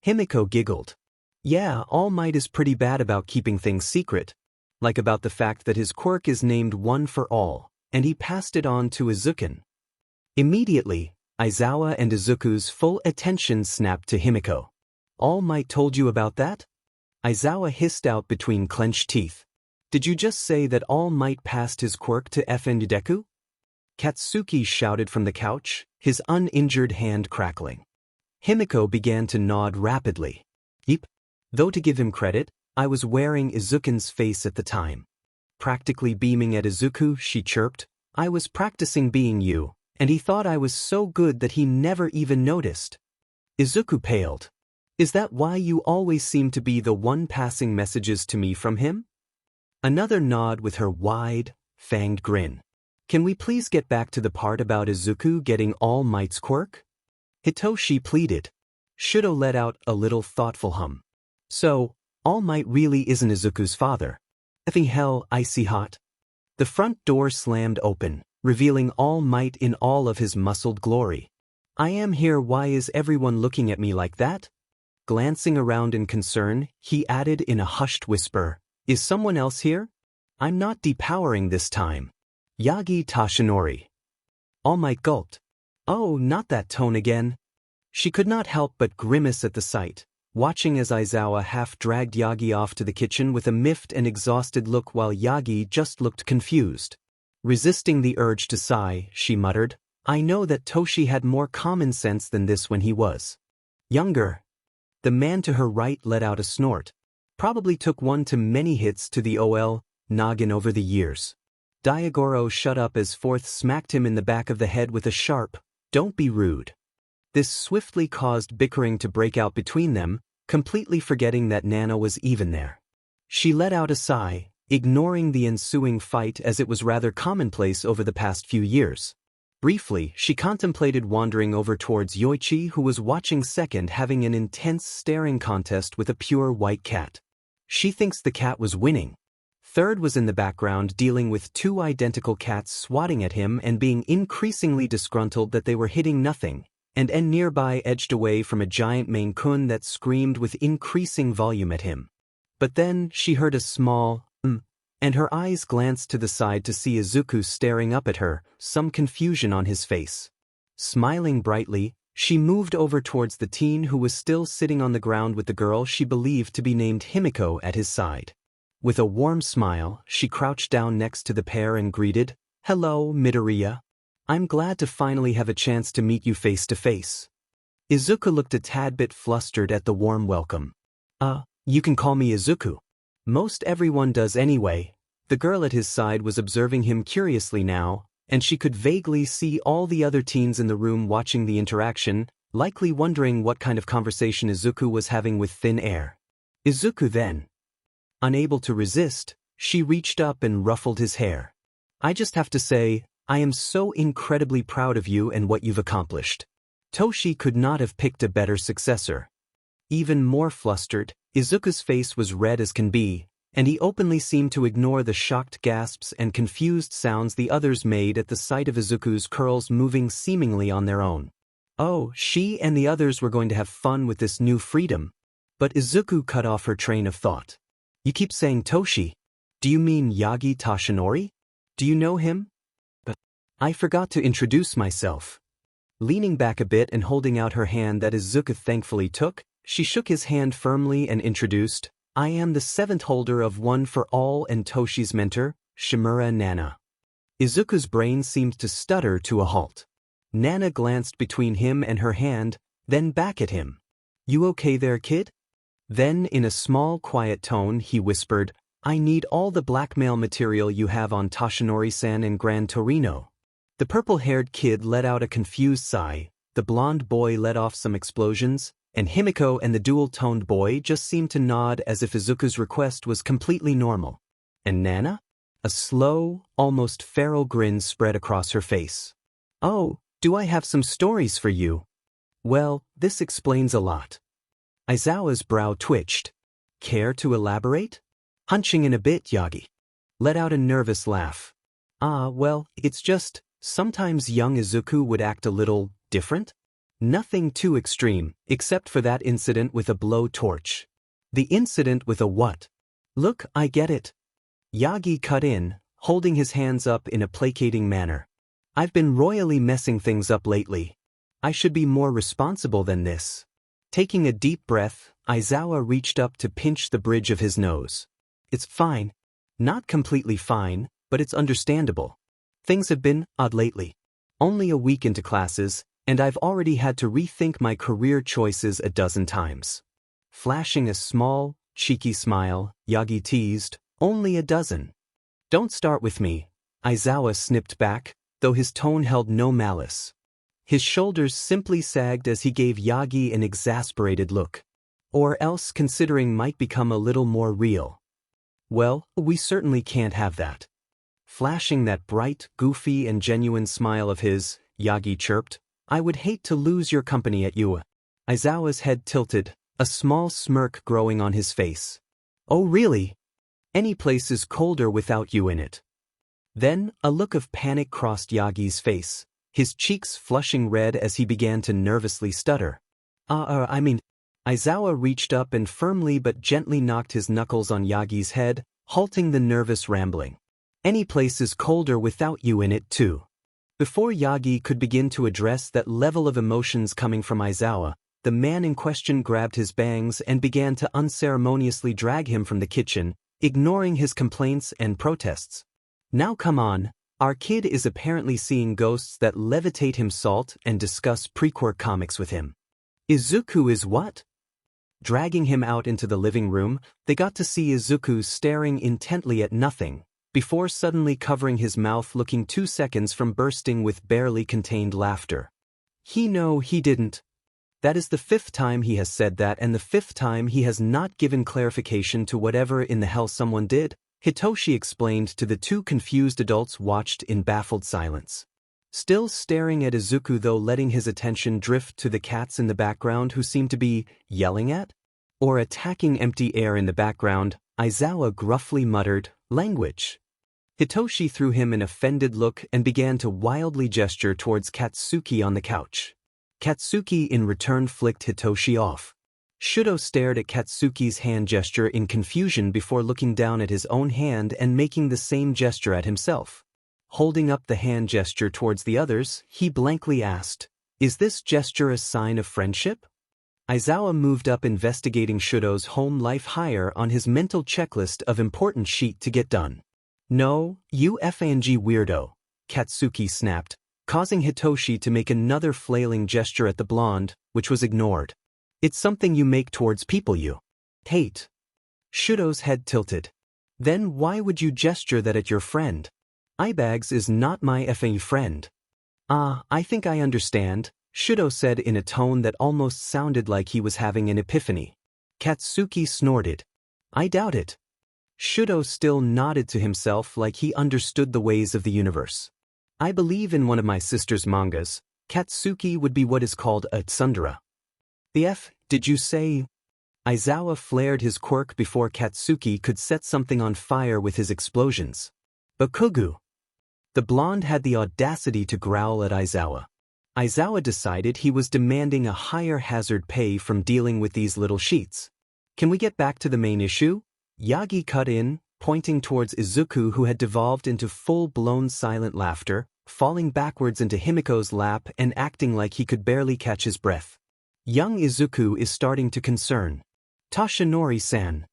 Himiko giggled. Yeah, All Might is pretty bad about keeping things secret. Like about the fact that his quirk is named One for All, and he passed it on to Izuku. Immediately, Aizawa and Izuku's full attention snapped to Himiko. All Might told you about that? Aizawa hissed out between clenched teeth. Did you just say that All Might passed his quirk to FN Deku? Katsuki shouted from the couch, his uninjured hand crackling. Himiko began to nod rapidly. Yep. Though to give him credit, I was wearing Izuku's face at the time. Practically beaming at Izuku, she chirped, I was practicing being you, and he thought I was so good that he never even noticed. Izuku paled. Is that why you always seem to be the one passing messages to me from him? Another nod with her wide, fanged grin. Can we please get back to the part about Izuku getting All Might's quirk? Hitoshi pleaded. Shudo let out a little thoughtful hum. So, All Might really isn't Izuku's father. Effing hell, icy hot. The front door slammed open, revealing All Might in all of his muscled glory. I am here, why is everyone looking at me like that? Glancing around in concern, he added in a hushed whisper, Is someone else here? I'm not depowering this time. Yagi Tashinori. All Might gulped. Oh, not that tone again. She could not help but grimace at the sight, watching as Aizawa half-dragged Yagi off to the kitchen with a miffed and exhausted look while Yagi just looked confused. Resisting the urge to sigh, she muttered, I know that Toshi had more common sense than this when he was younger. The man to her right let out a snort. Probably took one to many hits to the OL noggin over the years. Diagoro shut up as Fourth smacked him in the back of the head with a sharp, Don't be rude. This swiftly caused bickering to break out between them, completely forgetting that Nana was even there. She let out a sigh, ignoring the ensuing fight as it was rather commonplace over the past few years. Briefly, she contemplated wandering over towards Yoichi, who was watching second, having an intense staring contest with a pure white cat. She thinks the cat was winning. Third was in the background dealing with two identical cats swatting at him and being increasingly disgruntled that they were hitting nothing, and N nearby edged away from a giant Maine Coon that screamed with increasing volume at him. But then she heard a small and her eyes glanced to the side to see Izuku staring up at her, some confusion on his face. Smiling brightly, she moved over towards the teen who was still sitting on the ground with the girl she believed to be named Himiko at his side. With a warm smile, she crouched down next to the pair and greeted, Hello, Midoriya. I'm glad to finally have a chance to meet you face to face. Izuku looked a tad bit flustered at the warm welcome. You can call me Izuku. Most everyone does anyway. The girl at his side was observing him curiously now, and she could vaguely see all the other teens in the room watching the interaction, likely wondering what kind of conversation Izuku was having with thin air. Izuku then. Unable to resist, she reached up and ruffled his hair. I just have to say, I am so incredibly proud of you and what you've accomplished. Toshi could not have picked a better successor. Even more flustered, Izuku's face was red as can be, and he openly seemed to ignore the shocked gasps and confused sounds the others made at the sight of Izuku's curls moving seemingly on their own. Oh, she and the others were going to have fun with this new freedom. But Izuku cut off her train of thought. You keep saying Toshi. Do you mean Yagi Tashinori? Do you know him? But I forgot to introduce myself. Leaning back a bit and holding out her hand that Izuku thankfully took, she shook his hand firmly and introduced, I am the seventh holder of One for All and Toshi's mentor, Shimura Nana. Izuku's brain seemed to stutter to a halt. Nana glanced between him and her hand, then back at him. You okay there, kid? Then, in a small, quiet tone, he whispered, I need all the blackmail material you have on Tashinori-san and Gran Torino. The purple-haired kid let out a confused sigh, the blonde boy let off some explosions, and Himiko and the dual-toned boy just seemed to nod as if Izuku's request was completely normal. And Nana? A slow, almost feral grin spread across her face. Oh, do I have some stories for you? Well, this explains a lot. Aizawa's brow twitched. Care to elaborate? Hunching in a bit, Yagi let out a nervous laugh. Well, it's just, sometimes young Izuku would act a little different. Nothing too extreme, except for that incident with a blowtorch. The incident with a what? Look, I get it. Yagi cut in, holding his hands up in a placating manner. I've been royally messing things up lately. I should be more responsible than this. Taking a deep breath, Aizawa reached up to pinch the bridge of his nose. It's fine. Not completely fine, but it's understandable. Things have been odd lately. Only a week into classes, and I've already had to rethink my career choices a dozen times. Flashing a small, cheeky smile, Yagi teased, only a dozen. Don't start with me, Aizawa snipped back, though his tone held no malice. His shoulders simply sagged as he gave Yagi an exasperated look. Or else considering might become a little more real. Well, we certainly can't have that. Flashing that bright, goofy and genuine smile of his, Yagi chirped, I would hate to lose your company at you. Aizawa's head tilted, a small smirk growing on his face. Oh really? Any place is colder without you in it. Then, a look of panic crossed Yagi's face, his cheeks flushing red as he began to nervously stutter. Aizawa reached up and firmly but gently knocked his knuckles on Yagi's head, halting the nervous rambling. Any place is colder without you in it too. Before Yagi could begin to address that level of emotions coming from Aizawa, the man in question grabbed his bangs and began to unceremoniously drag him from the kitchen, ignoring his complaints and protests. Now come on, our kid is apparently seeing ghosts that levitate him salt and discuss prequel comics with him. Izuku is what? Dragging him out into the living room, they got to see Izuku staring intently at nothing, before suddenly covering his mouth looking 2 seconds from bursting with barely contained laughter. He didn't. That is the 5th time he has said that and the 5th time he has not given clarification to whatever in the hell someone did, Hitoshi explained to the 2 confused adults watched in baffled silence. Still staring at Izuku though letting his attention drift to the cats in the background who seemed to be yelling at or attacking empty air in the background, Aizawa gruffly muttered, language. Hitoshi threw him an offended look and began to wildly gesture towards Katsuki on the couch. Katsuki in return flicked Hitoshi off. Shudo stared at Katsuki's hand gesture in confusion before looking down at his own hand and making the same gesture at himself. Holding up the hand gesture towards the others, he blankly asked, is this gesture a sign of friendship? Aizawa moved up investigating Shudo's home life higher on his mental checklist of important sheet to get done. No, you FNG weirdo, Katsuki snapped, causing Hitoshi to make another flailing gesture at the blonde, which was ignored. It's something you make towards people you hate. Shudo's head tilted. Then why would you gesture that at your friend? Ibags is not my FNG friend. I think I understand, Shudo said in a tone that almost sounded like he was having an epiphany. Katsuki snorted. I doubt it. Shudo still nodded to himself like he understood the ways of the universe. I believe in one of my sister's mangas, Katsuki would be what is called a tsundere. The F, did you say? Aizawa flared his quirk before Katsuki could set something on fire with his explosions. Bakugu. The blonde had the audacity to growl at Aizawa. Aizawa decided he was demanding a higher hazard pay from dealing with these little sheets. Can we get back to the main issue? Yagi cut in, pointing towards Izuku who had devolved into full-blown silent laughter, falling backwards into Himiko's lap and acting like he could barely catch his breath. Young Izuku is starting to concern. Tashinori-san.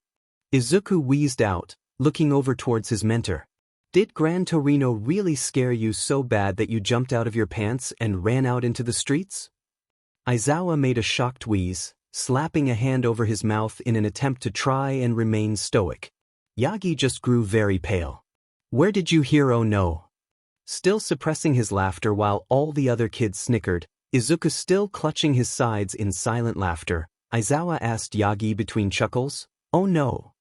Izuku wheezed out, looking over towards his mentor. Did Gran Torino really scare you so bad that you jumped out of your pants and ran out into the streets? Aizawa made a shocked wheeze, slapping a hand over his mouth in an attempt to try and remain stoic. Yagi just grew very pale. Where did you hear oh no? Still suppressing his laughter while all the other kids snickered, Izuku still clutching his sides in silent laughter, Aizawa asked Yagi between chuckles, oh no.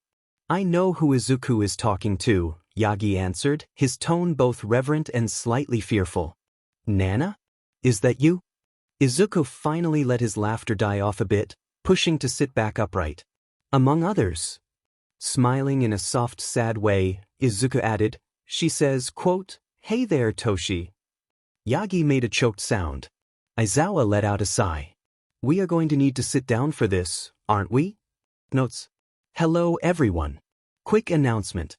I know who Izuku is talking to, Yagi answered, his tone both reverent and slightly fearful. Nana? Is that you? Izuku finally let his laughter die off a bit, pushing to sit back upright. Among others. Smiling in a soft, sad way, Izuku added, she says, quote, hey there, Toshi. Yagi made a choked sound. Aizawa let out a sigh. We are going to need to sit down for this, aren't we? Notes. Hello everyone. Quick announcement.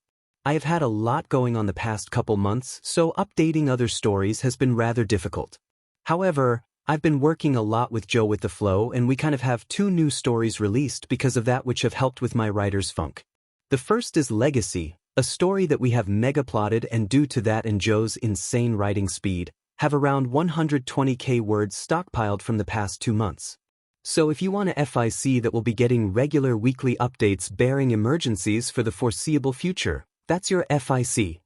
I have had a lot going on the past couple months, so updating other stories has been rather difficult. However, I've been working a lot with Joe with the flow, and we kind of have 2 new stories released because of that which have helped with my writer's funk. The first is Legacy, a story that we have mega plotted, and due to that and Joe's insane writing speed, have around 120k words stockpiled from the past 2 months. So if you want a FIC that will be getting regular weekly updates bearing emergencies for the foreseeable future, that's your FIC.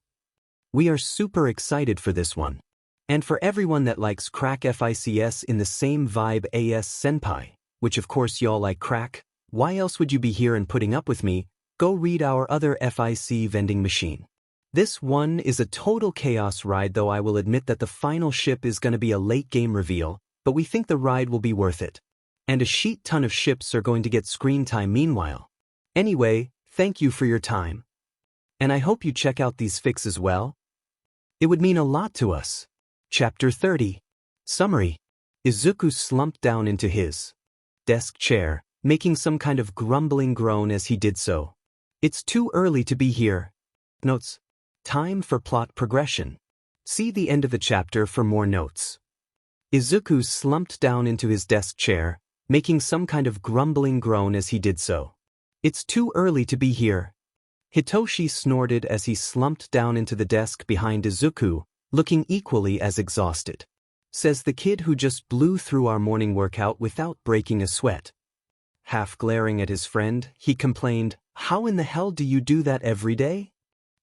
We are super excited for this one. And for everyone that likes crack FICS in the same vibe as Senpai, which of course y'all like crack, why else would you be here and putting up with me? Go read our other FIC vending machine. This one is a total chaos ride, though I will admit that the final ship is gonna be a late game reveal, but we think the ride will be worth it. And a sheet ton of ships are going to get screen time meanwhile. Anyway, thank you for your time. And I hope you check out these fics as well. It would mean a lot to us. Chapter 30. Summary. Izuku slumped down into his desk chair, making some kind of grumbling groan as he did so. It's too early to be here. Notes. Time for plot progression. See the end of the chapter for more notes. Izuku slumped down into his desk chair, making some kind of grumbling groan as he did so. It's too early to be here. Hitoshi snorted as he slumped down into the desk behind Izuku, looking equally as exhausted. Says the kid who just blew through our morning workout without breaking a sweat. Half glaring at his friend, he complained, "How in the hell do you do that every day?"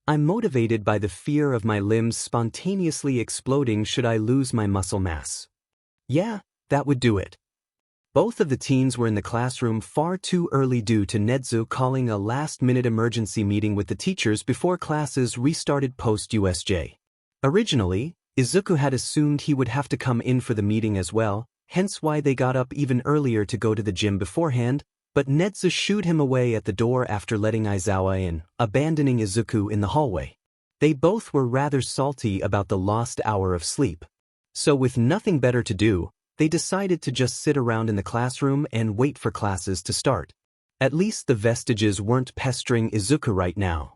"I'm motivated by the fear of my limbs spontaneously exploding should I lose my muscle mass." Yeah, that would do it. Both of the teens were in the classroom far too early due to Nedzu calling a last-minute emergency meeting with the teachers before classes restarted post-USJ. Originally, Izuku had assumed he would have to come in for the meeting as well, hence why they got up even earlier to go to the gym beforehand, but Nedzu shooed him away at the door after letting Aizawa in, abandoning Izuku in the hallway. They both were rather salty about the lost hour of sleep. So with nothing better to do, they decided to just sit around in the classroom and wait for classes to start. At least the vestiges weren't pestering Izuku right now.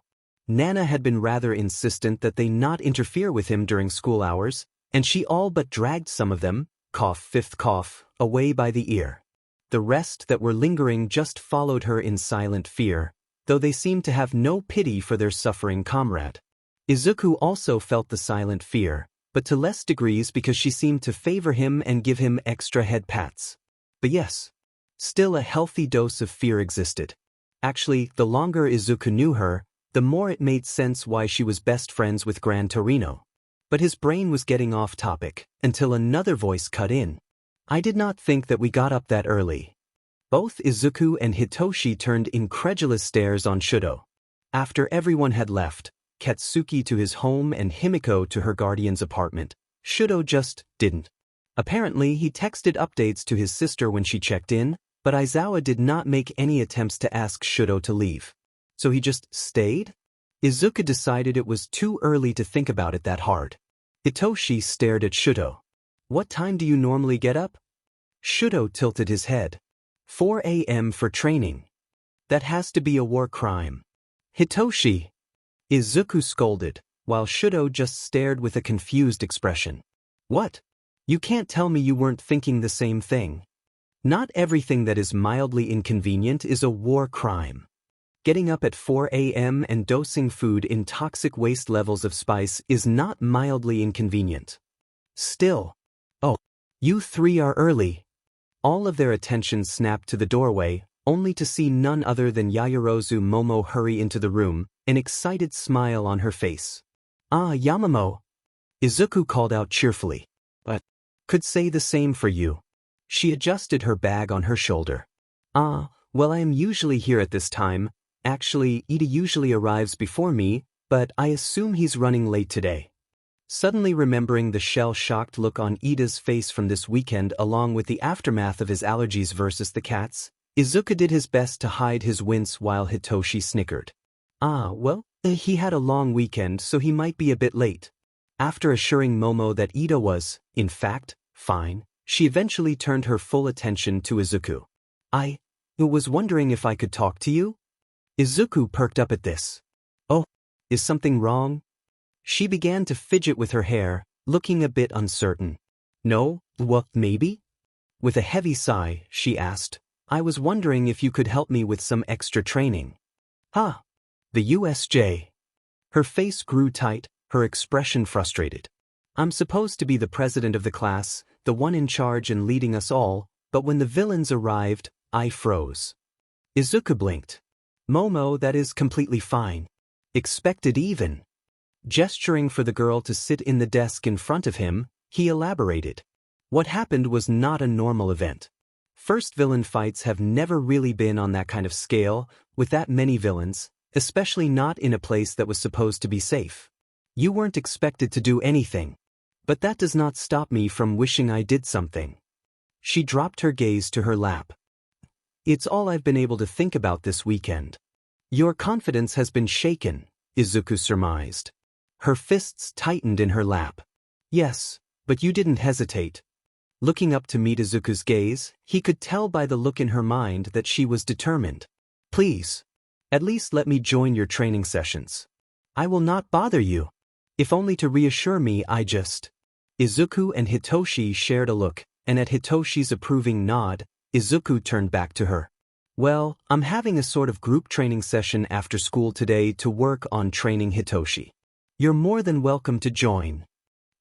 Nana had been rather insistent that they not interfere with him during school hours, and she all but dragged some of them, cough fifth cough, away by the ear. The rest that were lingering just followed her in silent fear, though they seemed to have no pity for their suffering comrade. Izuku also felt the silent fear, but to less degrees because she seemed to favor him and give him extra head pats. But yes, still a healthy dose of fear existed. Actually, the longer Izuku knew her, the more it made sense why she was best friends with Gran Torino. But his brain was getting off topic, until another voice cut in. "I did not think that we got up that early." Both Izuku and Hitoshi turned incredulous stares on Shudo. After everyone had left, Katsuki to his home and Himiko to her guardian's apartment, Shudo just didn't. Apparently, he texted updates to his sister when she checked in, but Aizawa did not make any attempts to ask Shudo to leave. So he just stayed? Izuku decided it was too early to think about it that hard. Hitoshi stared at Shudo. "What time do you normally get up?" Shudo tilted his head. 4 a.m. for training. That has to be a war crime. Hitoshi! Izuku scolded, while Shudo just stared with a confused expression. "What? You can't tell me you weren't thinking the same thing. Not everything that is mildly inconvenient is a war crime. Getting up at 4 a.m. and dosing food in toxic waste levels of spice is not mildly inconvenient. Still. Oh, you 3 are early." All of their attention snapped to the doorway, only to see none other than Yaoyorozu Momo hurry into the room, an excited smile on her face. "Ah, Yamamo," Izuku called out cheerfully. "But could say the same for you." She adjusted her bag on her shoulder. "Ah, well, I am usually here at this time. Actually, Ida usually arrives before me, but I assume he's running late today." Suddenly remembering the shell-shocked look on Ida's face from this weekend along with the aftermath of his allergies versus the cats, Izuku did his best to hide his wince while Hitoshi snickered. "Ah, well, he had a long weekend so he might be a bit late." After assuring Momo that Ida was, in fact, fine, she eventually turned her full attention to Izuku. I was wondering if I could talk to you?" Izuku perked up at this. "Oh, is something wrong?" She began to fidget with her hair, looking a bit uncertain. "No, What, maybe? With a heavy sigh, she asked, I was wondering if you could help me with some extra training. Huh? The USJ. Her face grew tight, her expression frustrated. I'm supposed to be the president of the class, the one in charge and leading us all, but when the villains arrived, I froze. Izuku blinked. Momo, that is completely fine. Expected even. Gesturing for the girl to sit in the desk in front of him, he elaborated. What happened was not a normal event. First villain fights have never really been on that kind of scale, with that many villains, especially not in a place that was supposed to be safe. You weren't expected to do anything. But that does not stop me from wishing I did something. She dropped her gaze to her lap. It's all I've been able to think about this weekend. Your confidence has been shaken, Izuku surmised. Her fists tightened in her lap. Yes, but you didn't hesitate. Looking up to meet Izuku's gaze, he could tell by the look in her mind that she was determined. Please. At least let me join your training sessions. I will not bother you. If only to reassure me Izuku and Hitoshi shared a look, and at Hitoshi's approving nod, Izuku turned back to her. Well, I'm having a sort of group training session after school today to work on training Hitoshi. You're more than welcome to join.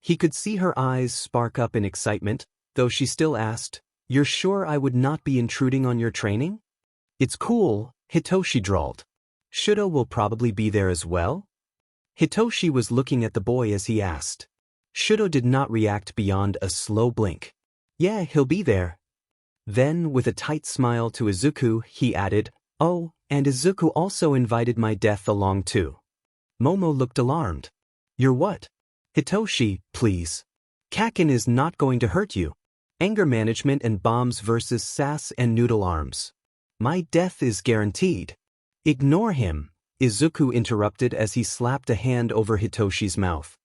He could see her eyes spark up in excitement, though she still asked, You're sure I would not be intruding on your training? It's cool, Hitoshi drawled. Shudo will probably be there as well? Hitoshi was looking at the boy as he asked. Shudo did not react beyond a slow blink. Yeah, he'll be there. Then, with a tight smile to Izuku, he added, Oh, and Izuku also invited my death along too. Momo looked alarmed. You're what? Hitoshi, please. Kakin is not going to hurt you. Anger management and bombs versus sass and noodle arms. My death is guaranteed. Ignore him, Izuku interrupted as he slapped a hand over Hitoshi's mouth.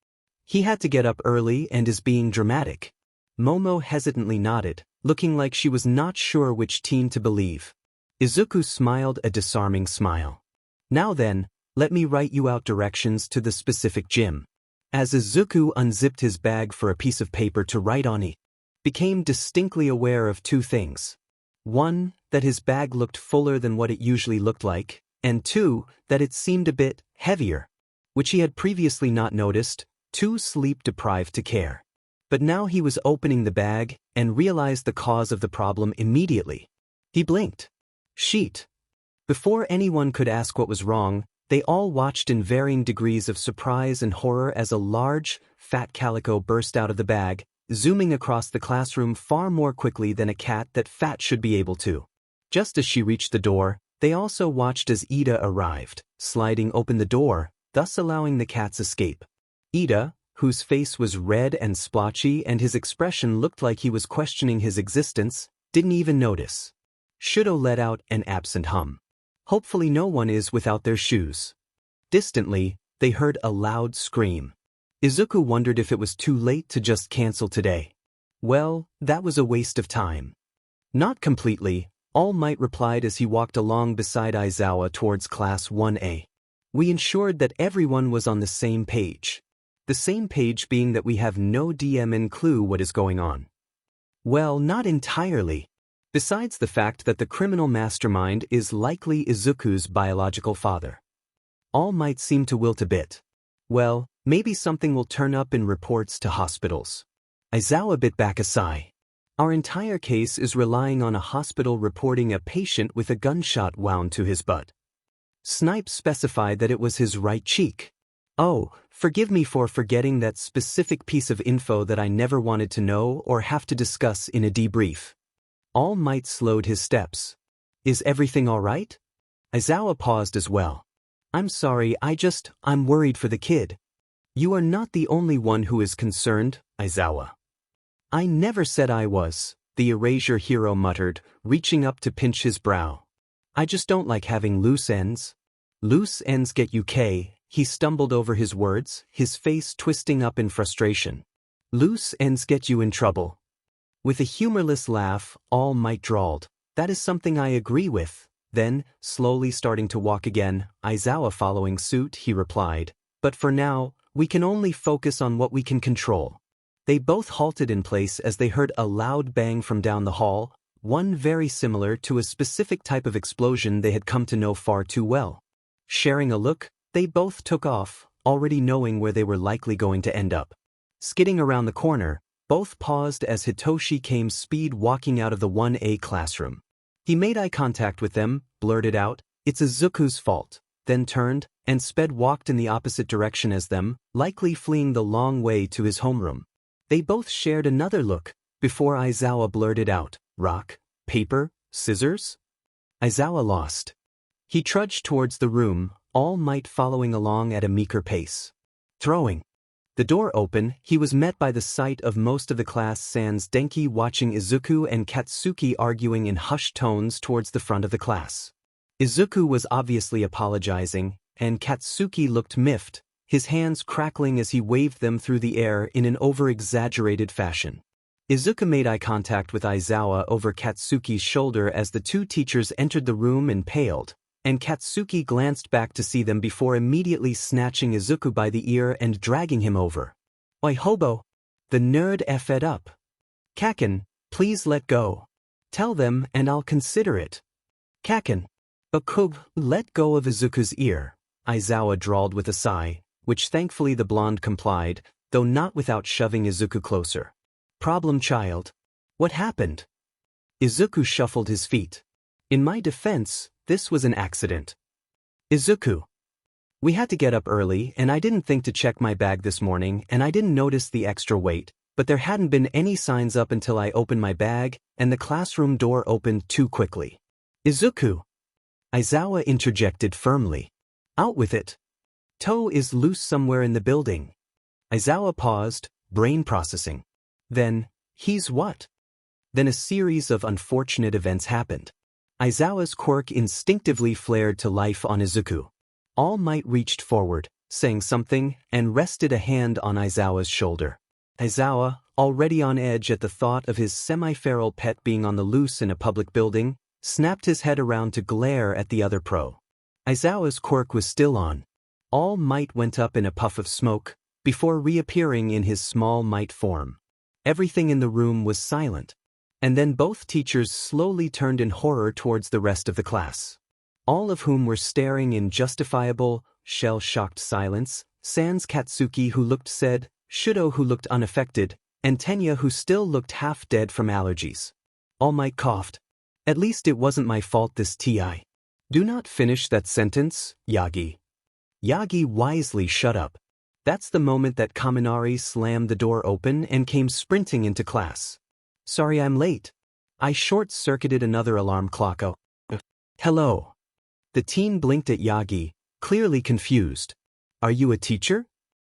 He had to get up early and is being dramatic. Momo hesitantly nodded, looking like she was not sure which team to believe. Izuku smiled a disarming smile. Now then, let me write you out directions to the specific gym. As Izuku unzipped his bag for a piece of paper to write on, he became distinctly aware of two things. One, that his bag looked fuller than what it usually looked like, and two, that it seemed a bit heavier, which he had previously not noticed, too sleep-deprived to care. But now he was opening the bag and realized the cause of the problem immediately. He blinked. Sheet. Before anyone could ask what was wrong, they all watched in varying degrees of surprise and horror as a large, fat calico burst out of the bag, zooming across the classroom far more quickly than a cat that fat should be able to. Just as she reached the door, they also watched as Ida arrived, sliding open the door, thus allowing the cat's escape. Ida, whose face was red and splotchy and his expression looked like he was questioning his existence, didn't even notice. Shudo let out an absent hum. Hopefully no one is without their shoes. Distantly, they heard a loud scream. Izuku wondered if it was too late to just cancel today. Well, that was a waste of time. Not completely, All Might replied as he walked along beside Aizawa towards Class 1A. We ensured that everyone was on the same page. The same page being that we have no DM clue what is going on. Well, not entirely. Besides the fact that the criminal mastermind is likely Izuku's biological father. All Might seem to wilt a bit. Well, maybe something will turn up in reports to hospitals. Aizawa bit back a sigh. Our entire case is relying on a hospital reporting a patient with a gunshot wound to his butt. Snipe specified that it was his right cheek. Oh, forgive me for forgetting that specific piece of info that I never wanted to know or have to discuss in a debrief. All Might slowed his steps. Is everything all right? Aizawa paused as well. I'm sorry, I'm worried for the kid. You are not the only one who is concerned, Aizawa. I never said I was, the erasure hero muttered, reaching up to pinch his brow. I just don't like having loose ends. Loose ends get you K, he stumbled over his words, his face twisting up in frustration. Loose ends get you in trouble. With a humorless laugh, All Might drawled, that is something I agree with. Then, slowly starting to walk again, Aizawa following suit, he replied, but for now, we can only focus on what we can control. They both halted in place as they heard a loud bang from down the hall, one very similar to a specific type of explosion they had come to know far too well. Sharing a look, they both took off, already knowing where they were likely going to end up. Skidding around the corner, both paused as Hitoshi came speed walking out of the 1A classroom. He made eye contact with them, blurted out, "It's Izuku's fault," then turned, and walked in the opposite direction as them, likely fleeing the long way to his homeroom. They both shared another look, before Aizawa blurted out, "Rock, paper, scissors?" Aizawa lost. He trudged towards the room, All Might following along at a meeker pace. Throwing. The door open, he was met by the sight of most of the class sans Denki watching Izuku and Katsuki arguing in hushed tones towards the front of the class. Izuku was obviously apologizing, and Katsuki looked miffed, his hands crackling as he waved them through the air in an over-exaggerated fashion. Izuku made eye contact with Aizawa over Katsuki's shoulder as the two teachers entered the room and paled, and Katsuki glanced back to see them before immediately snatching Izuku by the ear and dragging him over. "Oi hobo! The nerd effed up. Kaken, please let go. Tell them and I'll consider it." Kaken. "Bakug, let go of Izuku's ear," Aizawa drawled with a sigh, which thankfully the blonde complied, though not without shoving Izuku closer. "Problem child. What happened?" Izuku shuffled his feet. "In my defense, this was an accident." "Izuku. We had to get up early and I didn't think to check my bag this morning and I didn't notice the extra weight, but there hadn't been any signs up until I opened my bag and the classroom door opened too quickly." "Izuku." Aizawa interjected firmly. "Out with it. Toe is loose somewhere in the building." Aizawa paused, brain processing. Then, "He's what?" Then a series of unfortunate events happened. Aizawa's quirk instinctively flared to life on Izuku. All Might reached forward, saying something, and rested a hand on Aizawa's shoulder. Aizawa, already on edge at the thought of his semi-feral pet being on the loose in a public building, snapped his head around to glare at the other pro. Aizawa's quirk was still on. All Might went up in a puff of smoke, before reappearing in his small Might form. Everything in the room was silent, and then both teachers slowly turned in horror towards the rest of the class. All of whom were staring in justifiable, shell-shocked silence, sans Katsuki who looked sad, Shudo who looked unaffected, and Tenya who still looked half dead from allergies. All Might coughed. "At least it wasn't my fault this TI. Do not finish that sentence, Yagi." Yagi wisely shut up. That's the moment that Kaminari slammed the door open and came sprinting into class. "Sorry I'm late. I short-circuited another alarm clock. Oh. Hello." The teen blinked at Yagi, clearly confused. "Are you a teacher?"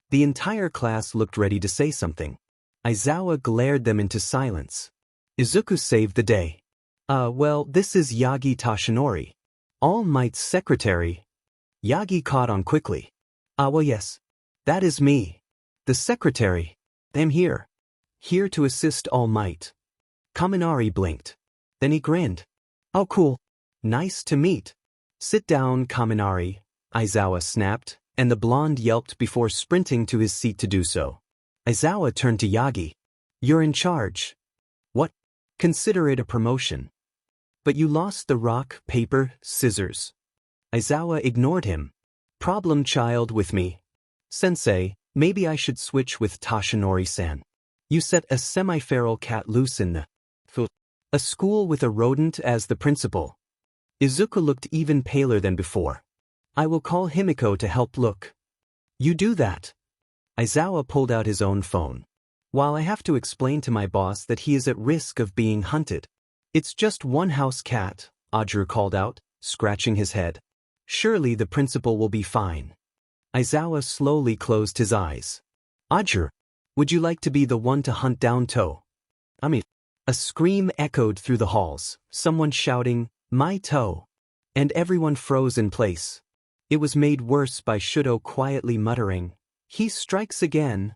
The entire class looked ready to say something. Aizawa glared them into silence. Izuku saved the day. Well, this is Yagi Tashinori, All Might's secretary." Yagi caught on quickly. Well yes. That is me. The secretary. I'm here. Here to assist All Might." Kaminari blinked. Then he grinned. "Oh cool. Nice to meet." "Sit down, Kaminari," Aizawa snapped, and the blonde yelped before sprinting to his seat to do so. Aizawa turned to Yagi. "You're in charge." "What? Consider it a promotion." "But you lost the rock, paper, scissors." Aizawa ignored him. "Problem child with me. Sensei, maybe I should switch with Tashinori-san. You set a semi-feral cat loose in a school with a rodent as the principal." Izuku looked even paler than before. "I will call Himiko to help look." "You do that." Aizawa pulled out his own phone. "While I have to explain to my boss that he is at risk of being hunted." "It's just one house cat," Ajuru called out, scratching his head. "Surely the principal will be fine." Aizawa slowly closed his eyes. "Ajuru, would you like to be the one to hunt down Toe?" A scream echoed through the halls, someone shouting, "My Toe!" And everyone froze in place. It was made worse by Shudo quietly muttering, "He strikes again."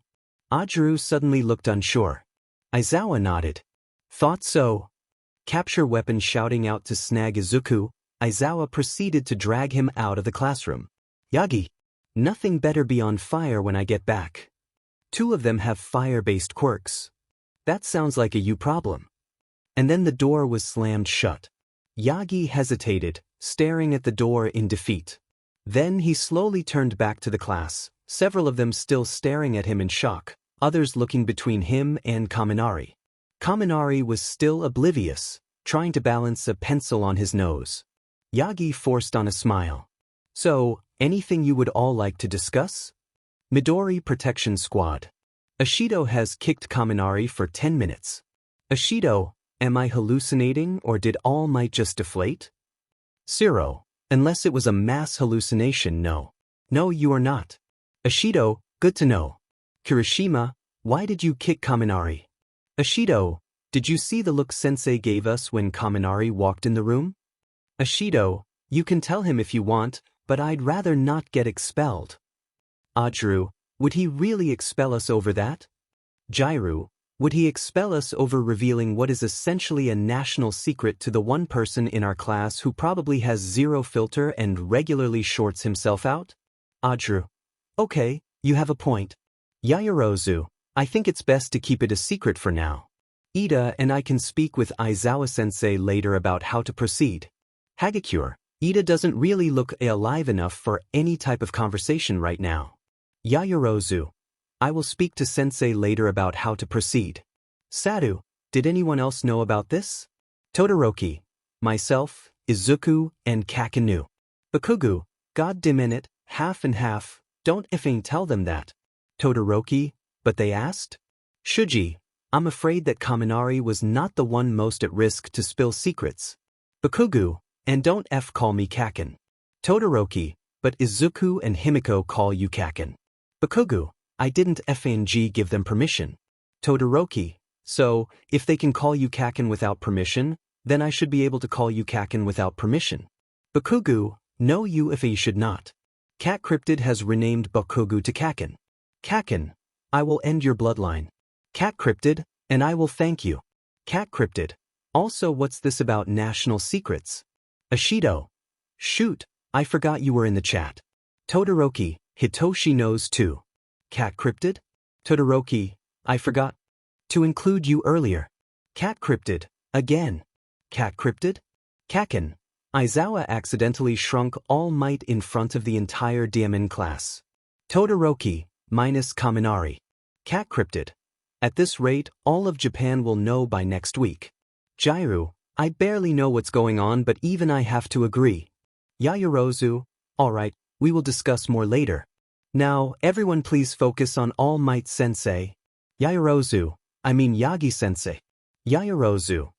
Ajuru suddenly looked unsure. Aizawa nodded. "Thought so." Capture weapon shouting out to snag Izuku, Aizawa proceeded to drag him out of the classroom. "Yagi, nothing better be on fire when I get back." 2 of them have fire-based quirks. That sounds like a you problem. And then the door was slammed shut. Yagi hesitated, staring at the door in defeat. Then he slowly turned back to the class, several of them still staring at him in shock, others looking between him and Kaminari. Kaminari was still oblivious, trying to balance a pencil on his nose. Yagi forced on a smile. So, anything you would all like to discuss? Midori Protection Squad. Ashido has kicked Kaminari for 10 minutes. Ashido, am I hallucinating or did All Might just deflate? Zero. Unless it was a mass hallucination, no. No, you are not. Ashido, good to know. Kirishima, why did you kick Kaminari? Ashido, did you see the look Sensei gave us when Kaminari walked in the room? Ashido, you can tell him if you want, but I'd rather not get expelled. Ajuru, would he really expel us over that? Jairu, would he expel us over revealing what is essentially a national secret to the one person in our class who probably has zero filter and regularly shorts himself out? Ajuru, okay, you have a point. Yaoyorozu, I think it's best to keep it a secret for now. Ida and I can speak with Aizawa-sensei later about how to proceed. Hagakure, Ida doesn't really look alive enough for any type of conversation right now. Yaoyorozu, I will speak to sensei later about how to proceed. Sadu, did anyone else know about this? Todoroki, myself, Izuku, and Kakinu. Bakugu, god damn it, half and half, don't effing tell them that. Todoroki, but they asked? Shuji, I'm afraid that Kaminari was not the one most at risk to spill secrets. Bakugu, and don't call me Kaken. Todoroki, but Izuku and Himiko call you Kaken. Bakugu, I didn't FNG give them permission. Todoroki, so, if they can call you Kaken without permission, then I should be able to call you Kaken without permission. Bakugu, no you if you should not. Cat Cryptid has renamed Bakugu to Kaken. Kaken, I will end your bloodline. Cat Cryptid, and I will thank you. Cat Cryptid, also what's this about national secrets? Ashido, shoot, I forgot you were in the chat. Todoroki, Hitoshi knows too. Cat Cryptid? Todoroki, I forgot to include you earlier. Cat Cryptid, again. Cat Cryptid? Kaken, Aizawa accidentally shrunk All Might in front of the entire DMN class. Todoroki, minus Kaminari. Cat Cryptid, at this rate, all of Japan will know by next week. Jairu, I barely know what's going on but even I have to agree. Yaoyorozu, alright, we will discuss more later. Now, everyone please focus on All Might Sensei. Yaoyorozu, I mean Yagi-sensei. Yaoyorozu,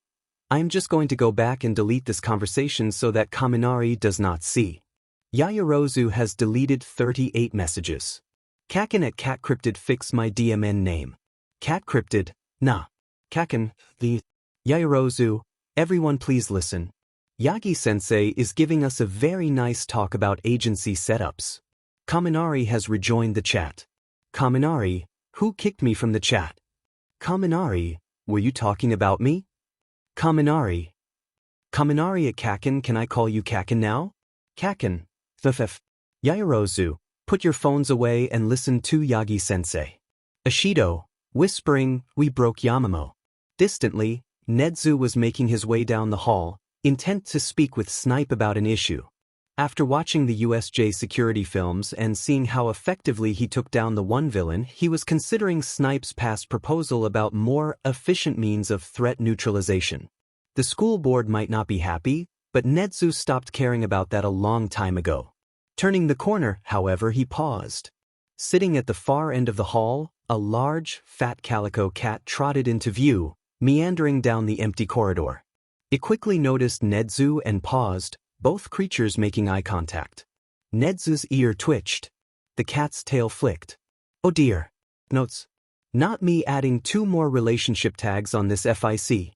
I am just going to go back and delete this conversation so that Kaminari does not see. Yaoyorozu has deleted 38 messages. Kaken at Cat Cryptid fix my DMN name. Cat Cryptid, nah. Kaken, the Yaoyorozu, everyone please listen. Yagi-sensei is giving us a very nice talk about agency setups. Kaminari has rejoined the chat. Kaminari, who kicked me from the chat? Kaminari, were you talking about me? Kaminari. Kaminari at Kaken, can I call you Kaken now? Kaken, ff. Yaoyorozu, put your phones away and listen to Yagi-sensei. Ashido, whispering, we broke Yamamo. Distantly, Nedzu was making his way down the hall, intent to speak with Snipe about an issue. After watching the USJ security films and seeing how effectively he took down the one villain, he was considering Snipe's past proposal about more efficient means of threat neutralization. The school board might not be happy, but Nedzu stopped caring about that a long time ago. Turning the corner, however, he paused. Sitting at the far end of the hall, a large, fat calico cat trotted into view, meandering down the empty corridor. It quickly noticed Nedzu and paused, both creatures making eye contact. Nedzu's ear twitched. The cat's tail flicked. Oh dear. Notes. Not me adding 2 more relationship tags on this FIC.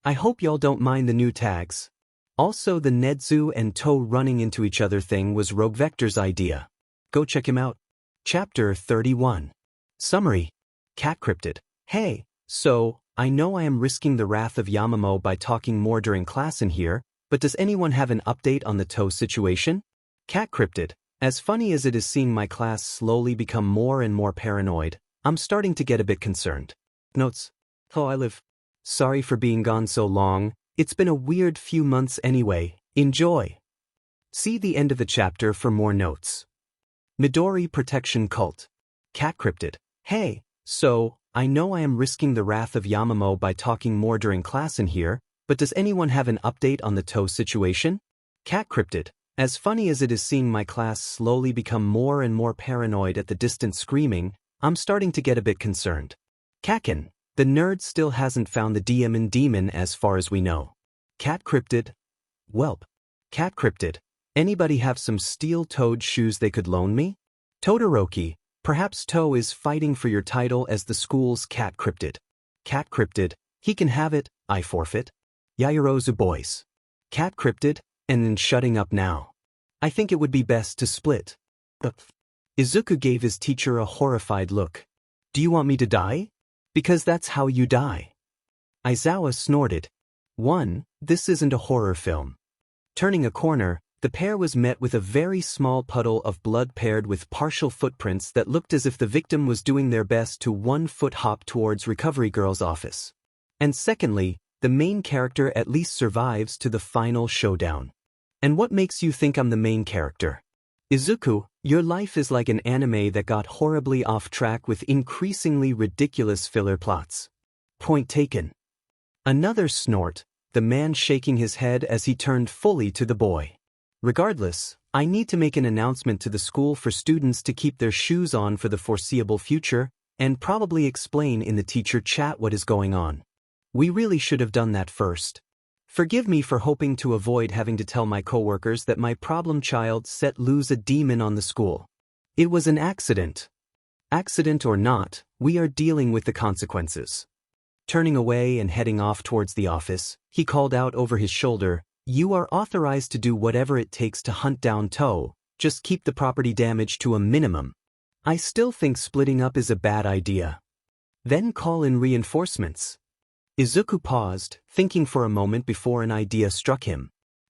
I hope y'all don't mind the new tags. Also, the Nedzu and Toe running into each other thing was Rogue Vector's idea. Go check him out. Chapter 31. Summary. Cat Cryptid. Hey, so, I know I am risking the wrath of Yamamo by talking more during class in here, but does anyone have an update on the Toe situation? Cat Cryptid. As funny as it is seeing my class slowly become more and more paranoid, I'm starting to get a bit concerned. Notes. Oh, I live. Sorry for being gone so long. It's been a weird few months anyway. Enjoy. See the end of the chapter for more notes. Midori Protection Cult. Cat Cryptid. Hey, so, I know I am risking the wrath of Yamamo by talking more during class in here, but does anyone have an update on the toe situation? Cat Cryptid. As funny as it is seeing my class slowly become more and more paranoid at the distant screaming, I'm starting to get a bit concerned. Kakin. The nerd still hasn't found the demon as far as we know. Cat Cryptid. Welp. Cat Cryptid. Anybody have some steel-toed shoes they could loan me? Todoroki. Perhaps Toe is fighting for your title as the school's Cat Cryptid. Cat Cryptid. He can have it, I forfeit. Yaoyorozu boys. Cat Cryptid, and then shutting up now. I think it would be best to split. Izuku gave his teacher a horrified look. Do you want me to die? Because that's how you die. Aizawa snorted. 1. This isn't a horror film. Turning a corner, the pair was met with a very small puddle of blood paired with partial footprints that looked as if the victim was doing their best to 1-foot hop towards Recovery Girl's office. And secondly, the main character at least survives to the final showdown. And what makes you think I'm the main character? Izuku, your life is like an anime that got horribly off track with increasingly ridiculous filler plots. Point taken. Another snort, the man shaking his head as he turned fully to the boy. Regardless, I need to make an announcement to the school for students to keep their shoes on for the foreseeable future, and probably explain in the teacher chat what is going on. We really should have done that first. Forgive me for hoping to avoid having to tell my coworkers that my problem child set loose a demon on the school. It was an accident. Accident or not, we are dealing with the consequences. Turning away and heading off towards the office, he called out over his shoulder, You are authorized to do whatever it takes to hunt down Toe, just keep the property damage to a minimum. I still think splitting up is a bad idea. Then call in reinforcements. Izuku paused, thinking for a moment before an idea struck him.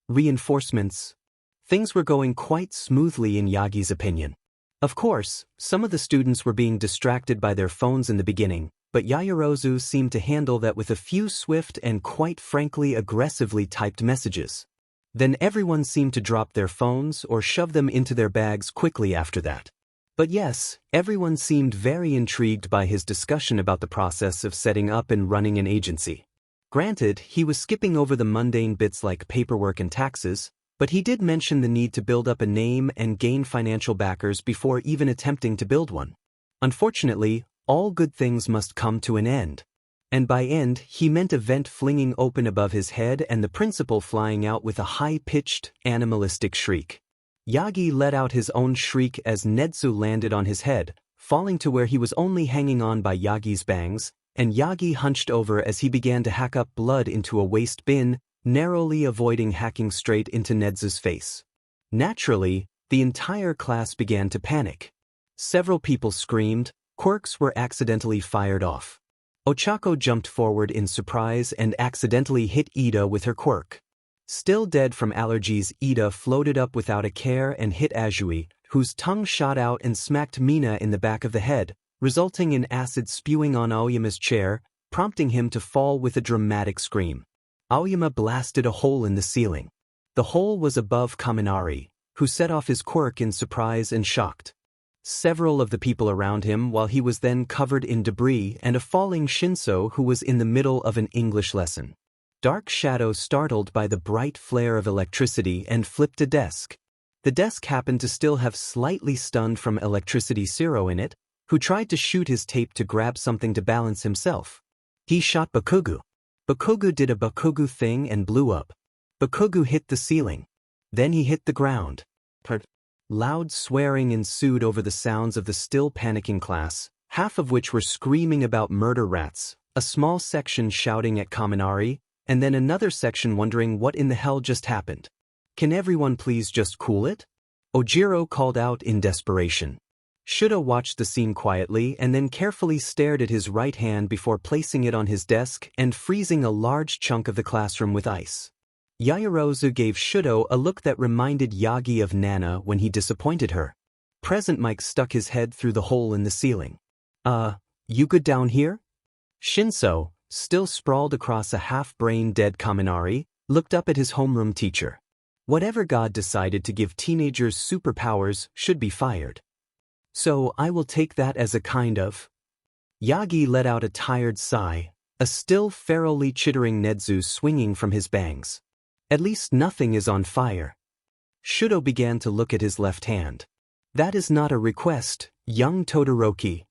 Reinforcements. Things were going quite smoothly in Yagi's opinion. Of course, some of the students were being distracted by their phones in the beginning, but Yaoyorozu seemed to handle that with a few swift and quite frankly aggressively typed messages. Then everyone seemed to drop their phones or shove them into their bags quickly after that. But yes, everyone seemed very intrigued by his discussion about the process of setting up and running an agency. Granted, he was skipping over the mundane bits like paperwork and taxes, but he did mention the need to build up a name and gain financial backers before even attempting to build one. Unfortunately, all good things must come to an end. And by end, he meant a vent flinging open above his head and the principal flying out with a high-pitched, animalistic shriek. Yagi let out his own shriek as Netsu landed on his head, falling to where he was only hanging on by Yagi's bangs, and Yagi hunched over as he began to hack up blood into a waste bin, narrowly avoiding hacking straight into Netsu's face. Naturally, the entire class began to panic. Several people screamed, quirks were accidentally fired off. Ochako jumped forward in surprise and accidentally hit Ida with her quirk. Still dead from allergies, Ida floated up without a care and hit Azui, whose tongue shot out and smacked Mina in the back of the head, resulting in acid spewing on Aoyama's chair, prompting him to fall with a dramatic scream. Aoyama blasted a hole in the ceiling. The hole was above Kaminari, who set off his quirk in surprise and shocked. Several of the people around him while he was then covered in debris and a falling Shinso who was in the middle of an English lesson. Dark Shadow startled by the bright flare of electricity and flipped a desk. The desk happened to still have slightly stunned from electricity Zero in it, who tried to shoot his tape to grab something to balance himself. He shot Bakugu. Bakugu did a Bakugu thing and blew up. Bakugu hit the ceiling. Then he hit the ground. Loud swearing ensued over the sounds of the still panicking class, half of which were screaming about murder rats, a small section shouting at Kaminari, and then another section wondering what in the hell just happened. Can everyone please just cool it? Ojiro called out in desperation. Shuda watched the scene quietly and then carefully stared at his right hand before placing it on his desk and freezing a large chunk of the classroom with ice. Yaoyorozu gave Shudo a look that reminded Yagi of Nana when he disappointed her. Present Mike stuck his head through the hole in the ceiling. You good down here? Shinso, still sprawled across a half-brain-dead Kaminari, looked up at his homeroom teacher. Whatever God decided to give teenagers superpowers should be fired. So I will take that as a kind of... Yagi let out a tired sigh, a still ferally chittering Nedzu swinging from his bangs. At least nothing is on fire. Shudo began to look at his left hand. That is not a request, young Todoroki.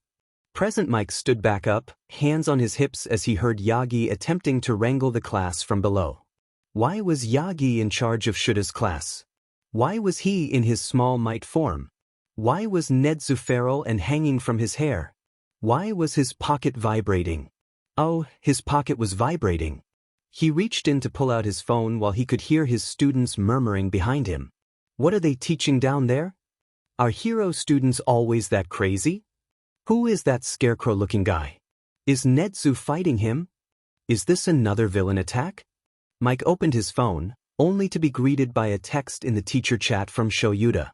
Present Mike stood back up, hands on his hips as he heard Yagi attempting to wrangle the class from below. Why was Yagi in charge of Shuda's class? Why was he in his small mite form? Why was Nedzu feral and hanging from his hair? Why was his pocket vibrating? Oh, his pocket was vibrating. He reached in to pull out his phone while he could hear his students murmuring behind him. What are they teaching down there? Are hero students always that crazy? Who is that scarecrow-looking guy? Is Nedzu fighting him? Is this another villain attack? Mike opened his phone, only to be greeted by a text in the teacher chat from Shoyuta.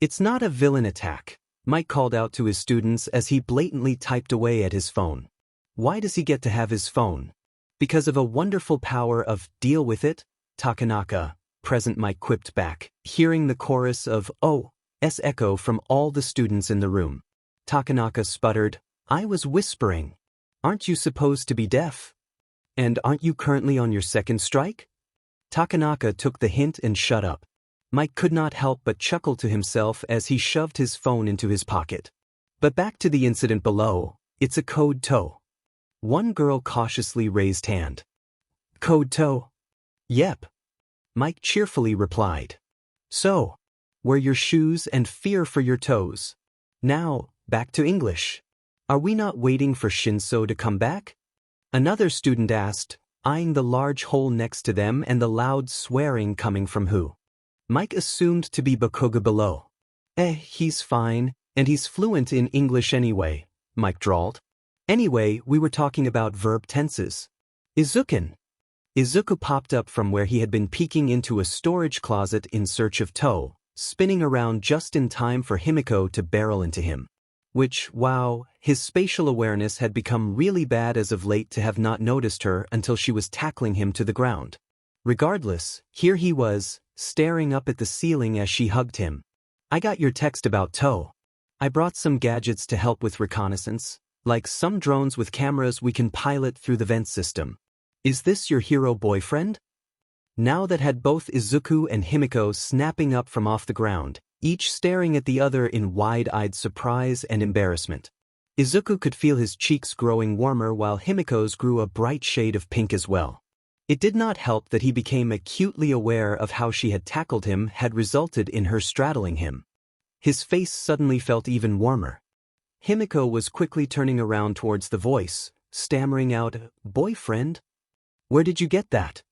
It's not a villain attack, Mike called out to his students as he blatantly typed away at his phone. Why does he get to have his phone? Because of a wonderful power of deal with it, Takanaka, Present Mike quipped back, hearing the chorus of "Oh"'s echo from all the students in the room. Takanaka sputtered, I was whispering. Aren't you supposed to be deaf? And aren't you currently on your second strike? Takanaka took the hint and shut up. Mike could not help but chuckle to himself as he shoved his phone into his pocket. But back to the incident below, it's a code toe. One girl cautiously raised hand. Code toe? Yep. Mike cheerfully replied. So, wear your shoes and fear for your toes. Now, back to English. Are we not waiting for Shinso to come back? Another student asked, eyeing the large hole next to them and the loud swearing coming from who. Mike assumed to be Bakuga below. He's fine, and he's fluent in English anyway, Mike drawled. Anyway, we were talking about verb tenses. Izuku popped up from where he had been peeking into a storage closet in search of toe, spinning around just in time for Himiko to barrel into him. Which, wow, his spatial awareness had become really bad as of late to have not noticed her until she was tackling him to the ground. Regardless, here he was, staring up at the ceiling as she hugged him. I got your text about toe. I brought some gadgets to help with reconnaissance, like some drones with cameras we can pilot through the vent system. Is this your hero boyfriend? Now that had both Izuku and Himiko snapping up from off the ground, each staring at the other in wide-eyed surprise and embarrassment. Izuku could feel his cheeks growing warmer while Himiko's grew a bright shade of pink as well. It did not help that he became acutely aware of how she had tackled him had resulted in her straddling him. His face suddenly felt even warmer. Himiko was quickly turning around towards the voice, stammering out, "Boyfriend? Where did you get that?"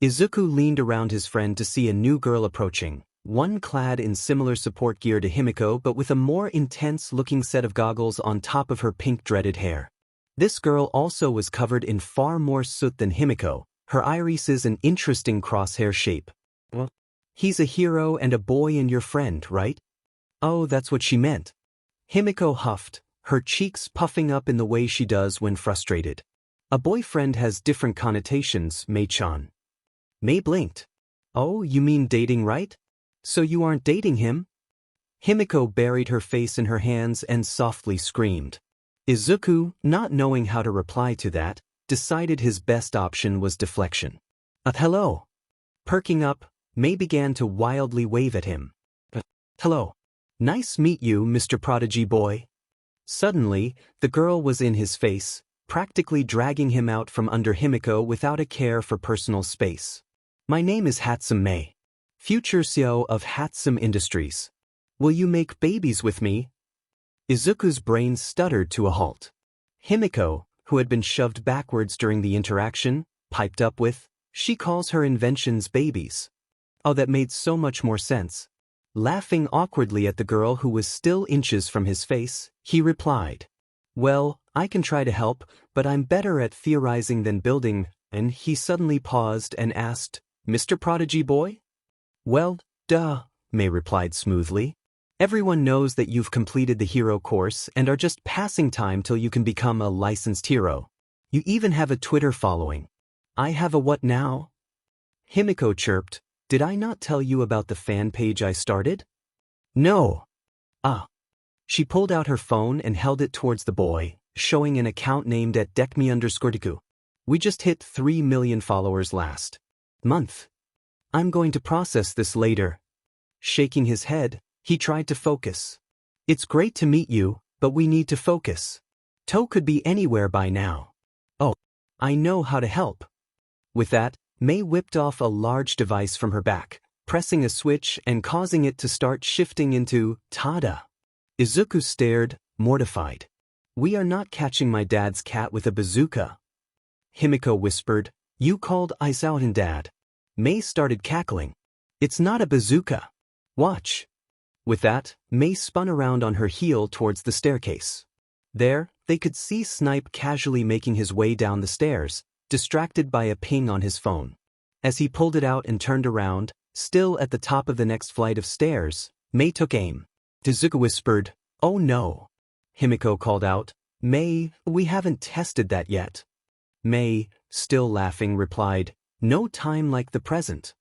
Izuku leaned around his friend to see a new girl approaching, one clad in similar support gear to Himiko but with a more intense-looking set of goggles on top of her pink dreaded hair. This girl also was covered in far more soot than Himiko, her irises an interesting crosshair shape. Well, he's a hero and a boy and your friend, right? Oh, that's what she meant. Himiko huffed, her cheeks puffing up in the way she does when frustrated. A boyfriend has different connotations, Mei-chan. Mei blinked. Oh, you mean dating, right? So you aren't dating him? Himiko buried her face in her hands and softly screamed. Izuku, not knowing how to reply to that, decided his best option was deflection. Hello. Perking up, Mei began to wildly wave at him. Hello. Nice meet you, Mr. Prodigy Boy. Suddenly, the girl was in his face, practically dragging him out from under Himiko without a care for personal space. My name is Hatsum Mei, future CEO of Hatsum Industries. Will you make babies with me? Izuku's brain stuttered to a halt. Himiko, who had been shoved backwards during the interaction, piped up with, she calls her inventions babies. Oh, that made so much more sense. Laughing awkwardly at the girl who was still inches from his face, he replied, well, I can try to help, but I'm better at theorizing than building, and he suddenly paused and asked, Mr. Prodigy Boy? Well, duh, Mei replied smoothly. Everyone knows that you've completed the hero course and are just passing time till you can become a licensed hero. You even have a Twitter following. I have a what now? Himiko chirped. Did I not tell you about the fan page I started? No. Ah. She pulled out her phone and held it towards the boy, showing an account named at @Deku. We just hit 3 million followers last month. I'm going to process this later. Shaking his head, he tried to focus. It's great to meet you, but we need to focus. Toe could be anywhere by now. Oh, I know how to help. With that, Mei whipped off a large device from her back, pressing a switch and causing it to start shifting into Tada. Izuku stared, mortified. We are not catching my dad's cat with a bazooka. Himiko whispered, you called Aizaoten dad. Mei started cackling. It's not a bazooka. Watch. With that, Mei spun around on her heel towards the staircase. There, they could see Snipe casually making his way down the stairs, distracted by a ping on his phone. As he pulled it out and turned around, still at the top of the next flight of stairs, Mei took aim. Izuku whispered, oh no. Himiko called out, Mei, we haven't tested that yet. Mei, still laughing, replied, no time like the present.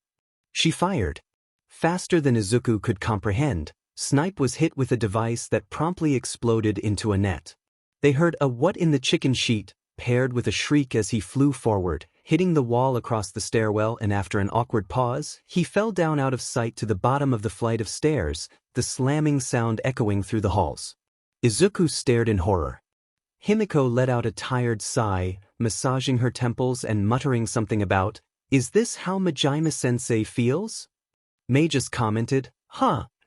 She fired. Faster than Izuku could comprehend, Snipe was hit with a device that promptly exploded into a net. They heard a what in the chicken sheet, paired with a shriek as he flew forward, hitting the wall across the stairwell, and after an awkward pause, he fell down out of sight to the bottom of the flight of stairs, the slamming sound echoing through the halls. Izuku stared in horror. Himiko let out a tired sigh, massaging her temples and muttering something about, is this how Majima-sensei feels? Mei just commented,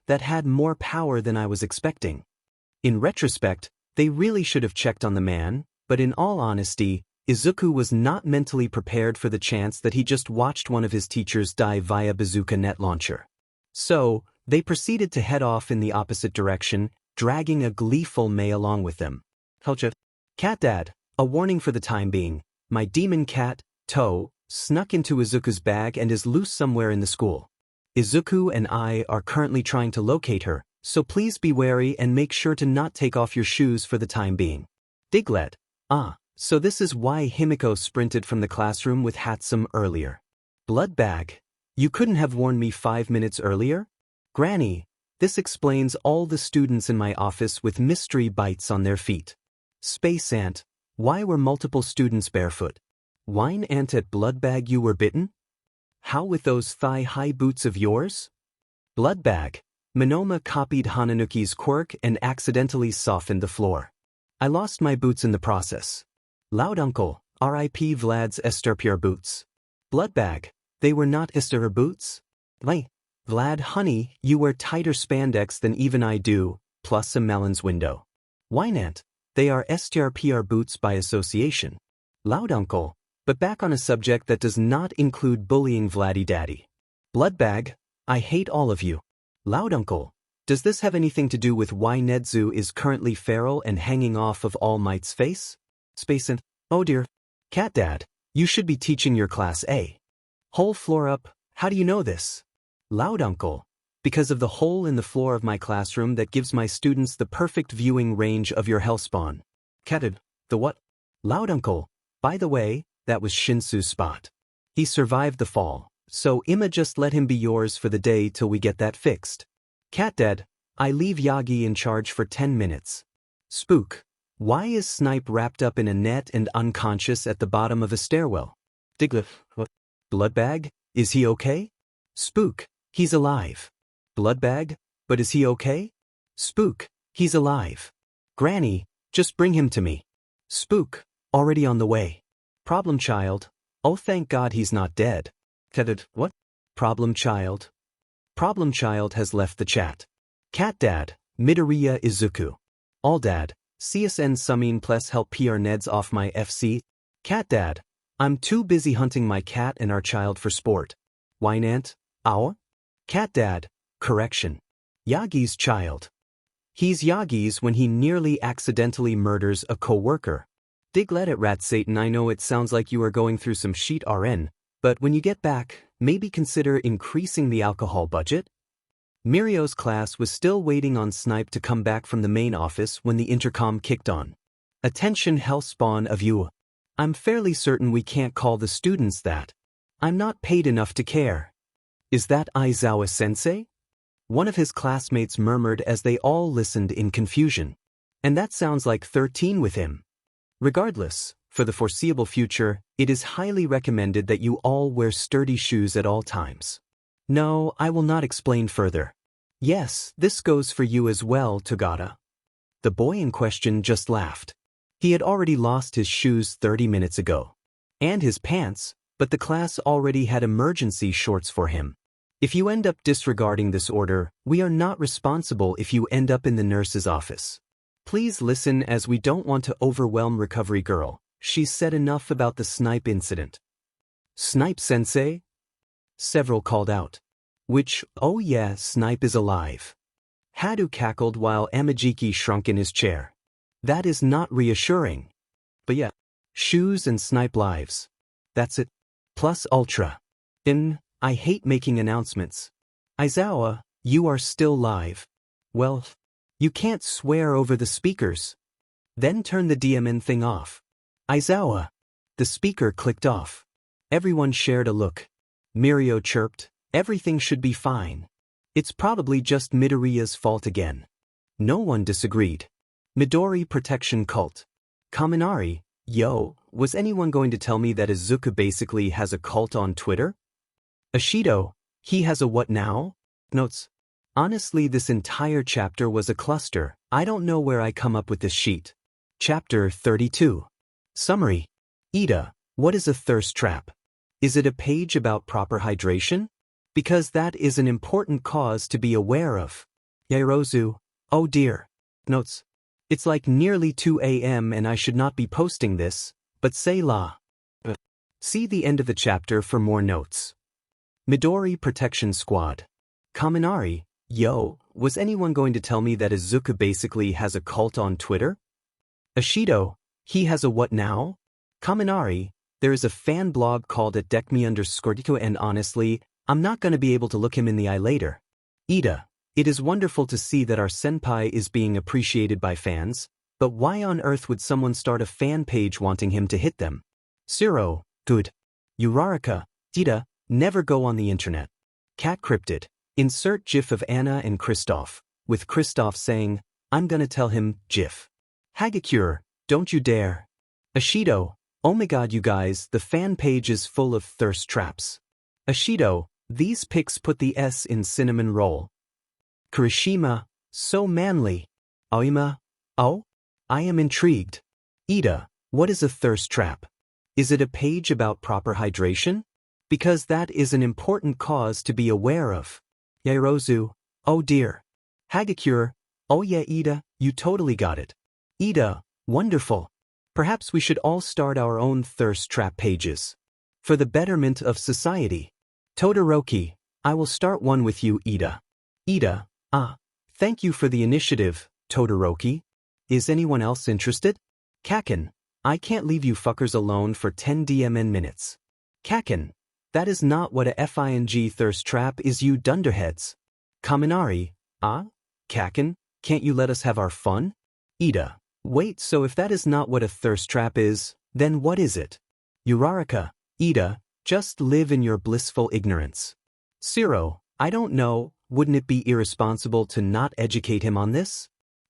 that had more power than I was expecting. In retrospect, they really should have checked on the man, but in all honesty, Izuku was not mentally prepared for the chance that he just watched one of his teachers die via bazooka net launcher. So, they proceeded to head off in the opposite direction, dragging a gleeful Mei along with them. Cat Dad, a warning for the time being, my demon cat, Toe, snuck into Izuku's bag and is loose somewhere in the school. Izuku and I are currently trying to locate her, so please be wary and make sure to not take off your shoes for the time being. Diglett, so this is why Himiko sprinted from the classroom with Hatsum earlier. Blood bag, you couldn't have warned me 5 minutes earlier? Granny, this explains all the students in my office with mystery bites on their feet. Space Ant, why were multiple students barefoot? Wine Ant at Blood bag, you were bitten? How with those thigh-high boots of yours? Blood bag, Monoma copied Hananuki's quirk and accidentally softened the floor. I lost my boots in the process. Loud Uncle, R.I.P. Vlad's Esterpure boots. Blood bag, they were not Esterpure boots? Vlad, honey, you wear tighter spandex than even I do, plus a melon's window. Wynant, they are STRPR boots by association. Loud Uncle, but back on a subject that does not include bullying Vladdy Daddy. Blood bag, I hate all of you. Loud Uncle, does this have anything to do with why Nedzu is currently feral and hanging off of All Might's face? Space Ant, oh dear. Cat Dad, you should be teaching your class A. Whole floor up, how do you know this? Loud Uncle, because of the hole in the floor of my classroom that gives my students the perfect viewing range of your hellspawn. Catted, the what? Loud Uncle, by the way, that was Shinsu's spot. He survived the fall, so Imma just let him be yours for the day till we get that fixed. Cat Dad, I leave Yagi in charge for 10 minutes. Spook, why is Snipe wrapped up in a net and unconscious at the bottom of a stairwell? Diglett, what? Bloodbag, is he okay? Spook, he's alive. Bloodbag, but is he okay? Spook, he's alive. Granny, just bring him to me. Spook, already on the way. Problem child, oh thank God he's not dead. Tedded, what? Problem child. Problem child has left the chat. Cat Dad, Midoriya Izuku. All Dad, CSN Sumin plus help PR Neds off my FC. Cat Dad, I'm too busy hunting my cat and our child for sport. Wynant, our? Cat Dad, correction. Yagi's child. He's Yagi's when he nearly accidentally murders a co-worker. Diglett at Rat Satan, I know it sounds like you are going through some shit RN, but when you get back, maybe consider increasing the alcohol budget? Mirio's class was still waiting on Snipe to come back from the main office when the intercom kicked on. Attention hellspawn of you. I'm fairly certain we can't call the students that. I'm not paid enough to care. Is that Aizawa-sensei? One of his classmates murmured as they all listened in confusion. And that sounds like 13 with him. Regardless, for the foreseeable future, it is highly recommended that you all wear sturdy shoes at all times. No, I will not explain further. Yes, this goes for you as well, Togata. The boy in question just laughed. He had already lost his shoes 30 minutes ago. And his pants, but the class already had emergency shorts for him. If you end up disregarding this order, we are not responsible if you end up in the nurse's office. Please listen, as we don't want to overwhelm Recovery Girl. She's said enough about the Snipe incident. Snipe-sensei? Several called out. Which, oh yeah, Snipe is alive. Hadu cackled while Amajiki shrunk in his chair. That is not reassuring. But yeah, shoes and Snipe lives. That's it. Plus ultra. I hate making announcements. Aizawa, you are still live. Well, you can't swear over the speakers. Then turn the DMN thing off. Aizawa. The speaker clicked off. Everyone shared a look. Mirio chirped, everything should be fine. It's probably just Midoriya's fault again. No one disagreed. Midori Protection Cult. Kaminari, yo, was anyone going to tell me that Izuku basically has a cult on Twitter? Ashido, he has a what now? Notes. Honestly, this entire chapter was a cluster. I don't know where I come up with this sheet. Chapter 32. Summary. Ida, what is a thirst trap? Is it a page about proper hydration? Because that is an important cause to be aware of. Yairozu, oh dear. Notes. It's like nearly 2 a.m. and I should not be posting this, but say la. See the end of the chapter for more notes. Midori Protection Squad. Kaminari, yo, was anyone going to tell me that Izuku basically has a cult on Twitter? Ashido, he has a what now? Kaminari, there is a fan blog called @deckme_Deku and honestly, I'm not going to be able to look him in the eye later. Ida, it is wonderful to see that our senpai is being appreciated by fans, but why on earth would someone start a fan page wanting him to hit them? Zero, good. Uraraka, Ida, never go on the internet. Cat Cryptid, insert GIF of Anna and Kristoff, with Kristoff saying, I'm gonna tell him, GIF. Hagakure, don't you dare. Ashido, oh my god you guys, the fan page is full of thirst traps. Ashido, these pics put the S in cinnamon roll. Kirishima, so manly. Aoima, oh? I am intrigued. Ida, what is a thirst trap? Is it a page about proper hydration? Because that is an important cause to be aware of. Yairozu, oh dear. Hagakure, oh yeah Ida, you totally got it. Ida, wonderful. Perhaps we should all start our own thirst trap pages. For the betterment of society. Todoroki, I will start one with you Ida. Ida, thank you for the initiative, Todoroki. Is anyone else interested? Kaken, I can't leave you fuckers alone for 10 DMN minutes. Kaken, that is not what a FING thirst trap is you dunderheads. Kaminari, Kaken, can't you let us have our fun? Ida, wait, so if that is not what a thirst trap is, then what is it? Uraraka, Ida, just live in your blissful ignorance. Zero, I don't know, wouldn't it be irresponsible to not educate him on this?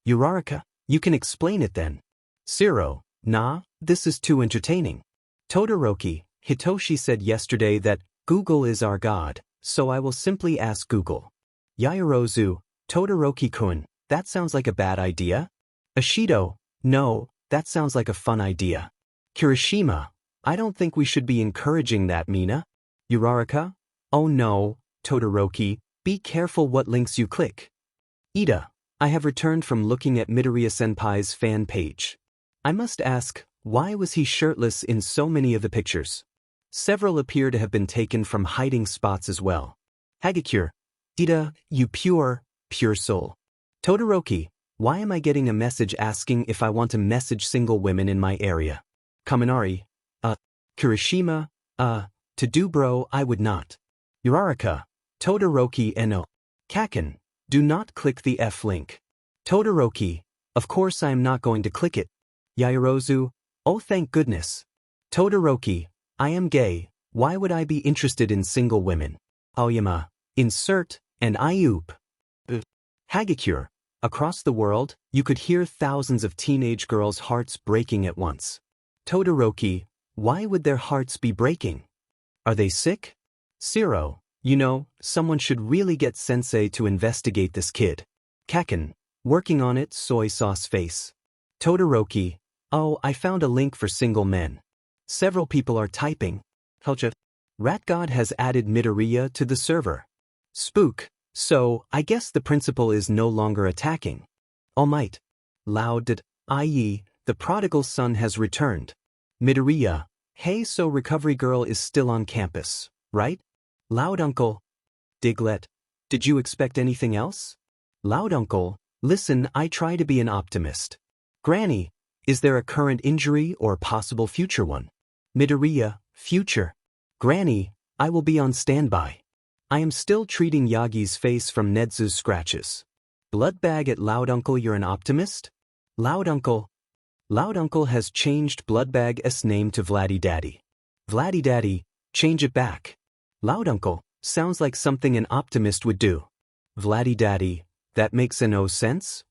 Uraraka, you can explain it then. Zero, nah, this is too entertaining. Todoroki, Hitoshi said yesterday that Google is our god, so I will simply ask Google. Yairozu, Todoroki-kun, that sounds like a bad idea. Ashido, no, that sounds like a fun idea. Kirishima, I don't think we should be encouraging that Mina. Uraraka, oh no, Todoroki, be careful what links you click. Ida, I have returned from looking at Midoriya-senpai's fan page. I must ask, why was he shirtless in so many of the pictures? Several appear to have been taken from hiding spots as well. Hagakure, Ida, you pure soul. Todoroki, why am I getting a message asking if I want to message single women in my area? Kaminari, Kirishima, to do bro, I would not. Uraraka, Todoroki no. Kaken, Do not click the F link. Todoroki, of course I am not going to click it. Yaoyorozu, oh thank goodness. Todoroki, I am gay, why would I be interested in single women? Aoyama, insert, and Iup. Hagakure, across the world, you could hear thousands of teenage girls' hearts breaking at once. Todoroki, why would their hearts be breaking? Are they sick? Zero, you know, someone should really get sensei to investigate this kid. Kaken, working on it, soy sauce face. Todoroki, oh, I found a link for single men. Several people are typing. Helja, Rat God has added Midoriya to the server. Spook, so, I guess the principal is no longer attacking. All Might. Loud, i.e., the prodigal son has returned. Midoriya, hey so recovery girl is still on campus, right? Loud Uncle. Diglett, did you expect anything else? Loud Uncle, listen, I try to be an optimist. Granny, is there a current injury or possible future one? Midoriya, future. Granny, I will be on standby. I am still treating Yagi's face from Nedzu's scratches. Bloodbag at Loud Uncle, you're an optimist? Loud Uncle. Loud Uncle has changed Bloodbag's name to Vladdy Daddy. Vladdy Daddy, change it back. Loud Uncle, sounds like something an optimist would do. Vladdy Daddy, that makes no sense?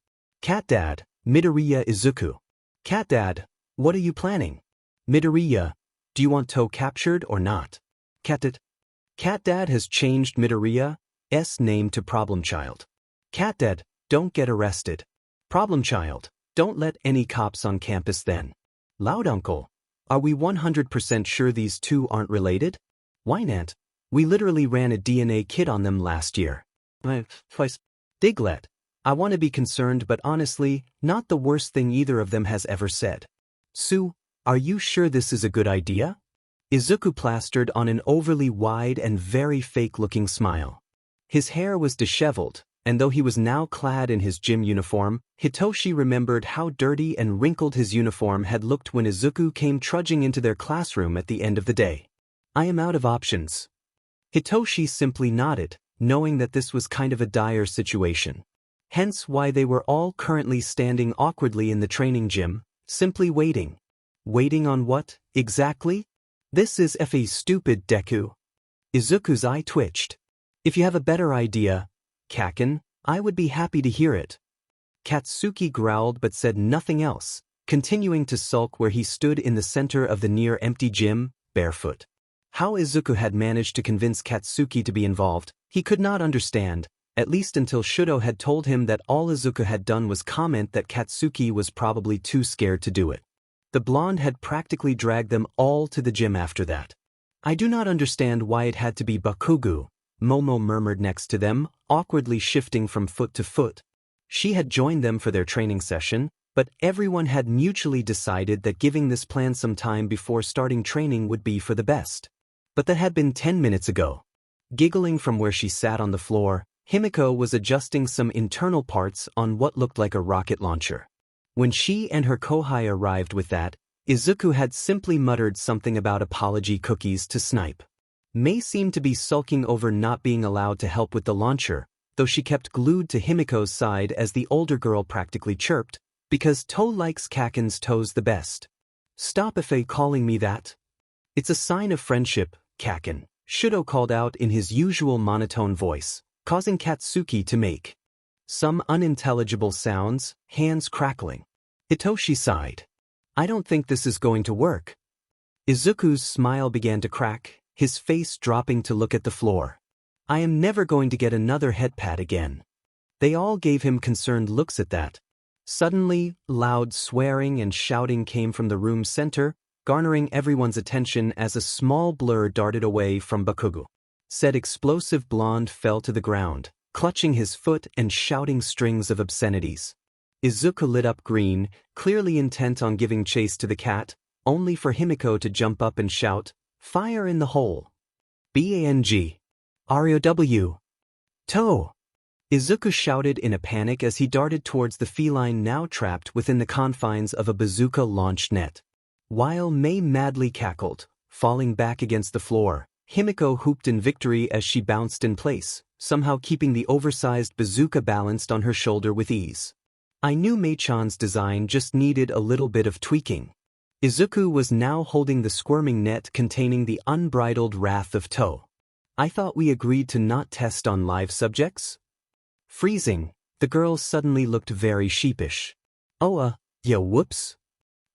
Cat Dad, Midoriya Izuku. Cat Dad, what are you planning? Midoriya, do you want Toe captured or not? Cat Dad has changed Midoriya's name to Problem Child. Cat Dad, don't get arrested. Problem Child, don't let any cops on campus then. Loud Uncle, are we 100% sure these two aren't related? Wynant, we literally ran a DNA kit on them last year. Diglett, I want to be concerned but honestly, not the worst thing either of them has ever said. Sue, are you sure this is a good idea? Izuku plastered on an overly wide and very fake-looking smile. His hair was disheveled, and though he was now clad in his gym uniform, Hitoshi remembered how dirty and wrinkled his uniform had looked when Izuku came trudging into their classroom at the end of the day. I am out of options. Hitoshi simply nodded, knowing that this was kind of a dire situation. Hence why they were all currently standing awkwardly in the training gym, simply waiting. Waiting on what, exactly? This is effing stupid, Deku. Izuku's eye twitched. If you have a better idea, Kaken, I would be happy to hear it. Katsuki growled but said nothing else, continuing to sulk where he stood in the center of the near-empty gym, barefoot. How Izuku had managed to convince Katsuki to be involved, he could not understand, at least until Shudo had told him that all Izuku had done was comment that Katsuki was probably too scared to do it. The blonde had practically dragged them all to the gym after that. I do not understand why it had to be Bakugo, Momo murmured next to them, awkwardly shifting from foot to foot. She had joined them for their training session, but everyone had mutually decided that giving this plan some time before starting training would be for the best. But that had been 10 minutes ago. Giggling from where she sat on the floor, Himiko was adjusting some internal parts on what looked like a rocket launcher. When she and her kohai arrived with that, Izuku had simply muttered something about apology cookies to Snipe. Mei seemed to be sulking over not being allowed to help with the launcher, though she kept glued to Himiko's side as the older girl practically chirped, because Toe likes Kaken's toes the best. Stop calling me that. It's a sign of friendship, Kaken, Shudo called out in his usual monotone voice, causing Katsuki to make some unintelligible sounds, hands crackling. Hitoshi sighed. I don't think this is going to work. Izuku's smile began to crack, his face dropping to look at the floor. I am never going to get another head pat again. They all gave him concerned looks at that. Suddenly, loud swearing and shouting came from the room's center, garnering everyone's attention as a small blur darted away from Bakugo. Said explosive blonde fell to the ground, clutching his foot and shouting strings of obscenities. Izuku lit up green, clearly intent on giving chase to the cat, only for Himiko to jump up and shout, "Fire in the hole!" Bang! ROW! Toe! Izuku shouted in a panic as he darted towards the feline now trapped within the confines of a bazooka-launched net. While Mei madly cackled, falling back against the floor, Himiko whooped in victory as she bounced in place, somehow keeping the oversized bazooka balanced on her shoulder with ease. I knew Mei-chan's design just needed a little bit of tweaking. Izuku was now holding the squirming net containing the unbridled wrath of To. I thought we agreed to not test on live subjects? Freezing, the girls suddenly looked very sheepish. Oh, yeah, whoops.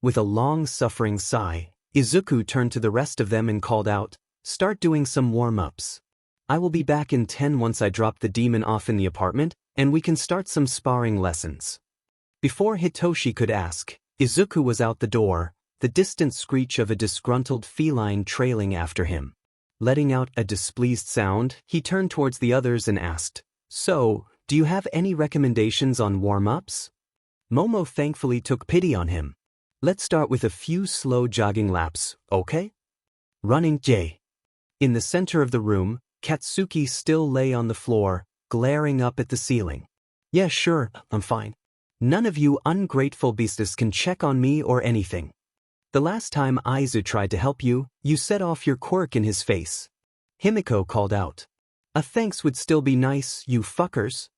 With a long-suffering sigh, Izuku turned to the rest of them and called out, "Start doing some warm-ups. I will be back in 10 once I drop the demon off in the apartment, and we can start some sparring lessons." Before Hitoshi could ask, Izuku was out the door, the distant screech of a disgruntled feline trailing after him. Letting out a displeased sound, he turned towards the others and asked, "So, do you have any recommendations on warm-ups?" Momo thankfully took pity on him. "Let's start with a few slow jogging laps, okay?" Running J. In the center of the room, Katsuki still lay on the floor, glaring up at the ceiling. "Yeah, sure, I'm fine. None of you ungrateful beasties can check on me or anything. The last time Aizu tried to help you, you set off your quirk in his face." Himiko called out. "A thanks would still be nice, you fuckers."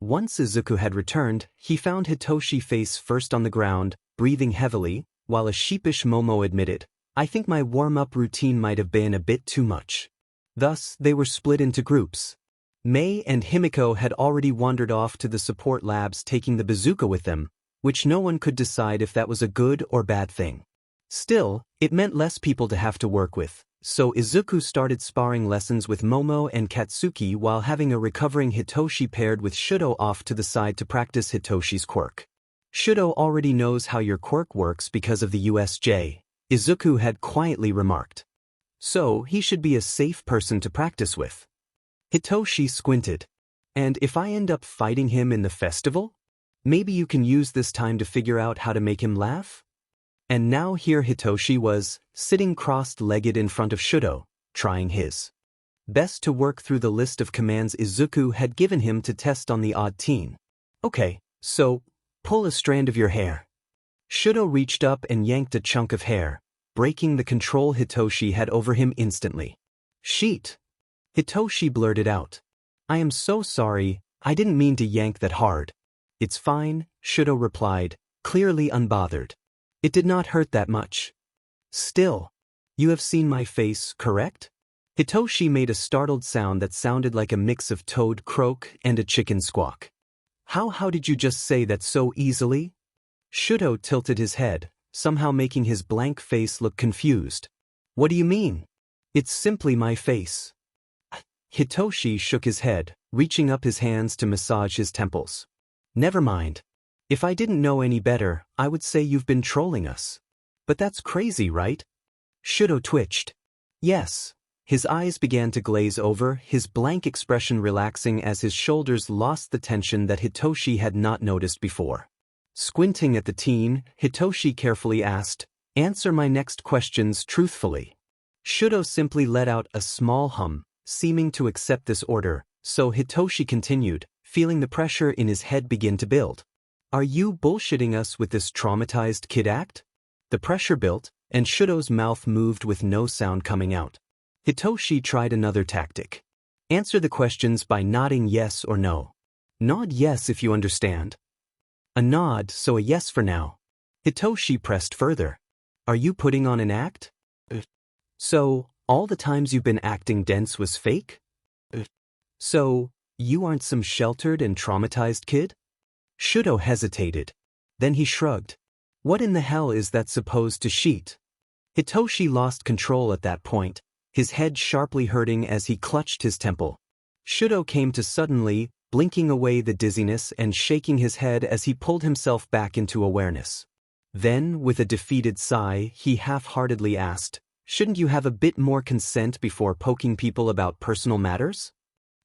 Once Izuku had returned, he found Hitoshi face first on the ground, breathing heavily, while a sheepish Momo admitted, "I think my warm-up routine might have been a bit too much." Thus, they were split into groups. Mei and Himiko had already wandered off to the support labs taking the bazooka with them, which no one could decide if that was a good or bad thing. Still, it meant less people to have to work with, so Izuku started sparring lessons with Momo and Katsuki while having a recovering Hitoshi paired with Shudo off to the side to practice Hitoshi's quirk. "Shudo already knows how your quirk works because of the USJ," Izuku had quietly remarked. "So he should be a safe person to practice with." Hitoshi squinted. "And if I end up fighting him in the festival? Maybe you can use this time to figure out how to make him laugh?" And now here Hitoshi was, sitting crossed-legged in front of Shudo, trying his best to work through the list of commands Izuku had given him to test on the odd teen. "Okay, so, pull a strand of your hair." Shudo reached up and yanked a chunk of hair, breaking the control Hitoshi had over him instantly. "Sheet!" Hitoshi blurted out. "I am so sorry, I didn't mean to yank that hard." "It's fine," Shudo replied, clearly unbothered. "It did not hurt that much." "Still, you have seen my face, correct?" Hitoshi made a startled sound that sounded like a mix of toad croak and a chicken squawk. How did you just say that so easily?" Shudo tilted his head, somehow making his blank face look confused. "What do you mean? It's simply my face." Hitoshi shook his head, reaching up his hands to massage his temples. "Never mind. If I didn't know any better, I would say you've been trolling us. But that's crazy, right?" Shudo twitched. "Yes." His eyes began to glaze over, his blank expression relaxing as his shoulders lost the tension that Hitoshi had not noticed before. Squinting at the teen, Hitoshi carefully asked, "Answer my next questions truthfully." Shudo simply let out a small hum, seeming to accept this order, so Hitoshi continued, feeling the pressure in his head begin to build. "Are you bullshitting us with this traumatized kid act?" The pressure built, and Shudo's mouth moved with no sound coming out. Hitoshi tried another tactic. "Answer the questions by nodding yes or no. Nod yes if you understand." A nod, so a yes for now. Hitoshi pressed further. "Are you putting on an act?" "So, all the times you've been acting dense was fake?" "So, you aren't some sheltered and traumatized kid?" Shudo hesitated. Then he shrugged. "What in the hell is that supposed to sheet?" Hitoshi lost control at that point, his head sharply hurting as he clutched his temple. Shudo came to suddenly, blinking away the dizziness and shaking his head as he pulled himself back into awareness. Then, with a defeated sigh, he half-heartedly asked, "Shouldn't you have a bit more consent before poking people about personal matters?"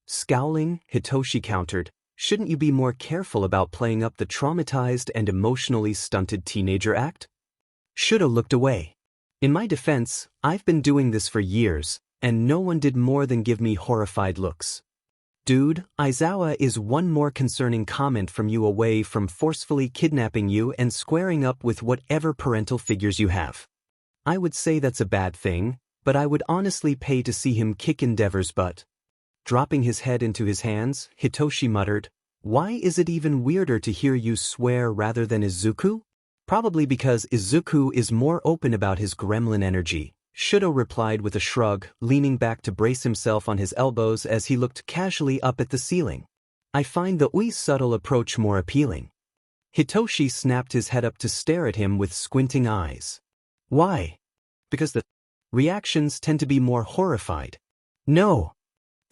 Scowling, Hitoshi countered, "Shouldn't you be more careful about playing up the traumatized and emotionally stunted teenager act?" Shudo looked away. "In my defense, I've been doing this for years, and no one did more than give me horrified looks. Dude, Aizawa is one more concerning comment from you away from forcefully kidnapping you and squaring up with whatever parental figures you have. I would say that's a bad thing, but I would honestly pay to see him kick Endeavor's butt." Dropping his head into his hands, Hitoshi muttered, "Why is it even weirder to hear you swear rather than Izuku?" "Probably because Izuku is more open about his gremlin energy," Shudo replied with a shrug, leaning back to brace himself on his elbows as he looked casually up at the ceiling. "I find the subtle approach more appealing." Hitoshi snapped his head up to stare at him with squinting eyes. "Why?" "Because the reactions tend to be more horrified." "No!"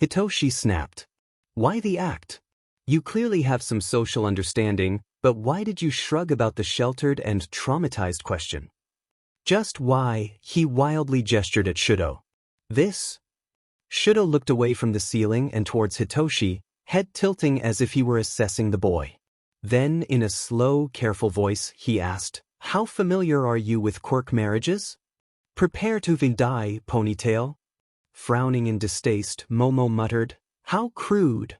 Hitoshi snapped. "Why the act? You clearly have some social understanding, but why did you shrug about the sheltered and traumatized question?" "Just why?" He wildly gestured at Shudo. "This?" Shudo looked away from the ceiling and towards Hitoshi, head tilting as if he were assessing the boy. Then, in a slow, careful voice, he asked, "How familiar are you with quirk marriages?" "Prepare to die, ponytail." Frowning in distaste, Momo muttered, "How crude."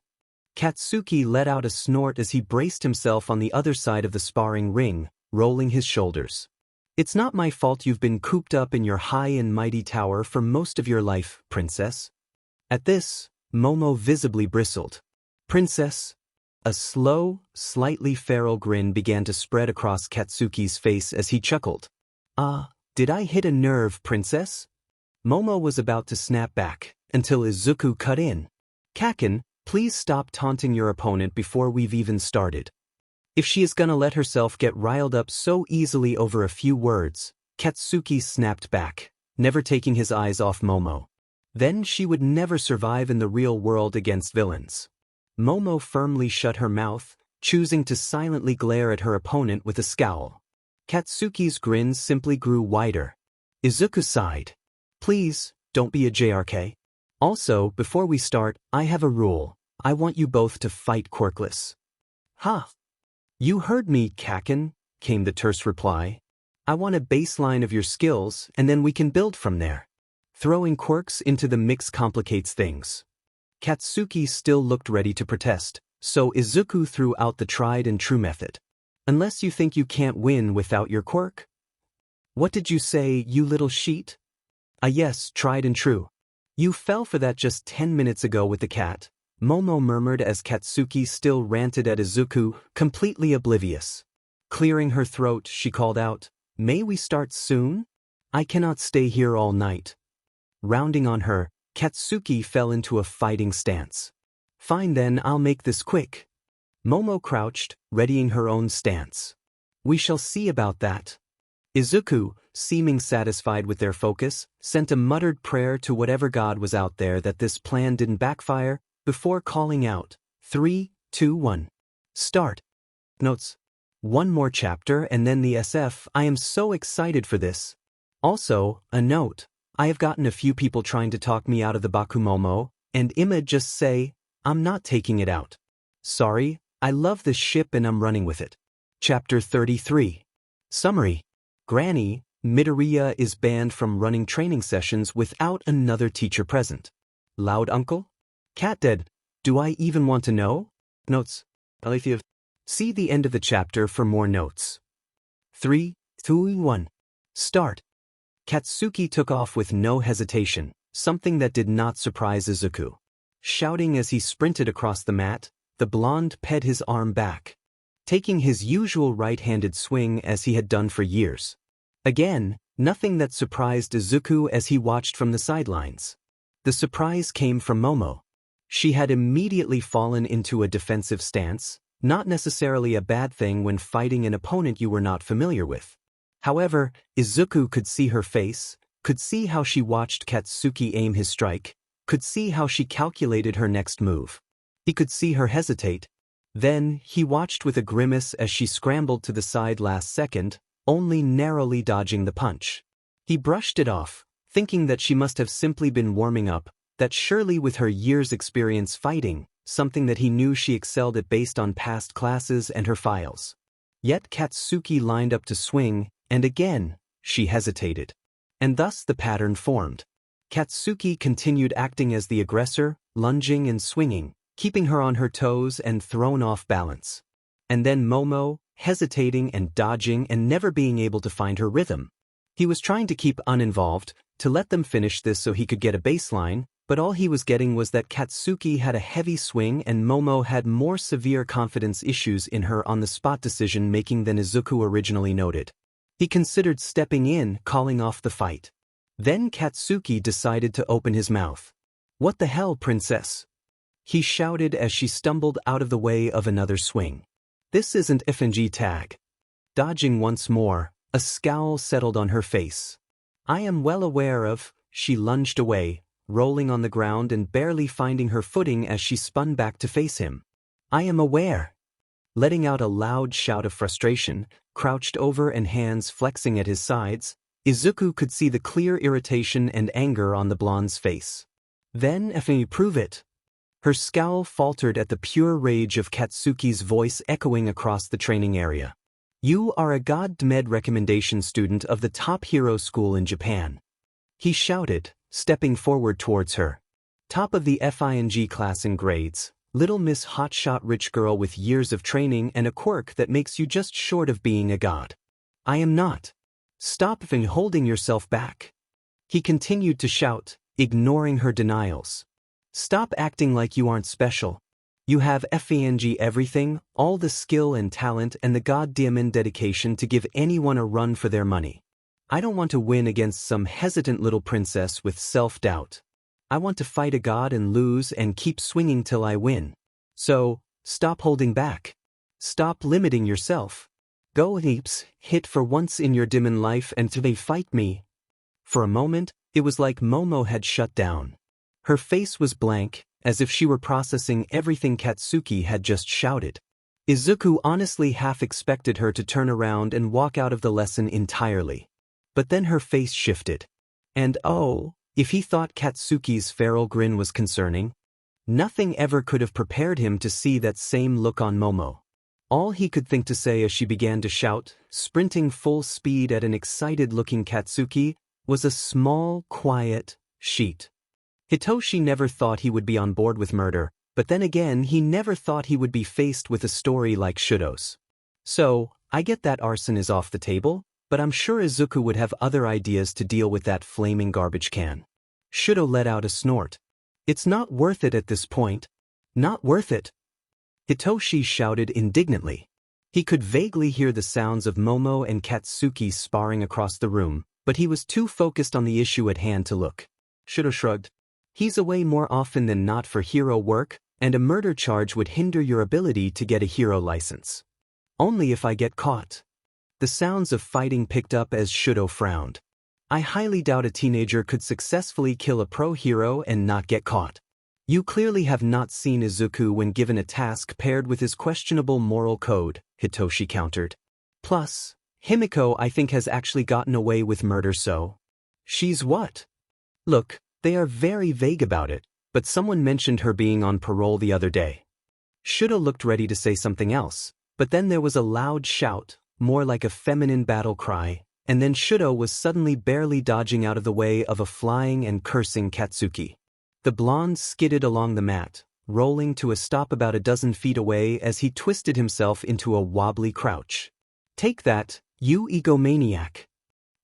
Katsuki let out a snort as he braced himself on the other side of the sparring ring, rolling his shoulders. "It's not my fault you've been cooped up in your high and mighty tower for most of your life, princess." At this, Momo visibly bristled. "Princess?" A slow, slightly feral grin began to spread across Katsuki's face as he chuckled. Did I hit a nerve, princess?" Momo was about to snap back, until Izuku cut in. "Kaken, please stop taunting your opponent before we've even started." If she is gonna let herself get riled up so easily over a few words, Katsuki snapped back, never taking his eyes off Momo. Then she would never survive in the real world against villains. Momo firmly shut her mouth, choosing to silently glare at her opponent with a scowl. Katsuki's grin simply grew wider. Izuku sighed. "Please, don't be a JRK. Also, before we start, I have a rule. I want you both to fight quirkless." "Huh? You heard me, Kaken," came the terse reply. "I want a baseline of your skills, and then we can build from there. Throwing quirks into the mix complicates things." Katsuki still looked ready to protest, so Izuku threw out the tried and true method. "Unless you think you can't win without your quirk?" "What did you say, you little sheet?" Yes, tried and true. You fell for that just 10 minutes ago with the cat," Momo murmured as Katsuki still ranted at Izuku, completely oblivious. Clearing her throat, she called out, "May we start soon? I cannot stay here all night." Rounding on her, Katsuki fell into a fighting stance. "Fine then, I'll make this quick." Momo crouched, readying her own stance. "We shall see about that." Izuku, seeming satisfied with their focus, sent a muttered prayer to whatever god was out there that this plan didn't backfire, before calling out, 3, 2, 1. Start. Notes. One more chapter and then the SF. I am so excited for this. Also, a note. I have gotten a few people trying to talk me out of the Bakumomo, and Ima just say, I'm not taking it out. Sorry, I love this ship and I'm running with it. Chapter 33. Summary. Granny, Midoriya is banned from running training sessions without another teacher present. Loud uncle? Cat dead. Do I even want to know? Notes. Alethea. See the end of the chapter for more notes. 3, 2, 1. Start. Katsuki took off with no hesitation, something that did not surprise Izuku. Shouting as he sprinted across the mat, the blonde ped his arm back, taking his usual right-handed swing as he had done for years. Again, nothing that surprised Izuku as he watched from the sidelines. The surprise came from Momo. She had immediately fallen into a defensive stance, not necessarily a bad thing when fighting an opponent you were not familiar with. However, Izuku could see her face, could see how she watched Katsuki aim his strike, could see how she calculated her next move. He could see her hesitate. Then, he watched with a grimace as she scrambled to the side last second, only narrowly dodging the punch. He brushed it off, thinking that she must have simply been warming up, that surely with her years' experience fighting, something that he knew she excelled at based on past classes and her files. Yet Katsuki lined up to swing, and again, she hesitated. And thus the pattern formed. Katsuki continued acting as the aggressor, lunging and swinging, keeping her on her toes and thrown off balance. And then Momo, hesitating and dodging and never being able to find her rhythm. He was trying to keep uninvolved, to let them finish this so he could get a baseline, But all he was getting was that Katsuki had a heavy swing and Momo had more severe confidence issues in her on-the-spot decision-making than Izuku originally noted. He considered stepping in, calling off the fight. Then Katsuki decided to open his mouth. "What the hell, princess?" he shouted as she stumbled out of the way of another swing. "This isn't FNG tag." Dodging once more, a scowl settled on her face. "I am well aware of," she lunged away, rolling on the ground and barely finding her footing as she spun back to face him. "I am aware." Letting out a loud shout of frustration, crouched over and hands flexing at his sides, Izuku could see the clear irritation and anger on the blonde's face. "Then if you prove it." Her scowl faltered at the pure rage of Katsuki's voice echoing across the training area. "You are a God-med recommendation student of the top hero school in Japan," he shouted, stepping forward towards her. "Top of the FING class in grades, little Miss Hotshot rich girl with years of training and a quirk that makes you just short of being a god." "I am not." "Stop holding yourself back," he continued to shout, ignoring her denials. "Stop acting like you aren't special. You have FING everything, all the skill and talent and the goddamn dedication to give anyone a run for their money. I don't want to win against some hesitant little princess with self-doubt. I want to fight a god and lose and keep swinging till I win. So, stop holding back. Stop limiting yourself. Go heaps, hit for once in your demon life and today fight me." For a moment, it was like Momo had shut down. Her face was blank, as if she were processing everything Katsuki had just shouted. Izuku honestly half expected her to turn around and walk out of the lesson entirely. But then her face shifted. And oh, if he thought Katsuki's feral grin was concerning, nothing ever could have prepared him to see that same look on Momo. All he could think to say as she began to shout, sprinting full speed at an excited-looking Katsuki, was a small, quiet sheet. Hitoshi never thought he would be on board with murder, but then again he never thought he would be faced with a story like Shudo's. "So, I get that arson is off the table, but I'm sure Izuku would have other ideas to deal with that flaming garbage can." Shudo let out a snort. "It's not worth it at this point. Not worth it." Hitoshi shouted indignantly. He could vaguely hear the sounds of Momo and Katsuki sparring across the room, but he was too focused on the issue at hand to look. Shudo shrugged. "He's away more often than not for hero work, and a murder charge would hinder your ability to get a hero license. Only if I get caught." The sounds of fighting picked up as Shudo frowned. "I highly doubt a teenager could successfully kill a pro hero and not get caught." "You clearly have not seen Izuku when given a task paired with his questionable moral code," Hitoshi countered. "Plus, Himiko I think has actually gotten away with murder so." "She's what?" "Look, they are very vague about it, but someone mentioned her being on parole the other day." Shudo looked ready to say something else, but then there was a loud shout, more like a feminine battle cry, and then Shudo was suddenly barely dodging out of the way of a flying and cursing Katsuki. The blonde skidded along the mat, rolling to a stop about a dozen feet away as he twisted himself into a wobbly crouch. "Take that, you egomaniac!"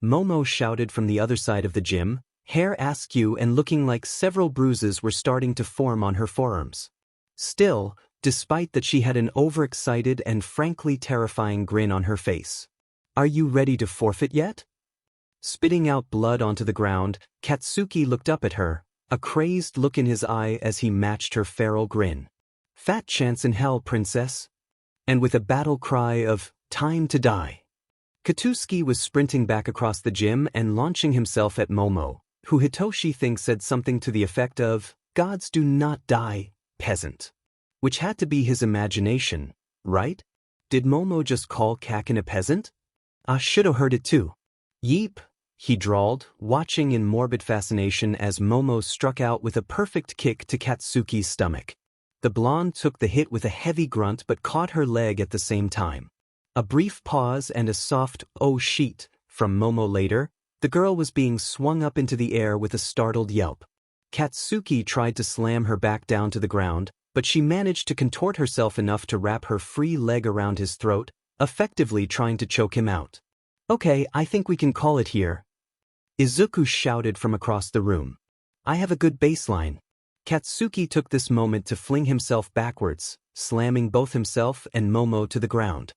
Momo shouted from the other side of the gym, hair askew and looking like several bruises were starting to form on her forearms. Still, despite that she had an overexcited and frankly terrifying grin on her face. "Are you ready to forfeit yet?" Spitting out blood onto the ground, Katsuki looked up at her, a crazed look in his eye as he matched her feral grin. "Fat chance in hell, princess." And with a battle cry of, "Time to die," Katsuki was sprinting back across the gym and launching himself at Momo, who Hitoshi thinks said something to the effect of, "Gods do not die, peasant." Which had to be his imagination, right? Did Momo just call Kaken a peasant? I should have heard it too. "Yeep," he drawled, watching in morbid fascination as Momo struck out with a perfect kick to Katsuki's stomach. The blonde took the hit with a heavy grunt but caught her leg at the same time. A brief pause and a soft, "oh shit," from Momo later, the girl was being swung up into the air with a startled yelp. Katsuki tried to slam her back down to the ground, but she managed to contort herself enough to wrap her free leg around his throat, effectively trying to choke him out. "Okay, I think we can call it here," Izuku shouted from across the room. I have a good baseline. Katsuki took this moment to fling himself backwards, slamming both himself and Momo to the ground.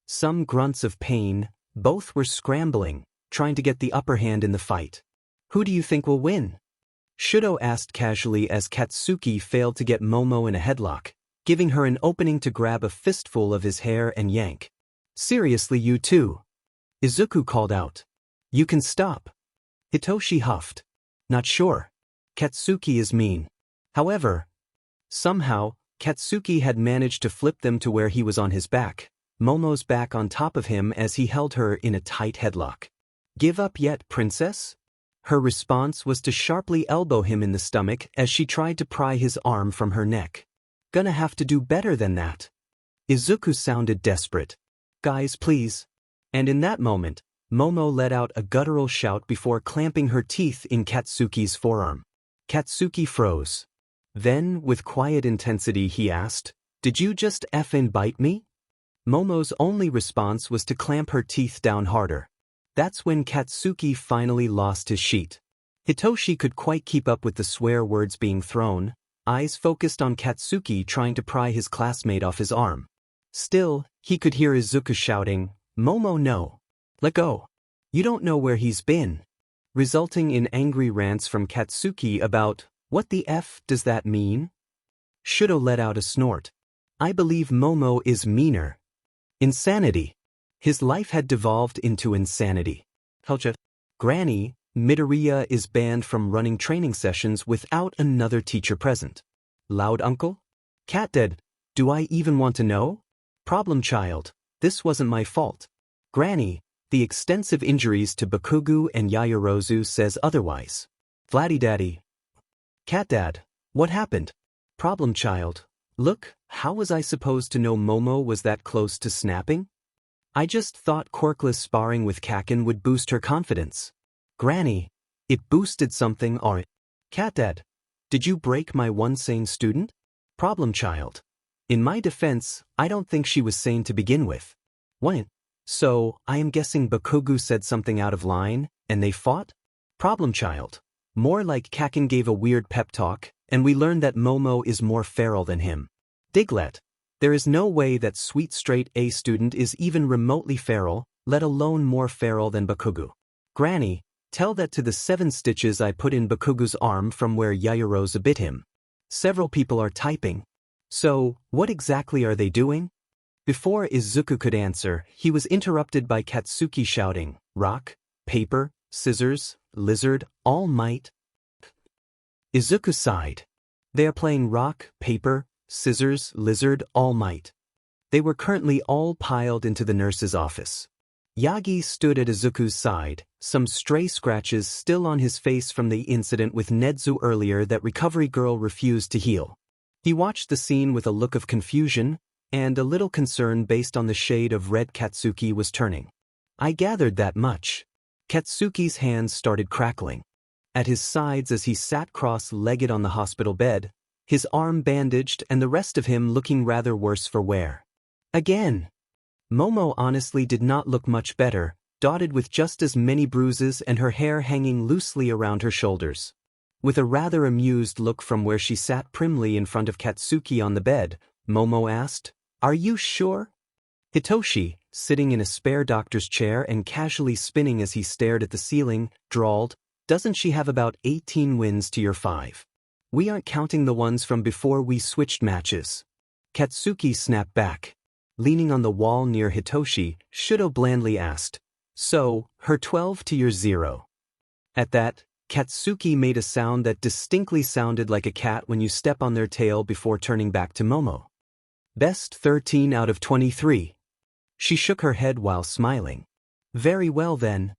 Some grunts of pain, both were scrambling, trying to get the upper hand in the fight. Who do you think will win? Shudo asked casually as Katsuki failed to get Momo in a headlock, giving her an opening to grab a fistful of his hair and yank. Seriously, you too? Izuku called out. You can stop. Hitoshi huffed. Not sure. Katsuki is mean. However, somehow, Katsuki had managed to flip them to where he was on his back, Momo's back on top of him as he held her in a tight headlock. Give up yet, princess? Her response was to sharply elbow him in the stomach as she tried to pry his arm from her neck. Gonna have to do better than that. Izuku sounded desperate. Guys, please. And in that moment, Momo let out a guttural shout before clamping her teeth in Katsuki's forearm. Katsuki froze. Then, with quiet intensity, he asked, Did you just effing bite me? Momo's only response was to clamp her teeth down harder. That's when Katsuki finally lost his sheet. Hitoshi could quite keep up with the swear words being thrown, eyes focused on Katsuki trying to pry his classmate off his arm. Still, he could hear Izuku shouting, Momo, no. Let go. You don't know where he's been. Resulting in angry rants from Katsuki about, what the F does that mean? Shudo let out a snort. I believe Momo is meaner. Insanity. His life had devolved into insanity. Granny, Midoriya is banned from running training sessions without another teacher present. Loud uncle? Cat dead. Do I even want to know? Problem child. This wasn't my fault. Granny, the extensive injuries to Bakugo and Yaoyorozu says otherwise. Flatty daddy. Cat dad. What happened? Problem child. Look, how was I supposed to know Momo was that close to snapping? I just thought quirkless sparring with Kaken would boost her confidence. Granny, it boosted something or... Cat dad. Did you break my one sane student? Problem child. In my defense, I don't think she was sane to begin with. What? So, I am guessing Bakugo said something out of line, and they fought? Problem child. More like Kaken gave a weird pep talk, and we learned that Momo is more feral than him. Diglett. There is no way that sweet straight A student is even remotely feral, let alone more feral than Bakugo. Granny, tell that to the 7 stitches I put in Bakugo's arm from where Yaoyorozu bit him. Several people are typing. So, what exactly are they doing? Before Izuku could answer, he was interrupted by Katsuki shouting, Rock, paper, scissors, lizard, all might. Izuku sighed. They are playing rock, paper, scissors, lizard, all might. They were currently all piled into the nurse's office. Yagi stood at Izuku's side, some stray scratches still on his face from the incident with Nedzu earlier that Recovery Girl refused to heal. He watched the scene with a look of confusion and a little concern based on the shade of red Katsuki was turning. I gathered that much. Katsuki's hands started crackling. At his sides as he sat cross-legged on the hospital bed, his arm bandaged and the rest of him looking rather worse for wear. Again. Momo honestly did not look much better, dotted with just as many bruises and her hair hanging loosely around her shoulders. With a rather amused look from where she sat primly in front of Katsuki on the bed, Momo asked, Are you sure? Hitoshi, sitting in a spare doctor's chair and casually spinning as he stared at the ceiling, drawled, Doesn't she have about 18 wins to your 5? We aren't counting the ones from before we switched matches. Katsuki snapped back. Leaning on the wall near Hitoshi, Shudo blandly asked, So, her 12 to your 0. At that, Katsuki made a sound that distinctly sounded like a cat when you step on their tail before turning back to Momo. Best 13 out of 23. She shook her head while smiling. Very well then.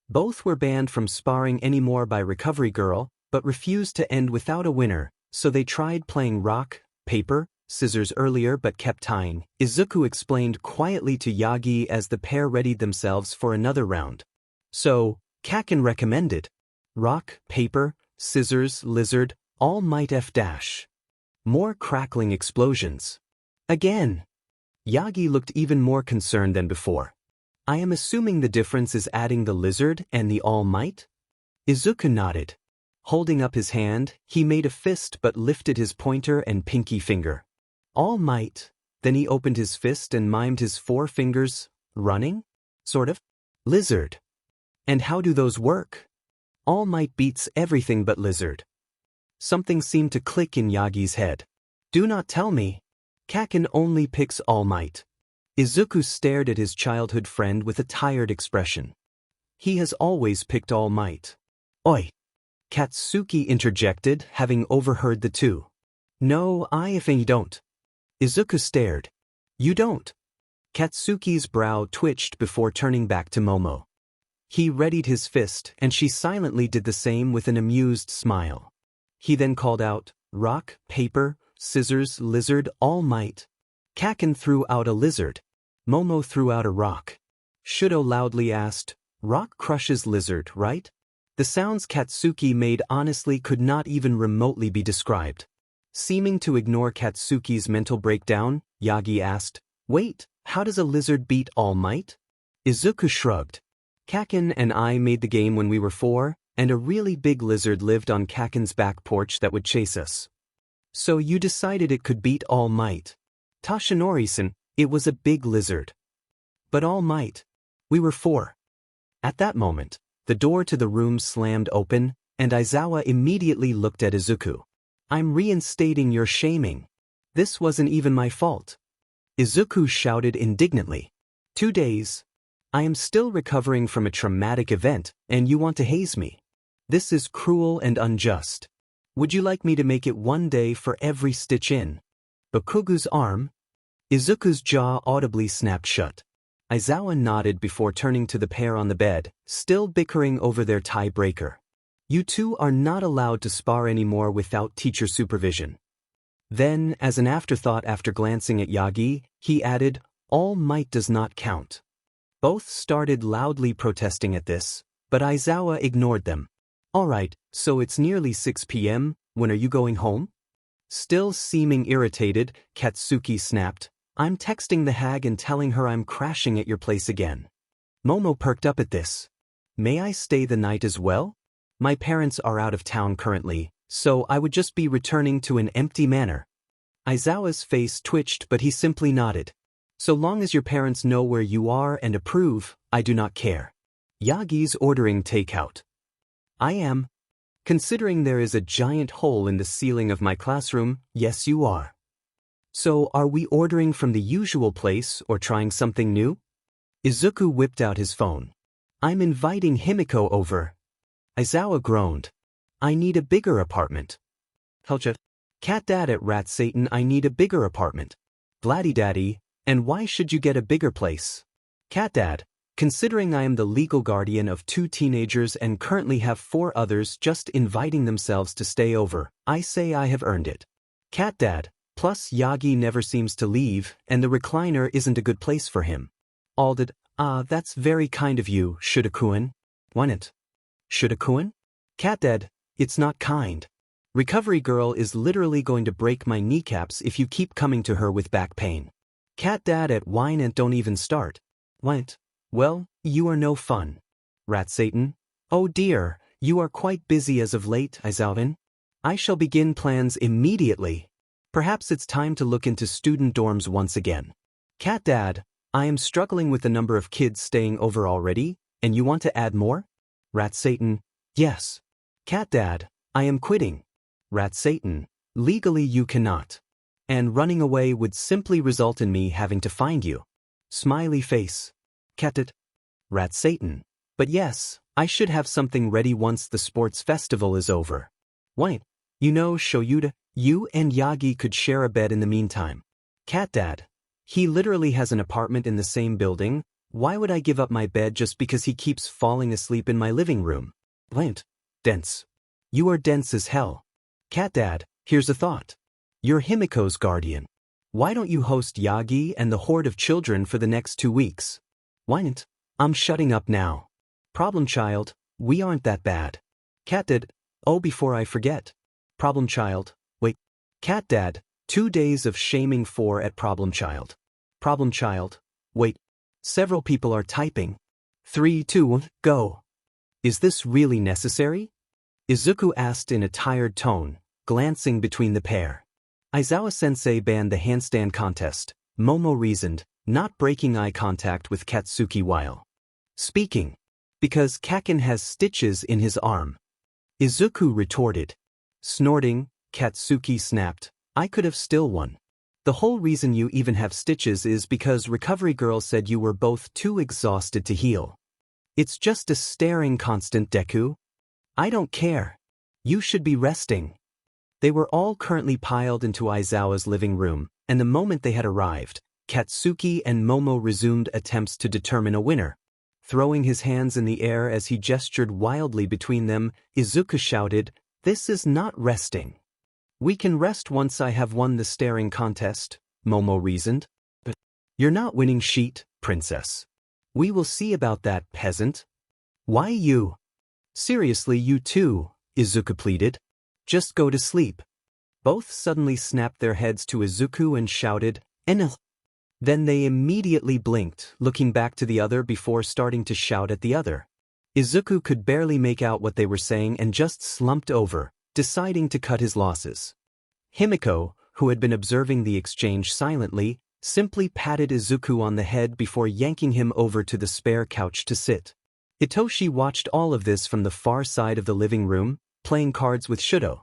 Both were banned from sparring anymore by Recovery Girl, but refused to end without a winner, so they tried playing rock, paper, scissors earlier but kept tying. Izuku explained quietly to Yagi as the pair readied themselves for another round. So, Kaken recommended. Rock, paper, scissors, lizard, all might F dash. More crackling explosions. Again. Yagi looked even more concerned than before. I am assuming the difference is adding the lizard and the all might? Izuku nodded. Holding up his hand, he made a fist but lifted his pointer and pinky finger. All Might. Then he opened his fist and mimed his 4 fingers, running? Sort of. Lizard. And how do those work? All Might beats everything but lizard. Something seemed to click in Yagi's head. Do not tell me. Kaken only picks All Might. Izuku stared at his childhood friend with a tired expression. He has always picked All Might. Oi! Katsuki interjected, having overheard the two. No, I think you don't. Izuku stared. You don't. Katsuki's brow twitched before turning back to Momo. He readied his fist, and she silently did the same with an amused smile. He then called out, rock, paper, scissors, lizard, All Might. Kaken threw out a lizard. Momo threw out a rock. Shudo loudly asked, rock crushes lizard, right? The sounds Katsuki made honestly could not even remotely be described. Seeming to ignore Katsuki's mental breakdown, Yagi asked, wait, how does a lizard beat All Might? Izuku shrugged. Kaken and I made the game when we were 4, and a really big lizard lived on Kaken's back porch that would chase us. So you decided it could beat All Might. Tashinori-san, it was a big lizard. But All Might. We were 4. At that moment, the door to the room slammed open, and Aizawa immediately looked at Izuku. I'm reinstating your shaming. This wasn't even my fault. Izuku shouted indignantly. 2 days. I am still recovering from a traumatic event, and you want to haze me. This is cruel and unjust. Would you like me to make it 1 day for every stitch in? Bakugu's arm? Izuku's jaw audibly snapped shut. Aizawa nodded before turning to the pair on the bed, still bickering over their tiebreaker. You two are not allowed to spar anymore without teacher supervision. Then, as an afterthought after glancing at Yagi, he added, All Might does not count. Both started loudly protesting at this, but Aizawa ignored them. All right, so it's nearly 6 p.m., when are you going home? Still seeming irritated, Katsuki snapped, I'm texting the hag and telling her I'm crashing at your place again. Momo perked up at this. May I stay the night as well? My parents are out of town currently, so I would just be returning to an empty manor. Aizawa's face twitched, but he simply nodded. So long as your parents know where you are and approve, I do not care. Yagi's ordering takeout. I am. Considering there is a giant hole in the ceiling of my classroom, yes you are. So are we ordering from the usual place or trying something new? Izuku whipped out his phone. I'm inviting Himiko over. Aizawa groaned. I need a bigger apartment. Helcha. Cat Dad at Rat Satan, I need a bigger apartment. Vladdy Daddy, and why should you get a bigger place? Cat Dad, considering I am the legal guardian of 2 teenagers and currently have 4 others just inviting themselves to stay over, I say I have earned it. Cat Dad, plus Yagi never seems to leave, and the recliner isn't a good place for him. Alded, that's very kind of you, Shuda-kun. Why Shuda-kun? Cat Dad, it's not kind. Recovery Girl is literally going to break my kneecaps if you keep coming to her with back pain. Cat Dad at whine and don't even start. What? Well, you are no fun. Rat Satan. Oh dear, you are quite busy as of late, Aizawa. I shall begin plans immediately. Perhaps it's time to look into student dorms once again. Cat Dad, I am struggling with the number of kids staying over already, and you want to add more? Rat Satan. Yes. Cat Dad, I am quitting. Rat Satan. Legally you cannot. And running away would simply result in me having to find you. Smiley face. Cat Dad. Rat Satan. But yes, I should have something ready once the sports festival is over. Wait, you know Shoyuda, you and Yagi could share a bed in the meantime. Cat Dad. He literally has an apartment in the same building. Why would I give up my bed just because he keeps falling asleep in my living room? Blant. Dense. You are dense as hell. Cat Dad, here's a thought. You're Himiko's guardian. Why don't you host Yagi and the horde of children for the next 2 weeks? Why'n't? I'm shutting up now. Problem child, we aren't that bad. Cat Dad, oh before I forget. Problem child, wait. Cat Dad, 2 days of shaming 4 at Problem child. Problem child, wait. Several people are typing. 3, 2, go. Is this really necessary? Izuku asked in a tired tone, glancing between the pair. Aizawa-sensei banned the handstand contest, Momo reasoned, not breaking eye contact with Katsuki while speaking. Because Kakin has stitches in his arm. Izuku retorted. Snorting, Katsuki snapped, I could have still won. The whole reason you even have stitches is because Recovery Girl said you were both too exhausted to heal. It's just a staring constant, Deku. I don't care. You should be resting. They were all currently piled into Aizawa's living room, and the moment they had arrived, Katsuki and Momo resumed attempts to determine a winner. Throwing his hands in the air as he gestured wildly between them, Izuku shouted, This is not resting. We can rest once I have won the staring contest, Momo reasoned. But you're not winning sheet, princess. We will see about that, peasant. Why you? Seriously, you too, Izuku pleaded. Just go to sleep. Both suddenly snapped their heads to Izuku and shouted, Enel. Then they immediately blinked, looking back to the other before starting to shout at the other. Izuku could barely make out what they were saying and just slumped over, deciding to cut his losses. Himiko, who had been observing the exchange silently, simply patted Izuku on the head before yanking him over to the spare couch to sit. Hitoshi watched all of this from the far side of the living room, playing cards with Shudo.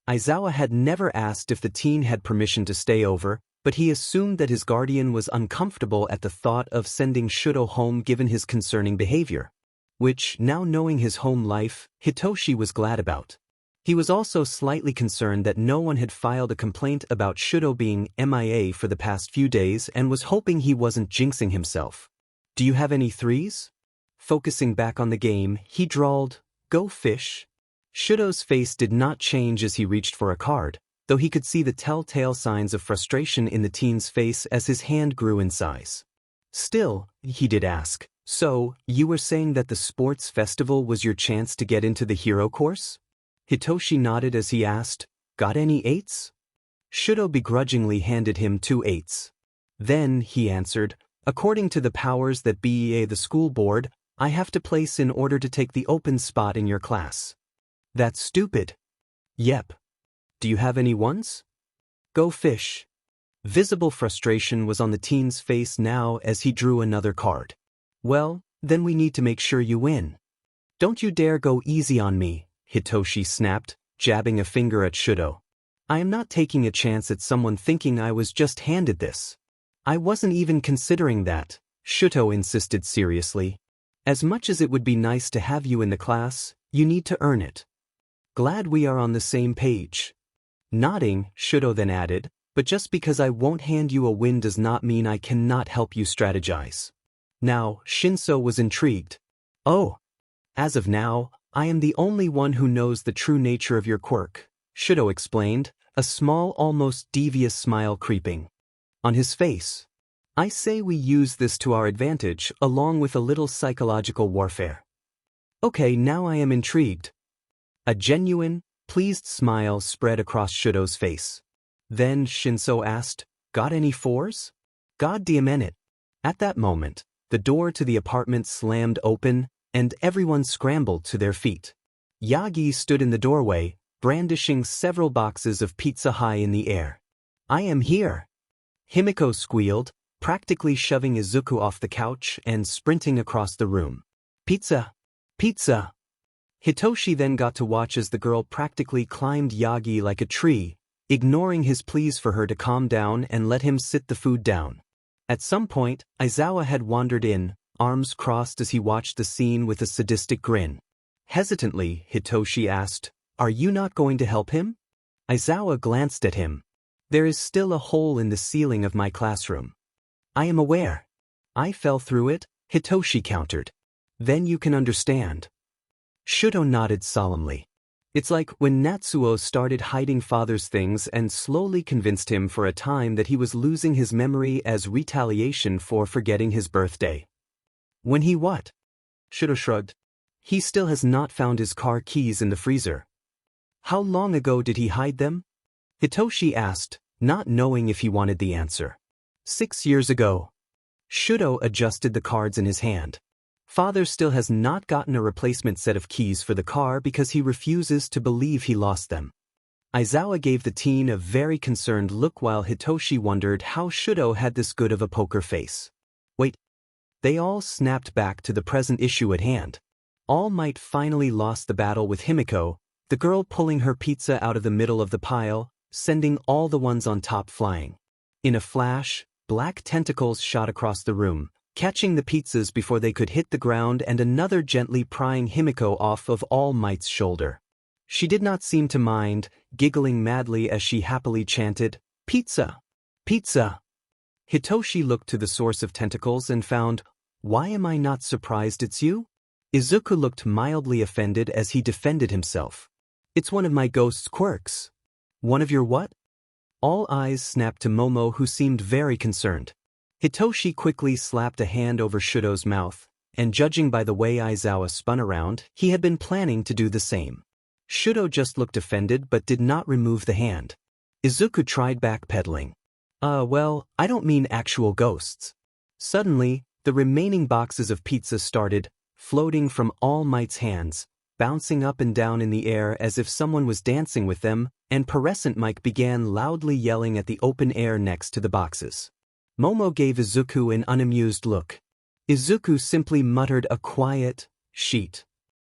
Aizawa had never asked if the teen had permission to stay over, but he assumed that his guardian was uncomfortable at the thought of sending Shudo home given his concerning behavior. Which, now knowing his home life, Hitoshi was glad about. He was also slightly concerned that no one had filed a complaint about Shudo being MIA for the past few days and was hoping he wasn't jinxing himself. Do you have any threes? Focusing back on the game, he drawled, Go fish. Shudo's face did not change as he reached for a card, though he could see the telltale signs of frustration in the teen's face as his hand grew in size. Still, he did ask, So, you were saying that the sports festival was your chance to get into the hero course? Hitoshi nodded as he asked, Got any 8s? Shudo begrudgingly handed him 2 8s. Then, he answered, According to the powers that BEA the school board, I have to place in order to take the open spot in your class. That's stupid. Yep. Do you have any 1s? Go fish. Visible frustration was on the teen's face now as he drew another card. Well, then we need to make sure you win. Don't you dare go easy on me, Hitoshi snapped, jabbing a finger at Shudo. I am not taking a chance at someone thinking I was just handed this. I wasn't even considering that, Shudo insisted seriously. As much as it would be nice to have you in the class, you need to earn it. Glad we are on the same page. Nodding, Shudo then added, But just because I won't hand you a win does not mean I cannot help you strategize. Now, Shinso was intrigued. Oh. As of now, I am the only one who knows the true nature of your quirk, Shudo explained, a small, almost devious smile creeping on his face. I say we use this to our advantage, along with a little psychological warfare. Okay, now I am intrigued. A genuine, pleased smile spread across Shudo's face. Then Shinso asked, Got any 4s? God damn it. At that moment, the door to the apartment slammed open, and everyone scrambled to their feet. Yagi stood in the doorway, brandishing several boxes of pizza high in the air. I am here. Himiko squealed, practically shoving Izuku off the couch and sprinting across the room. Pizza! Pizza! Hitoshi then got to watch as the girl practically climbed Yagi like a tree, ignoring his pleas for her to calm down and let him sit the food down. At some point, Aizawa had wandered in, arms crossed as he watched the scene with a sadistic grin. Hesitantly, Hitoshi asked, Are you not going to help him? Aizawa glanced at him. There is still a hole in the ceiling of my classroom. I am aware. I fell through it, Hitoshi countered. Then you can understand. Shudo nodded solemnly. It's like when Natsuo started hiding father's things and slowly convinced him for a time that he was losing his memory as retaliation for forgetting his birthday. When he what? Shudo shrugged. He still has not found his car keys in the freezer. How long ago did he hide them? Hitoshi asked, not knowing if he wanted the answer. 6 years ago. Shudo adjusted the cards in his hand. Father still has not gotten a replacement set of keys for the car because he refuses to believe he lost them. Aizawa gave the teen a very concerned look while Hitoshi wondered how Shudo had this good of a poker face. Wait. They all snapped back to the present issue at hand. All Might finally lost the battle with Himiko, the girl pulling her pizza out of the middle of the pile, sending all the ones on top flying. In a flash, black tentacles shot across the room, catching the pizzas before they could hit the ground and another gently prying Himiko off of All Might's shoulder. She did not seem to mind, giggling madly as she happily chanted, "Pizza! Pizza!" Hitoshi looked to the source of tentacles and found, "Why am I not surprised it's you?" Izuku looked mildly offended as he defended himself. "It's one of my ghost's quirks." "One of your what?" All eyes snapped to Momo, who seemed very concerned. Hitoshi quickly slapped a hand over Shudo's mouth, and judging by the way Aizawa spun around, he had been planning to do the same. Shudo just looked offended but did not remove the hand. Izuku tried backpedaling. Well, I don't mean actual ghosts." Suddenly, the remaining boxes of pizza started floating from All Might's hands, bouncing up and down in the air as if someone was dancing with them, and Perescent Mike began loudly yelling at the open air next to the boxes. Momo gave Izuku an unamused look. Izuku simply muttered a quiet, "Sheet."